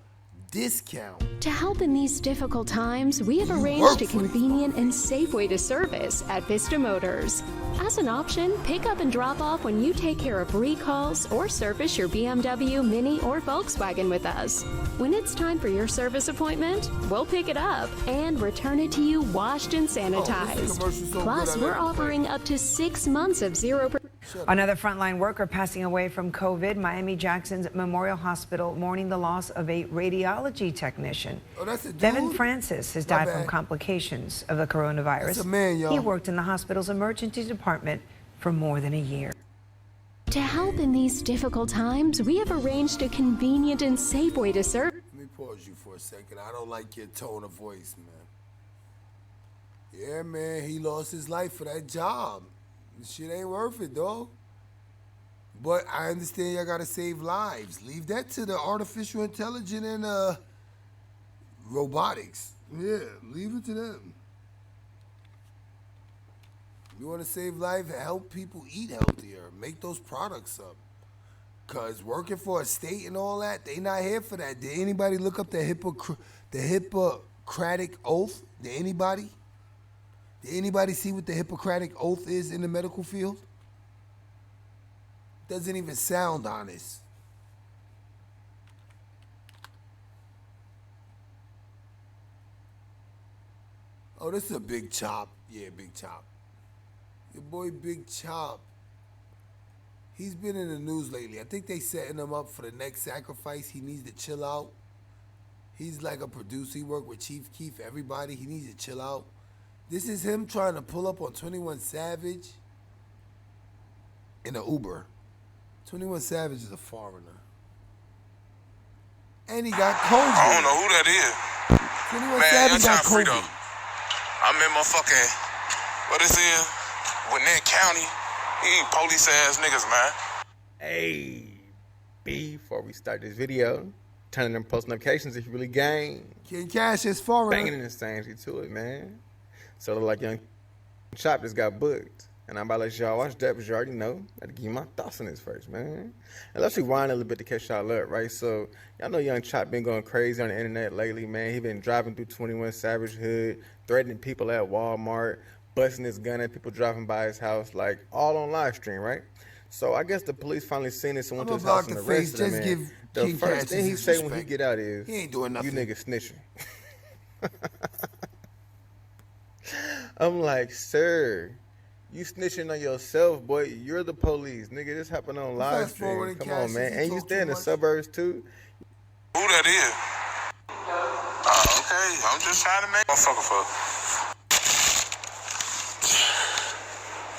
discount. To help in these difficult times, we have arranged a convenient and safe way to service at Vista Motors. As an option, pick up and drop off when you take care of recalls or service your BMW, Mini, or Volkswagen with us. When it's time for your service appointment, we'll pick it up and return it to you washed and sanitized. Plus, we're offering up to 6 months of 0%. Another frontline worker passing away from COVID. Miami-Jackson's Memorial Hospital mourning the loss of a radiology technician. Devin Francis has died from complications of the coronavirus. That's a man, y'all. He worked in the hospital's emergency department for more than a year. To help in these difficult times, we have arranged a convenient and safe way to serve. Let me pause you for a second. I don't like your tone of voice, man. Yeah, man, he lost his life for that job. This shit ain't worth it, dog. But I understand y'all gotta save lives. Leave that to the artificial intelligence and robotics. Yeah, leave it to them. You wanna save life, help people eat healthier, make those products up. Cause working for a state and all that, they not here for that. Did anybody look up the Hippocratic Oath? Did anybody? Did anybody see what the Hippocratic Oath is in the medical field? Doesn't even sound honest. Oh, this is a Big Chop. Yeah, Big Chop. Your boy Big Chop. He's been in the news lately. I think they setting him up for the next sacrifice. He needs to chill out. He's like a producer. He worked with Chief Keef, everybody. He needs to chill out. This is him trying to pull up on 21 Savage in an Uber. 21 Savage is a foreigner. And he got COVID. I don't know who that is. 21 Man, Savage young got free COVID. though. I'm in motherfucking, what this is? Gwinnett County. These police ass niggas, man. Hey, before we start this video, turn on them post notifications if you really gang. King Cash is foreigner. Banging in insanity to it, man. So look like Young Chop just got booked. And I'm about to let y'all watch that, but you already know. I had to give you my thoughts on this first, man. And let's rewind a little bit to catch y'all up, right? So y'all know Young Chop been going crazy on the internet lately, man. He been driving through 21 Savage Hood, threatening people at Walmart, busting his gun at people driving by his house, like all on live stream, right? So I guess the police finally seen this and went to his house and arrested him, man. The first thing he say when he get out is, he ain't doing nothing. You niggas snitching. I'm like, sir, you snitching on yourself, boy. You're the police, nigga. This happened on live stream. Come on, man. And you stay in the suburbs too. Who that is? Okay, I'm just trying to make motherfucker fuck.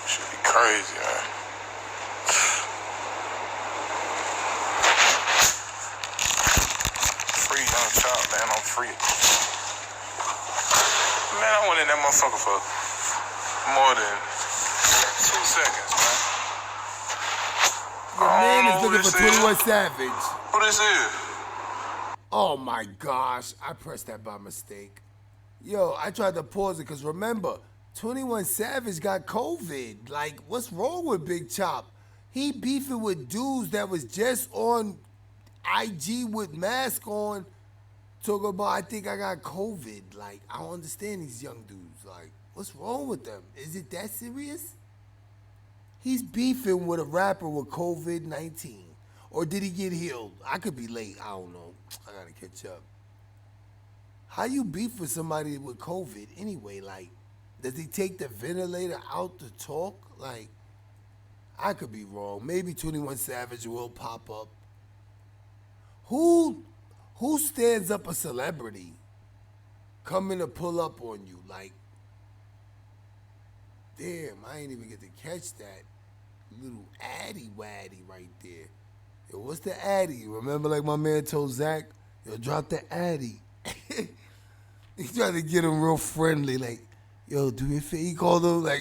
Should be crazy, man. Free Young Chop, man. I'm free. Man, I went in that motherfucker for more than 2 seconds, man. Your man is looking for 21 Savage. Who this is? Oh my gosh, I pressed that by mistake. Yo, I tried to pause it because remember, 21 Savage got COVID. Like, what's wrong with Big Chop? He beefing with dudes that was just on IG with mask on, talking about, I think I got COVID. Like, I don't understand these young dudes. Like, what's wrong with them? Is it that serious? He's beefing with a rapper with COVID-19. Or did he get healed? I could be late. I don't know. I gotta catch up. How you beef with somebody with COVID anyway? Like, does he take the ventilator out to talk? Like, I could be wrong. Maybe 21 Savage will pop up. Who stands up a celebrity coming to pull up on you? Like, damn, I ain't even get to catch that little addy waddy right there. Yo, what's the addy? Remember, like my man told Zach, yo, drop the addy. He tried to get him real friendly, like, yo, do me a favor. He called him like,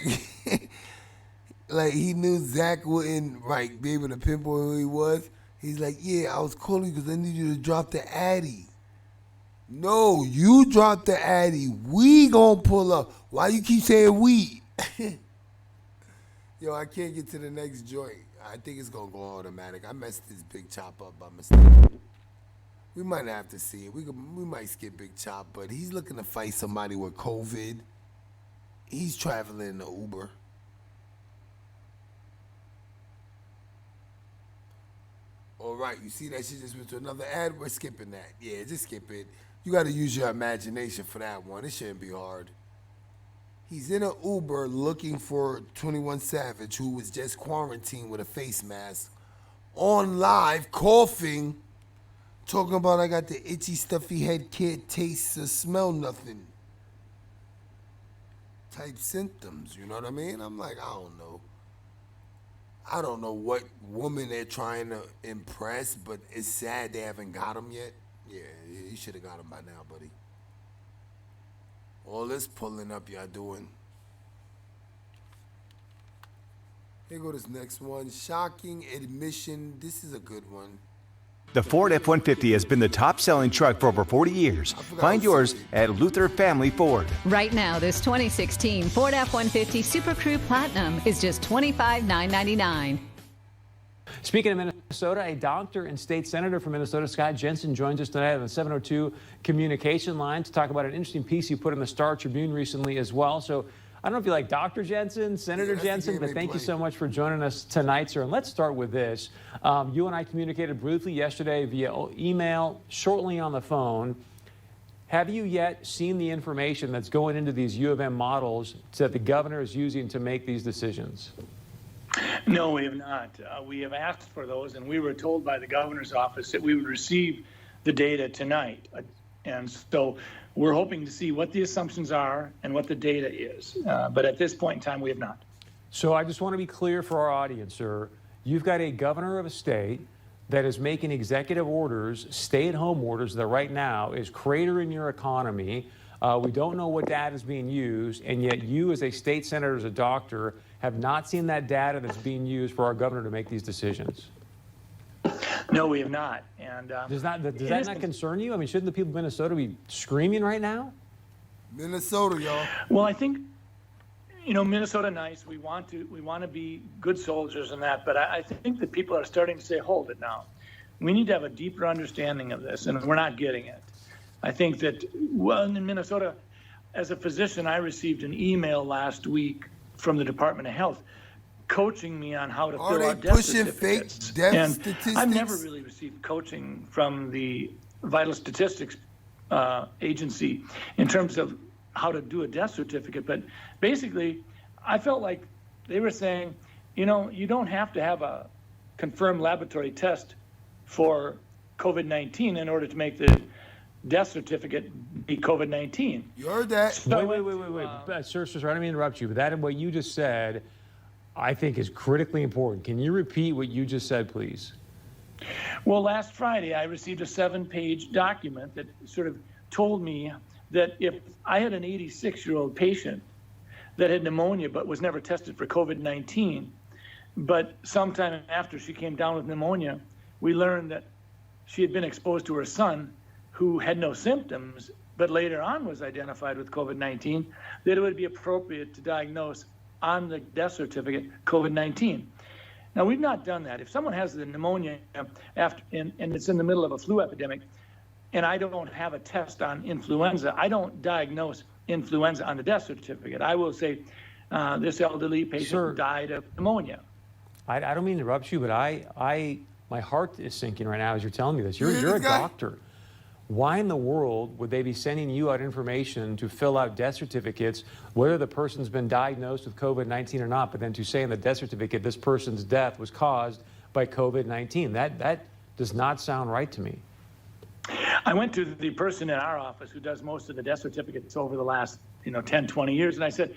like he knew Zach wouldn't like be able to pinpoint who he was. He's like, yeah, I was calling you because I need you to drop the Addy. No, you drop the Addy. We gonna pull up. Why you keep saying we? Yo, I can't get to the next joint. I think it's gonna go automatic. I messed this Big Chop up by mistake. We might have to see it. We might skip Big Chop, but he's looking to fight somebody with COVID. He's traveling in an Uber. All right, you see that shit just went to another ad? We're skipping that. Yeah, just skip it. You got to use your imagination for that one. It shouldn't be hard. He's in an Uber looking for 21 Savage, who was just quarantined with a face mask, on live, coughing, talking about I got the itchy, stuffy head, can't taste or smell nothing type symptoms, you know what I mean? I'm like, I don't know. I don't know what woman they're trying to impress, but it's sad they haven't got him yet. Yeah, you should have got him by now, buddy. All this pulling up y'all doing. Here go this next one. Shocking admission. This is a good one. The Ford F-150 has been the top-selling truck for over 40 years. Find yours at Luther Family Ford. Right now, this 2016 Ford F-150 Super Crew Platinum is just $25,999. Speaking of Minnesota, a doctor and state senator from Minnesota, Scott Jensen, joins us tonight on the 702 communication line to talk about an interesting piece you put in the Star Tribune recently as well. So I don't know if you like Dr. Jensen, Senator Jensen, but thank you so much for joining us tonight, sir. And let's start with this. You and I communicated briefly yesterday via email, shortly on the phone. Have you yet seen the information that's going into these U of M models that the governor is using to make these decisions? No, we have not. We have asked for those, and we were told by the governor's office that we would receive the data tonight. And so we're hoping to see what the assumptions are and what the data is. But at this point in time, we have not. So I just want to be clear for our audience, sir. You've got a governor of a state that is making executive orders, stay-at-home orders, that right now is cratering your economy. We don't know what data is being used, and yet you as a state senator, as a doctor, have not seen that data that's being used for our governor to make these decisions. No, we have not. And does that not concern you? I mean, shouldn't the people of Minnesota be screaming right now? Minnesota, y'all. Well, I think, you know, Minnesota nice. We want to be good soldiers in that, but I think that people are starting to say, hold it now. We need to have a deeper understanding of this, and we're not getting it. I think that, well, in Minnesota, as a physician, I received an email last week from the Department of Health coaching me on how to fill out death certificates. And statistics? I've never really received coaching from the Vital Statistics Agency in terms of how to do a death certificate. But basically, I felt like they were saying, you know, you don't have to have a confirmed laboratory test for COVID-19 in order to make the death certificate be COVID-19. You heard that? So wait. Sir, I don't mean to interrupt you, but that and what you just said, I think is critically important. Can you repeat what you just said, please? Well, last Friday, I received a 7-page document that sort of told me that if I had an 86-year-old patient that had pneumonia but was never tested for COVID-19, but sometime after she came down with pneumonia, we learned that she had been exposed to her son who had no symptoms, but later on was identified with COVID-19, that it would be appropriate to diagnose on the death certificate COVID-19. Now, we've not done that. If someone has the pneumonia after, and it's in the middle of a flu epidemic, and I don't have a test on influenza, I don't diagnose influenza on the death certificate. I will say this elderly patient died of pneumonia. I don't mean to interrupt you, but my heart is sinking right now as you're telling me this. You're a doctor. Why in the world would they be sending you out information to fill out death certificates, whether the person's been diagnosed with COVID-19 or not, but then to say in the death certificate this person's death was caused by COVID-19? That does not sound right to me. I went to the person in our office who does most of the death certificates over the last 10, 20 years, and I said,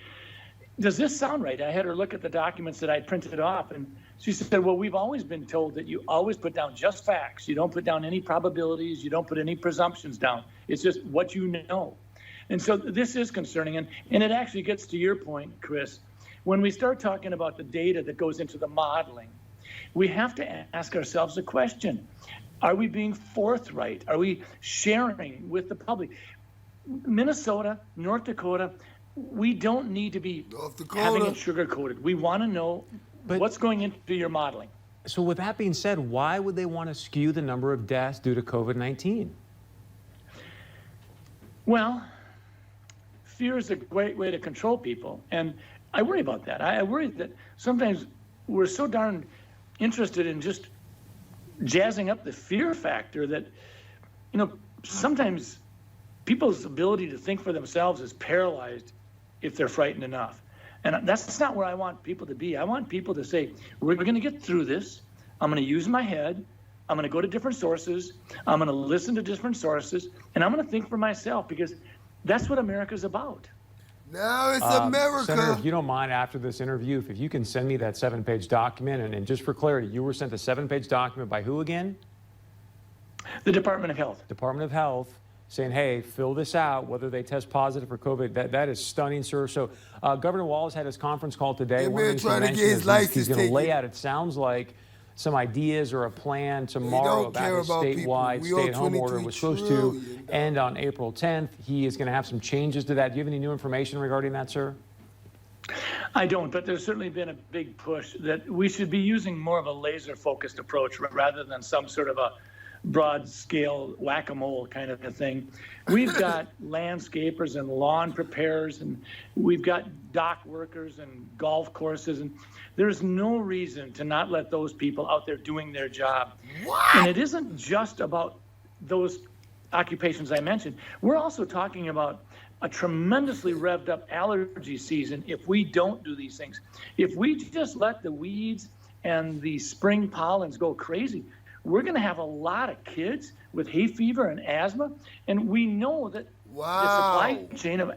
does this sound right? I had her look at the documents that I printed off, and she said, well, we've always been told that you always put down just facts. You don't put down any probabilities. You don't put any presumptions down. It's just what you know. And so this is concerning. And it actually gets to your point, Chris. when we start talking about the data that goes into the modeling, we have to ask ourselves a question. Are we being forthright? Are we sharing with the public? Minnesota, North Dakota, we don't need to be having it sugar-coated. We want to know what's going into your modeling. So with that being said, why would they want to skew the number of deaths due to COVID-19? Well, fear is a great way to control people, and I worry about that. I worry that sometimes we're so darn interested in just jazzing up the fear factor that, sometimes people's ability to think for themselves is paralyzed if they're frightened enough. And that's not where I want people to be. I want people to say, we're going to get through this. I'm going to use my head. I'm going to go to different sources. I'm going to listen to different sources. And I'm going to think for myself, because that's what America's about. Now it's America. Senator, if you don't mind, after this interview, if you can send me that 7-page document, and just for clarity, you were sent a 7-page document by who again? The Department of Health. Department of Health, saying, hey, fill this out, whether they test positive for COVID. That is stunning, sir. So Governor Walz had his conference call today. One of the things he mentioned is he's going to lay out, it sounds like, some ideas or a plan tomorrow about his statewide stay-at-home order was supposed to end on April 10th. He is going to have some changes to that. Do you have any new information regarding that, sir? I don't, but there's certainly been a big push that we should be using more of a laser-focused approach rather than some sort of a broad-scale whack-a-mole kind of a thing. We've got landscapers and lawn preparers, and we've got dock workers and golf courses, and there's no reason to not let those people out there doing their job. What? And it isn't just about those occupations I mentioned. We're also talking about a tremendously revved up allergy season if we don't do these things. If we just let the weeds and the spring pollens go crazy, we're going to have a lot of kids with hay fever and asthma, and we know that the supply chain of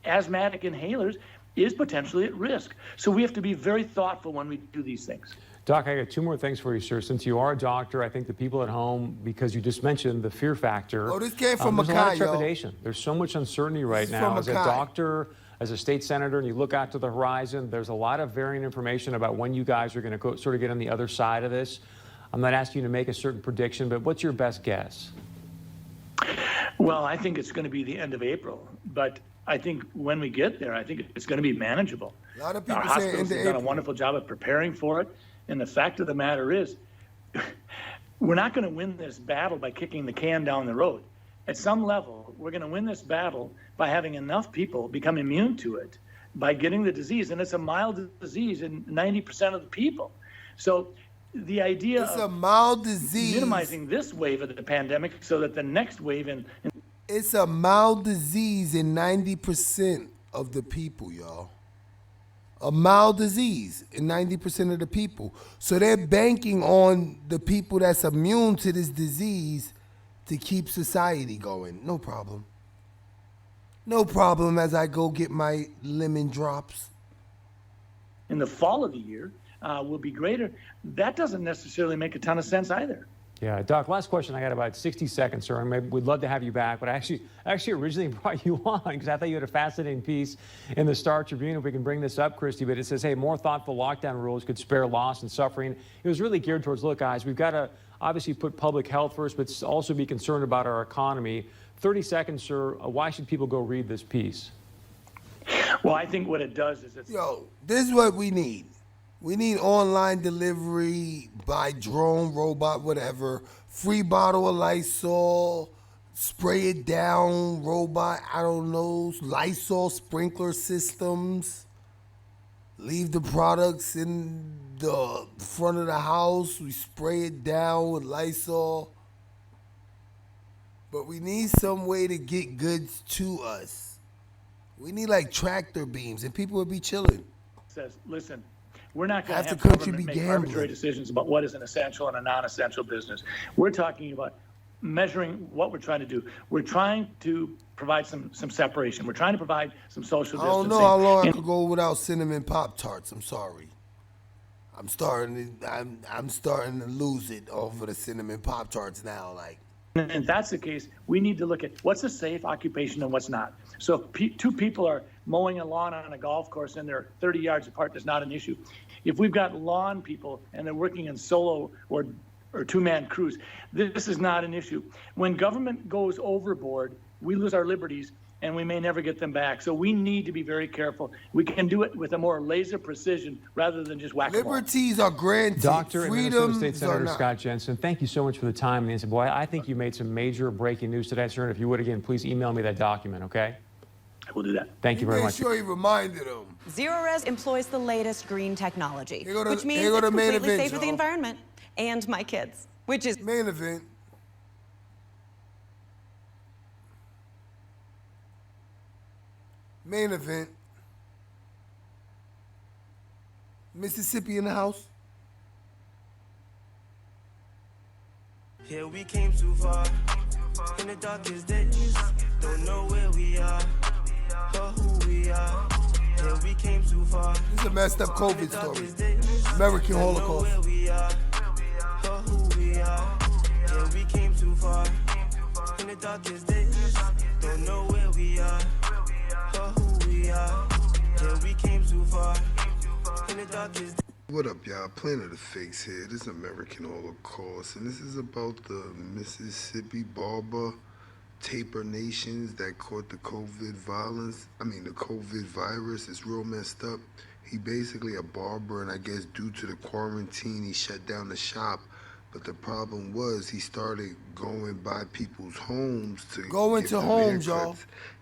asthmatic inhalers is potentially at risk. So we have to be very thoughtful when we do these things. Doc, I got 2 more things for you, sir. Since you are a doctor, I think the people at home, because you just mentioned the fear factor. Oh, this came from there's Makai, a lot of trepidation. There's so much uncertainty right now. As a Makai. doctor, as a state senator, and you look out to the horizon, there's a lot of varying information about when you guys are going to sort of get on the other side of this. I'm not asking you to make a certain prediction, but what's your best guess? Well, I think it's going to be the end of April, but I think when we get there, I think it's going to be manageable. A lot of people Our say hospitals have done a wonderful job of preparing for it, and the fact of the matter is, we're not going to win this battle by kicking the can down the road. At some level, we're going to win this battle by having enough people become immune to it, by getting the disease, and it's a mild disease in 90% of the people. So the idea it's a mild disease, minimizing this wave of the pandemic so that the next wave it's a mild disease in 90% of the people, y'all. A mild disease in 90% of the people. So they're banking on the people that's immune to this disease to keep society going. No problem. No problem as I go get my lemon drops. in the fall of the year will be greater. That doesn't necessarily make a ton of sense either. Yeah, Doc, last question. I got about 60 seconds, sir. And maybe we'd love to have you back, but I actually originally brought you on because I thought you had a fascinating piece in the Star Tribune. If we can bring this up, Christy, but it says, hey, more thoughtful lockdown rules could spare loss and suffering. It was really geared towards, look, guys, we've got to obviously put public health first, but also be concerned about our economy. 30 seconds, sir. Why should people go read this piece? Well, I think what it does is it's... Yo, this is what we need. We need online delivery by drone, robot, whatever. Free bottle of Lysol, spray it down, robot, I don't know, Lysol sprinkler systems. Leave the products in the front of the house. We spray it down with Lysol. But we need some way to get goods to us. We need like tractor beams and people would be chilling. Says, listen, we're not going to have the country government be make gambling. arbitrary decisions about what is an essential and a non-essential business. We're talking about measuring what we're trying to do. We're trying to provide some separation. We're trying to provide some social I distancing. don't know how long I could go without cinnamon Pop-Tarts. I'm sorry. I'm starting to lose it over the cinnamon Pop-Tarts now. Like, if that's the case, we need to look at what's a safe occupation and what's not. So if two people are mowing a lawn on a golf course and they're 30 yards apart, there's not an issue. If we've got lawn people and they're working in solo or two-man crews, this is not an issue. When government goes overboard, we lose our liberties and we may never get them back. So we need to be very careful. We can do it with a more laser precision rather than just whack-a-mole. Liberties are granted. Dr. and Minnesota Freedoms State Senator are not. Scott Jensen, thank you so much for the time. Nancy, boy, I think you made some major breaking news today, sir. And if you would, again, please email me that document, okay? We'll do that. Thank you very much. Make sure he reminded him. Zero-Res employs the latest green technology, which means here go it's the main completely event, safe for the y'all. environment and my kids, which is main event. Main event. Mississippi in the house. Yeah, we came too far. In the darkest days, don't know where we are or who we are. Yeah, we came too far. This is a messed up COVID story. American Holocaust. Where we are or who we are. Yeah, we came too far. In the darkest days, don't know where we are or who we are. Yeah, we came too far. In the darkest days. What up, y'all? Planet of Fakes here. This is American Holocaust, and this is about the Mississippi Barber taper nations that caught the COVID virus. It's real messed up. He basically a barber, and I guess due to the quarantine, he shut down the shop. But the problem was he started going by people's homes to Go get into them homes, haircuts. y'all.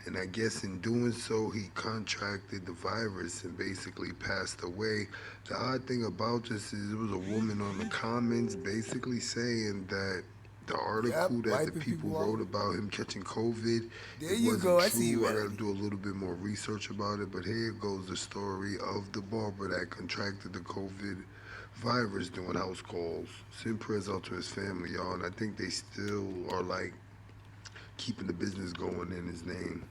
And I guess in doing so, he contracted the virus and basically passed away. The odd thing about this is it was a woman on the comments basically saying that the article that the people wrote about him catching COVID, There it you wasn't go. I true. see you, I gotta Anthony. do a little bit more research about it. But here goes the story of the barber that contracted the COVID virus doing house calls. Send prayers out to his family, y'all. And I think they still are like keeping the business going in his name.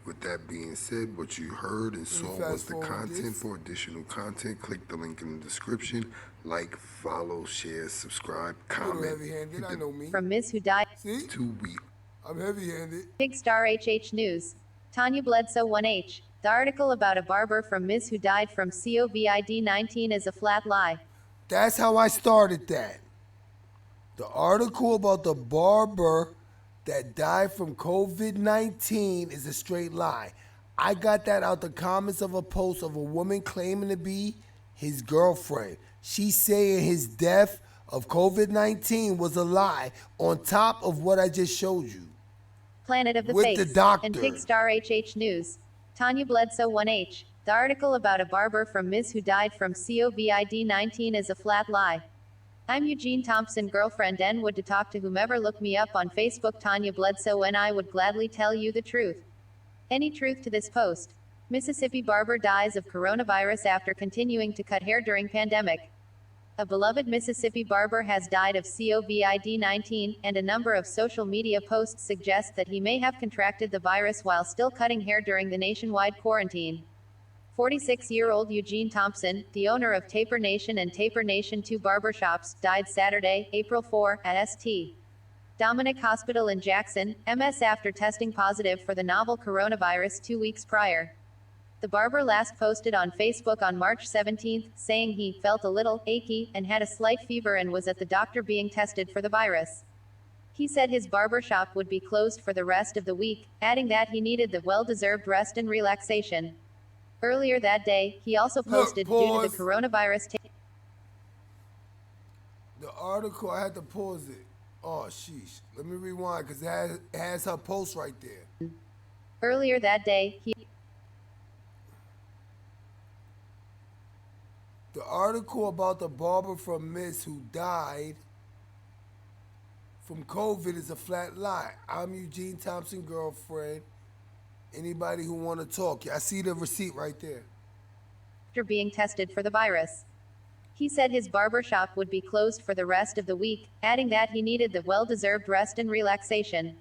With that being said, what you heard and saw was the content. For additional content, click the link in the description. Like, follow, share, subscribe, comment. Heavy-handed, I know me. From Ms. Who Died. See? 2 weeks. I'm heavy-handed. Big Star R.I.H News. Tanya Bledsoe 1H. The article about a barber from Ms. Who died from COVID-19 is a flat lie. That's how I started that. The article about the barber that died from COVID-19 is a straight lie. I got that out the comments of a post of a woman claiming to be his girlfriend. She's saying his death of COVID-19 was a lie on top of what I just showed you. Planet of the With Fakes the doctor. and Big Star R.I.H News. Tanya Bledsoe 1H. The article about a barber from Ms. Who died from COVID-19 is a flat lie. I'm Eugene Thompson, girlfriend N would to talk to whomever. Look me up on Facebook, Tanya Bledsoe, and I would gladly tell you the truth. Any truth to this post. Mississippi barber dies of coronavirus after continuing to cut hair during pandemic. A beloved Mississippi barber has died of COVID-19, and a number of social media posts suggest that he may have contracted the virus while still cutting hair during the nationwide quarantine. 46-year-old Eugene Thompson, the owner of Taper Nation and Taper Nation 2 barbershops, died Saturday, April 4, at St. Dominic Hospital in Jackson, MS, after testing positive for the novel coronavirus 2 weeks prior. The barber last posted on Facebook on March 17, saying he felt a little achy and had a slight fever and was at the doctor being tested for the virus. He said his barbershop would be closed for the rest of the week, adding that he needed the well-deserved rest and relaxation. Earlier that day, he also posted due to the coronavirus. The article, I had to pause it. Oh, sheesh. Let me rewind because it has her post right there. Earlier that day, The article about the barber from Miss who died from COVID is a flat lie. I'm Eugene Thompson, girlfriend. Anybody who want to talk, I see the receipt right there. After being tested for the virus. He said his barbershop would be closed for the rest of the week, adding that he needed the well-deserved rest and relaxation.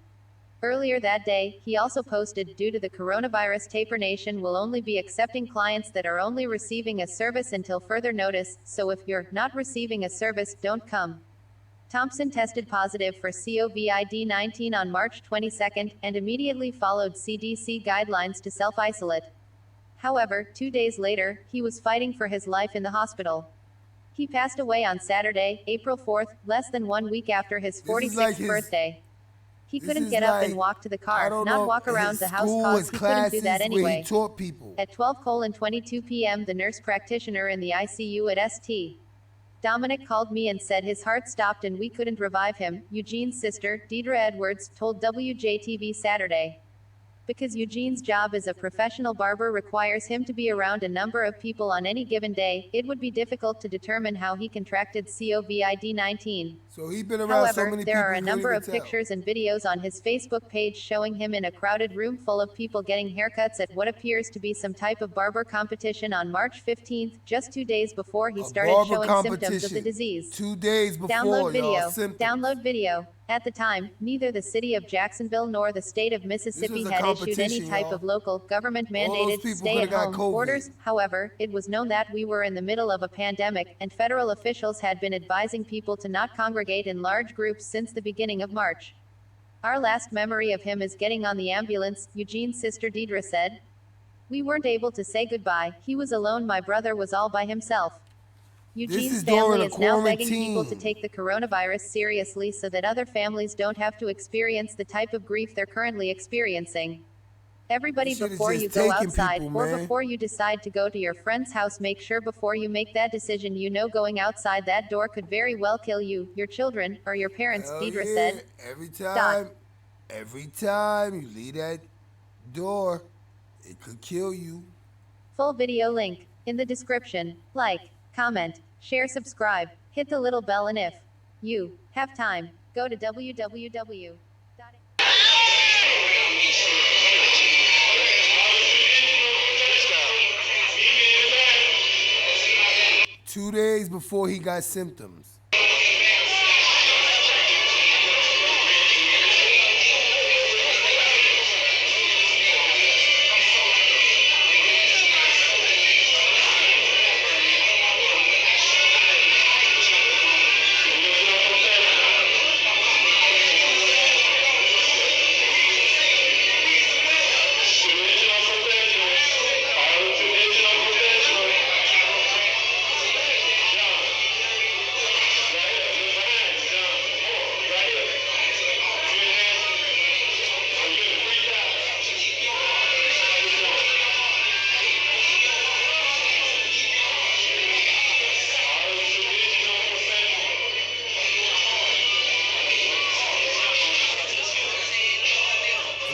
Earlier that day, he also posted, due to the coronavirus, Taper Nation will only be accepting clients that are only receiving a service until further notice, so if you're not receiving a service, don't come. Thompson tested positive for COVID-19 on March 22 and immediately followed CDC guidelines to self-isolate. However, 2 days later, he was fighting for his life in the hospital. He passed away on Saturday, April 4th, less than 1 week after his 46th birthday. He couldn't get up and walk to the car, not walk around the house cause he couldn't do that anyway. He taught people. At 12:22 p.m., the nurse practitioner in the ICU at St. Dominic called me and said his heart stopped and we couldn't revive him, Eugene's sister, Deidre Edwards, told WJTV Saturday. Because Eugene's job as a professional barber requires him to be around a number of people on any given day, it would be difficult to determine how he contracted COVID-19. So he's been around However, so many people. There are a number of pictures and videos on his Facebook page showing him in a crowded room full of people getting haircuts at what appears to be some type of barber competition on March 15th, just 2 days before he started showing symptoms of the disease. 2 days before, Download video. y'all, symptoms. Download video. At the time, neither the city of Jacksonville nor the state of Mississippi had issued any type of local government-mandated stay-at-home orders. However, it was known that we were in the middle of a pandemic, and federal officials had been advising people to not congregate in large groups since the beginning of March. Our last memory of him is getting on the ambulance, Eugene's sister Deidre said. We weren't able to say goodbye, he was alone, my brother was all by himself. Eugene's family is now begging people to take the coronavirus seriously so that other families don't have to experience the type of grief they're currently experiencing. Everybody, before you go outside or before you decide to go to your friend's house, make sure before you make that decision you know going outside that door could very well kill you, your children, or your parents, Deidre said. Every time you leave that door, it could kill you. Full video link in the description. Like, comment, share, subscribe, hit the little bell, and if you have time, go to www. 2 days before he got symptoms.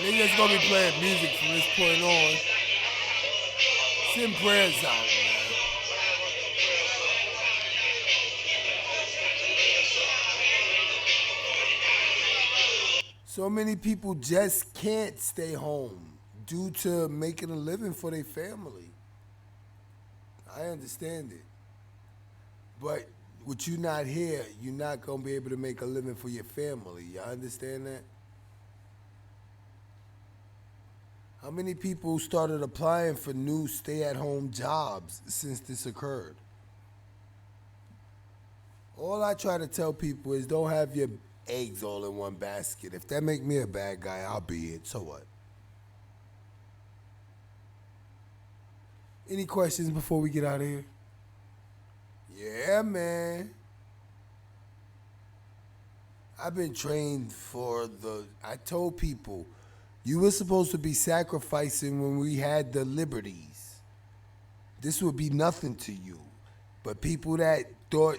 Niggas gonna be playing music from this point on. Send prayers out, man. So many people just can't stay home due to making a living for their family. I understand it. But with you not here, you're not gonna be able to make a living for your family. Y'all understand that? How many people started applying for new stay-at-home jobs since this occurred? All I try to tell people is don't have your eggs all in one basket. If that make me a bad guy, I'll be it. So what? Any questions before we get out of here? Yeah, man. I've been trained for I told people, you were supposed to be sacrificing when we had the liberties. This would be nothing to you. But people that thought,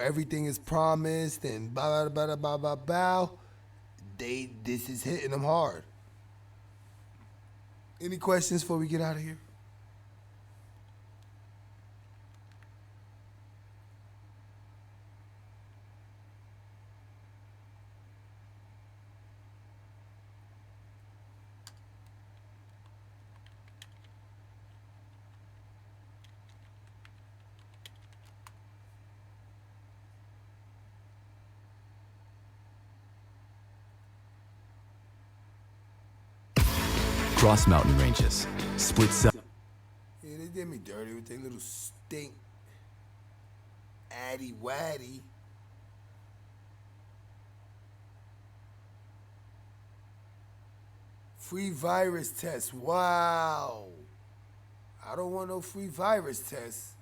everything is promised and blah, blah, blah, blah, blah, blah, this is hitting them hard. Any questions before we get out of here? Cross mountain ranges, split cell. Yeah, they did me dirty with their little stink. Addy waddy. Free virus test. Wow. I don't want no free virus test.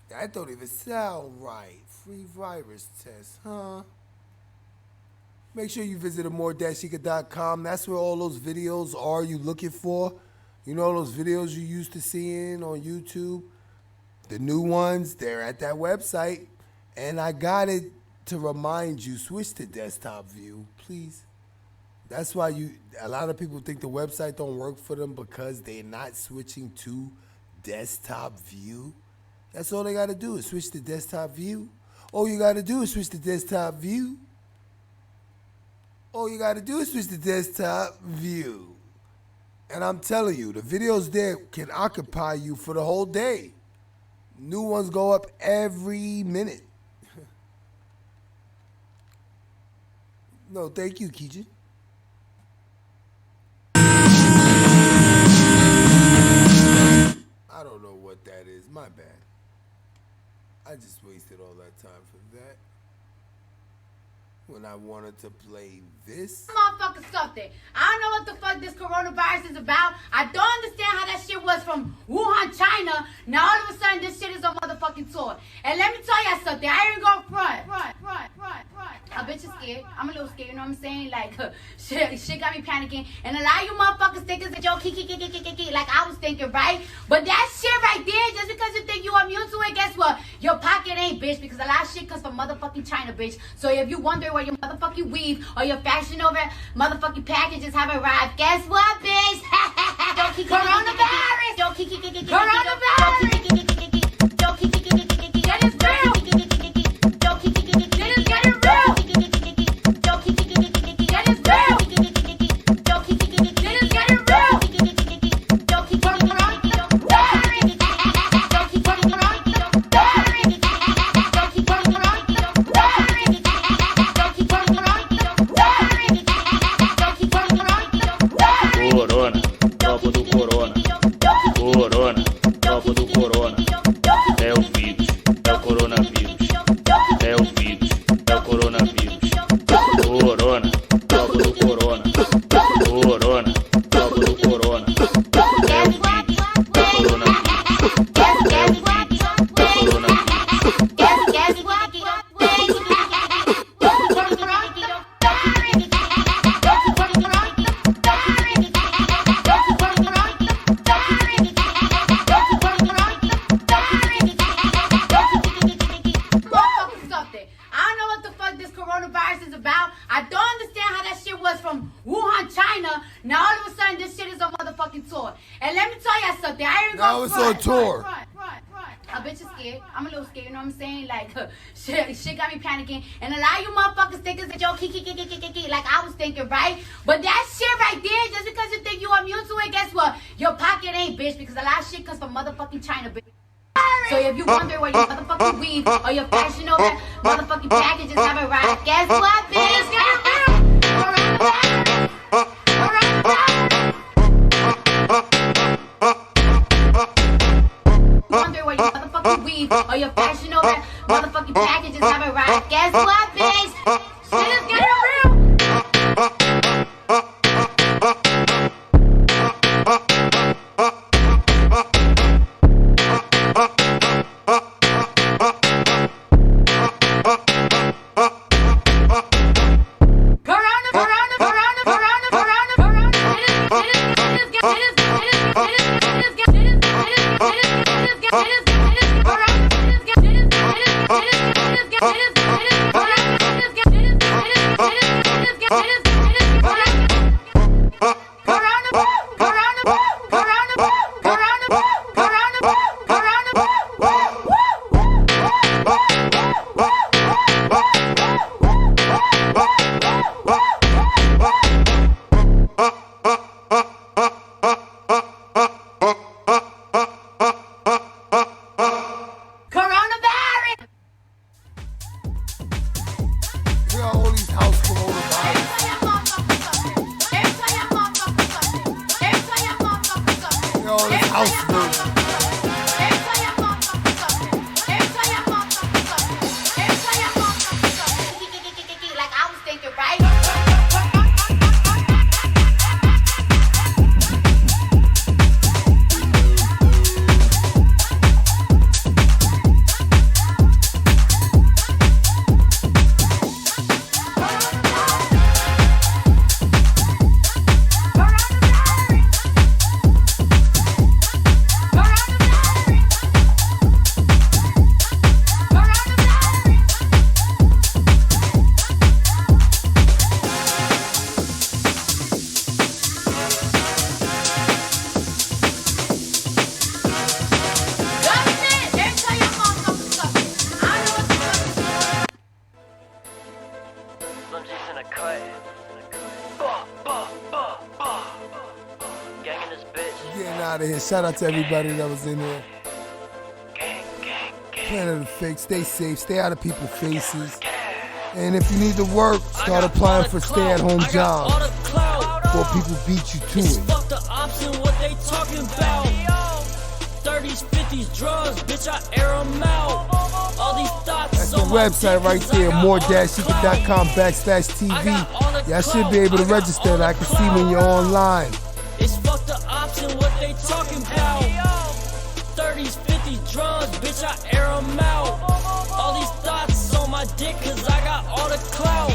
That don't even sound right. Free virus test, huh? Make sure you visit amor-chica.com. That's where all those videos are you looking for. You know those videos you used to seeing on YouTube? The new ones, they're at that website. And I got it to remind you, switch to desktop view, please. That's why a lot of people think the website don't work for them because they're not switching to desktop view. That's all they got to do is switch to desktop view. All you got to do is switch to desktop view. All you got to do is switch to desktop view. And I'm telling you, the videos there can occupy you for the whole day. New ones go up every minute. No, thank you, Keejan. I don't know what that is. My bad. I just wasted all that time for that. When I wanted to play this. Motherfucker something. I don't know what the fuck this coronavirus is about. I don't understand how that shit was from Wuhan, China. Now all of a sudden this shit is on motherfucking tour. And let me tell y'all something. I ain't gonna front. A bitch is scared. I'm a little scared, you know what I'm saying? Like, shit got me panicking. And a lot of you motherfuckers think it's a joke, like I was thinking, right? But that shit right there, just because you think you immune to it, guess what? Your pocket ain't, bitch, because a lot of shit comes from motherfucking China, bitch. So if you wonder where your motherfucking weave or your fashion over motherfucking packages have arrived, guess what, bitch? Coronavirus! Coronavirus! That is real! Shit got me panicking. And a lot of you motherfuckers think it's a joke, like I was thinking, right? But that shit right there, just because you think you immune to it, guess what? Your pocket ain't, bitch, because a lot of shit comes from motherfucking China, bitch. So if you wonder where your motherfucking weave or your fashion over motherfucking packages have arrived, guess what, bitch? Wonder where your motherfucking weave or your fashion over motherfucking packages have arrived. Guess what, bitch? Shit is getting real. out of here. Shout out to everybody that was in there. Planet of the Fake. Stay safe. Stay out of people's faces. And if you need to work, start applying for stay-at-home jobs before people beat you to it. Fuck the option, what they talking about? 30s, 50s, drugs, bitch, I air them out. All these thoughts. That's the website right there, more-secret.com/TV. Y'all should be able to register that. I can see when you're online. It's fuck the option, what they talking about? 30s, 50s, drugs, bitch, I air them out. All these thoughts on my dick, cause I got all the clout.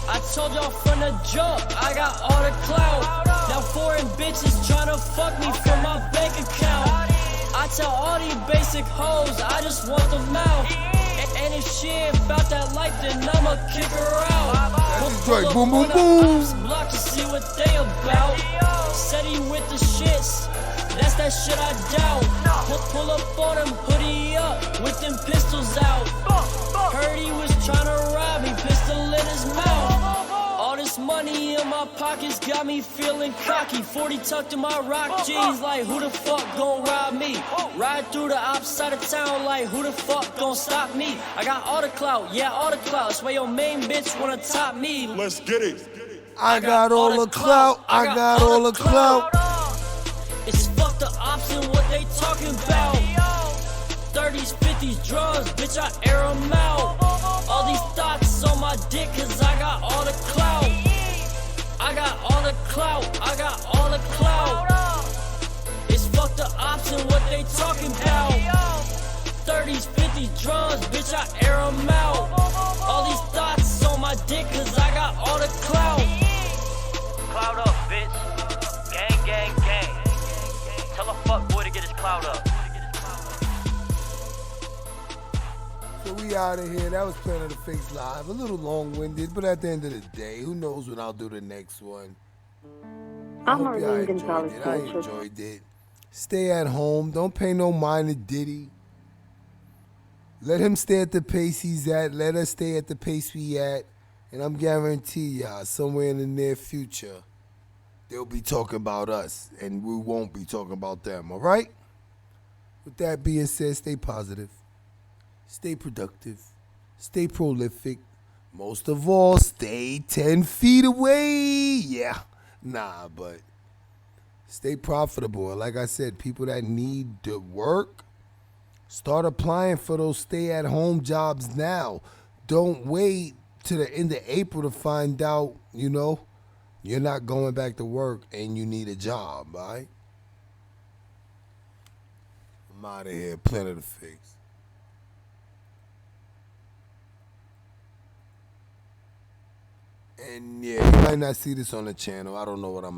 I told y'all from the jump, I got all the clout. Now foreign bitches tryna fuck me from my bank account. I tell all these basic hoes, I just want them out. And if she ain't about that life, then I'ma kick her out. Right, boom, boom, boom. Block to see what they about. Said he with the shits. That's that shit I doubt. Pull up on him, hoodie up, with them pistols out. Heard he was tryna rob me, pistol in his mouth. All this money in my pockets got me feeling cocky. 40 tucked in my rock jeans, like who the fuck gon' rob me? Ride through the outside of town, like who the fuck gon' stop me? I got all the clout, yeah, all the clout. That's why your main bitch wanna top me. Let's get it. I got all the clout, I got all the clout. It's fuck the option, what they talking about? 30s, 50s, drugs, bitch, I air them out. All these thoughts on my dick, cause I got all the clout. I got all the clout, I got all the clout. It's fuck the option, what they talking about? 30s, 50s, drugs, bitch, I air them out. All these thoughts on my dick, cause I got all the clout. Cloud up, bitch. Gang, gang, gang. Tell a fuck boy to get his cloud up. So we out of here. That was Planet of the Fakes Live. A little long-winded, but at the end of the day, who knows when I'll do the next one. I hope y'all enjoyed it. I enjoyed it. Stay at home. Don't pay no mind to Diddy. Let him stay at the pace he's at. Let us stay at the pace we at. And I'm guarantee y'all, somewhere in the near future, they'll be talking about us, and we won't be talking about them, all right? With that being said, stay positive. Stay productive. Stay prolific. Most of all, stay 10 feet away. Yeah. Nah, but stay profitable. Like I said, people that need to work, start applying for those stay-at-home jobs now. Don't wait to the end of April to find out, you know, you're not going back to work and you need a job, all right? I'm out of here. Planet of the Fakes. And yeah, you might not see this on the channel. I don't know what I'm going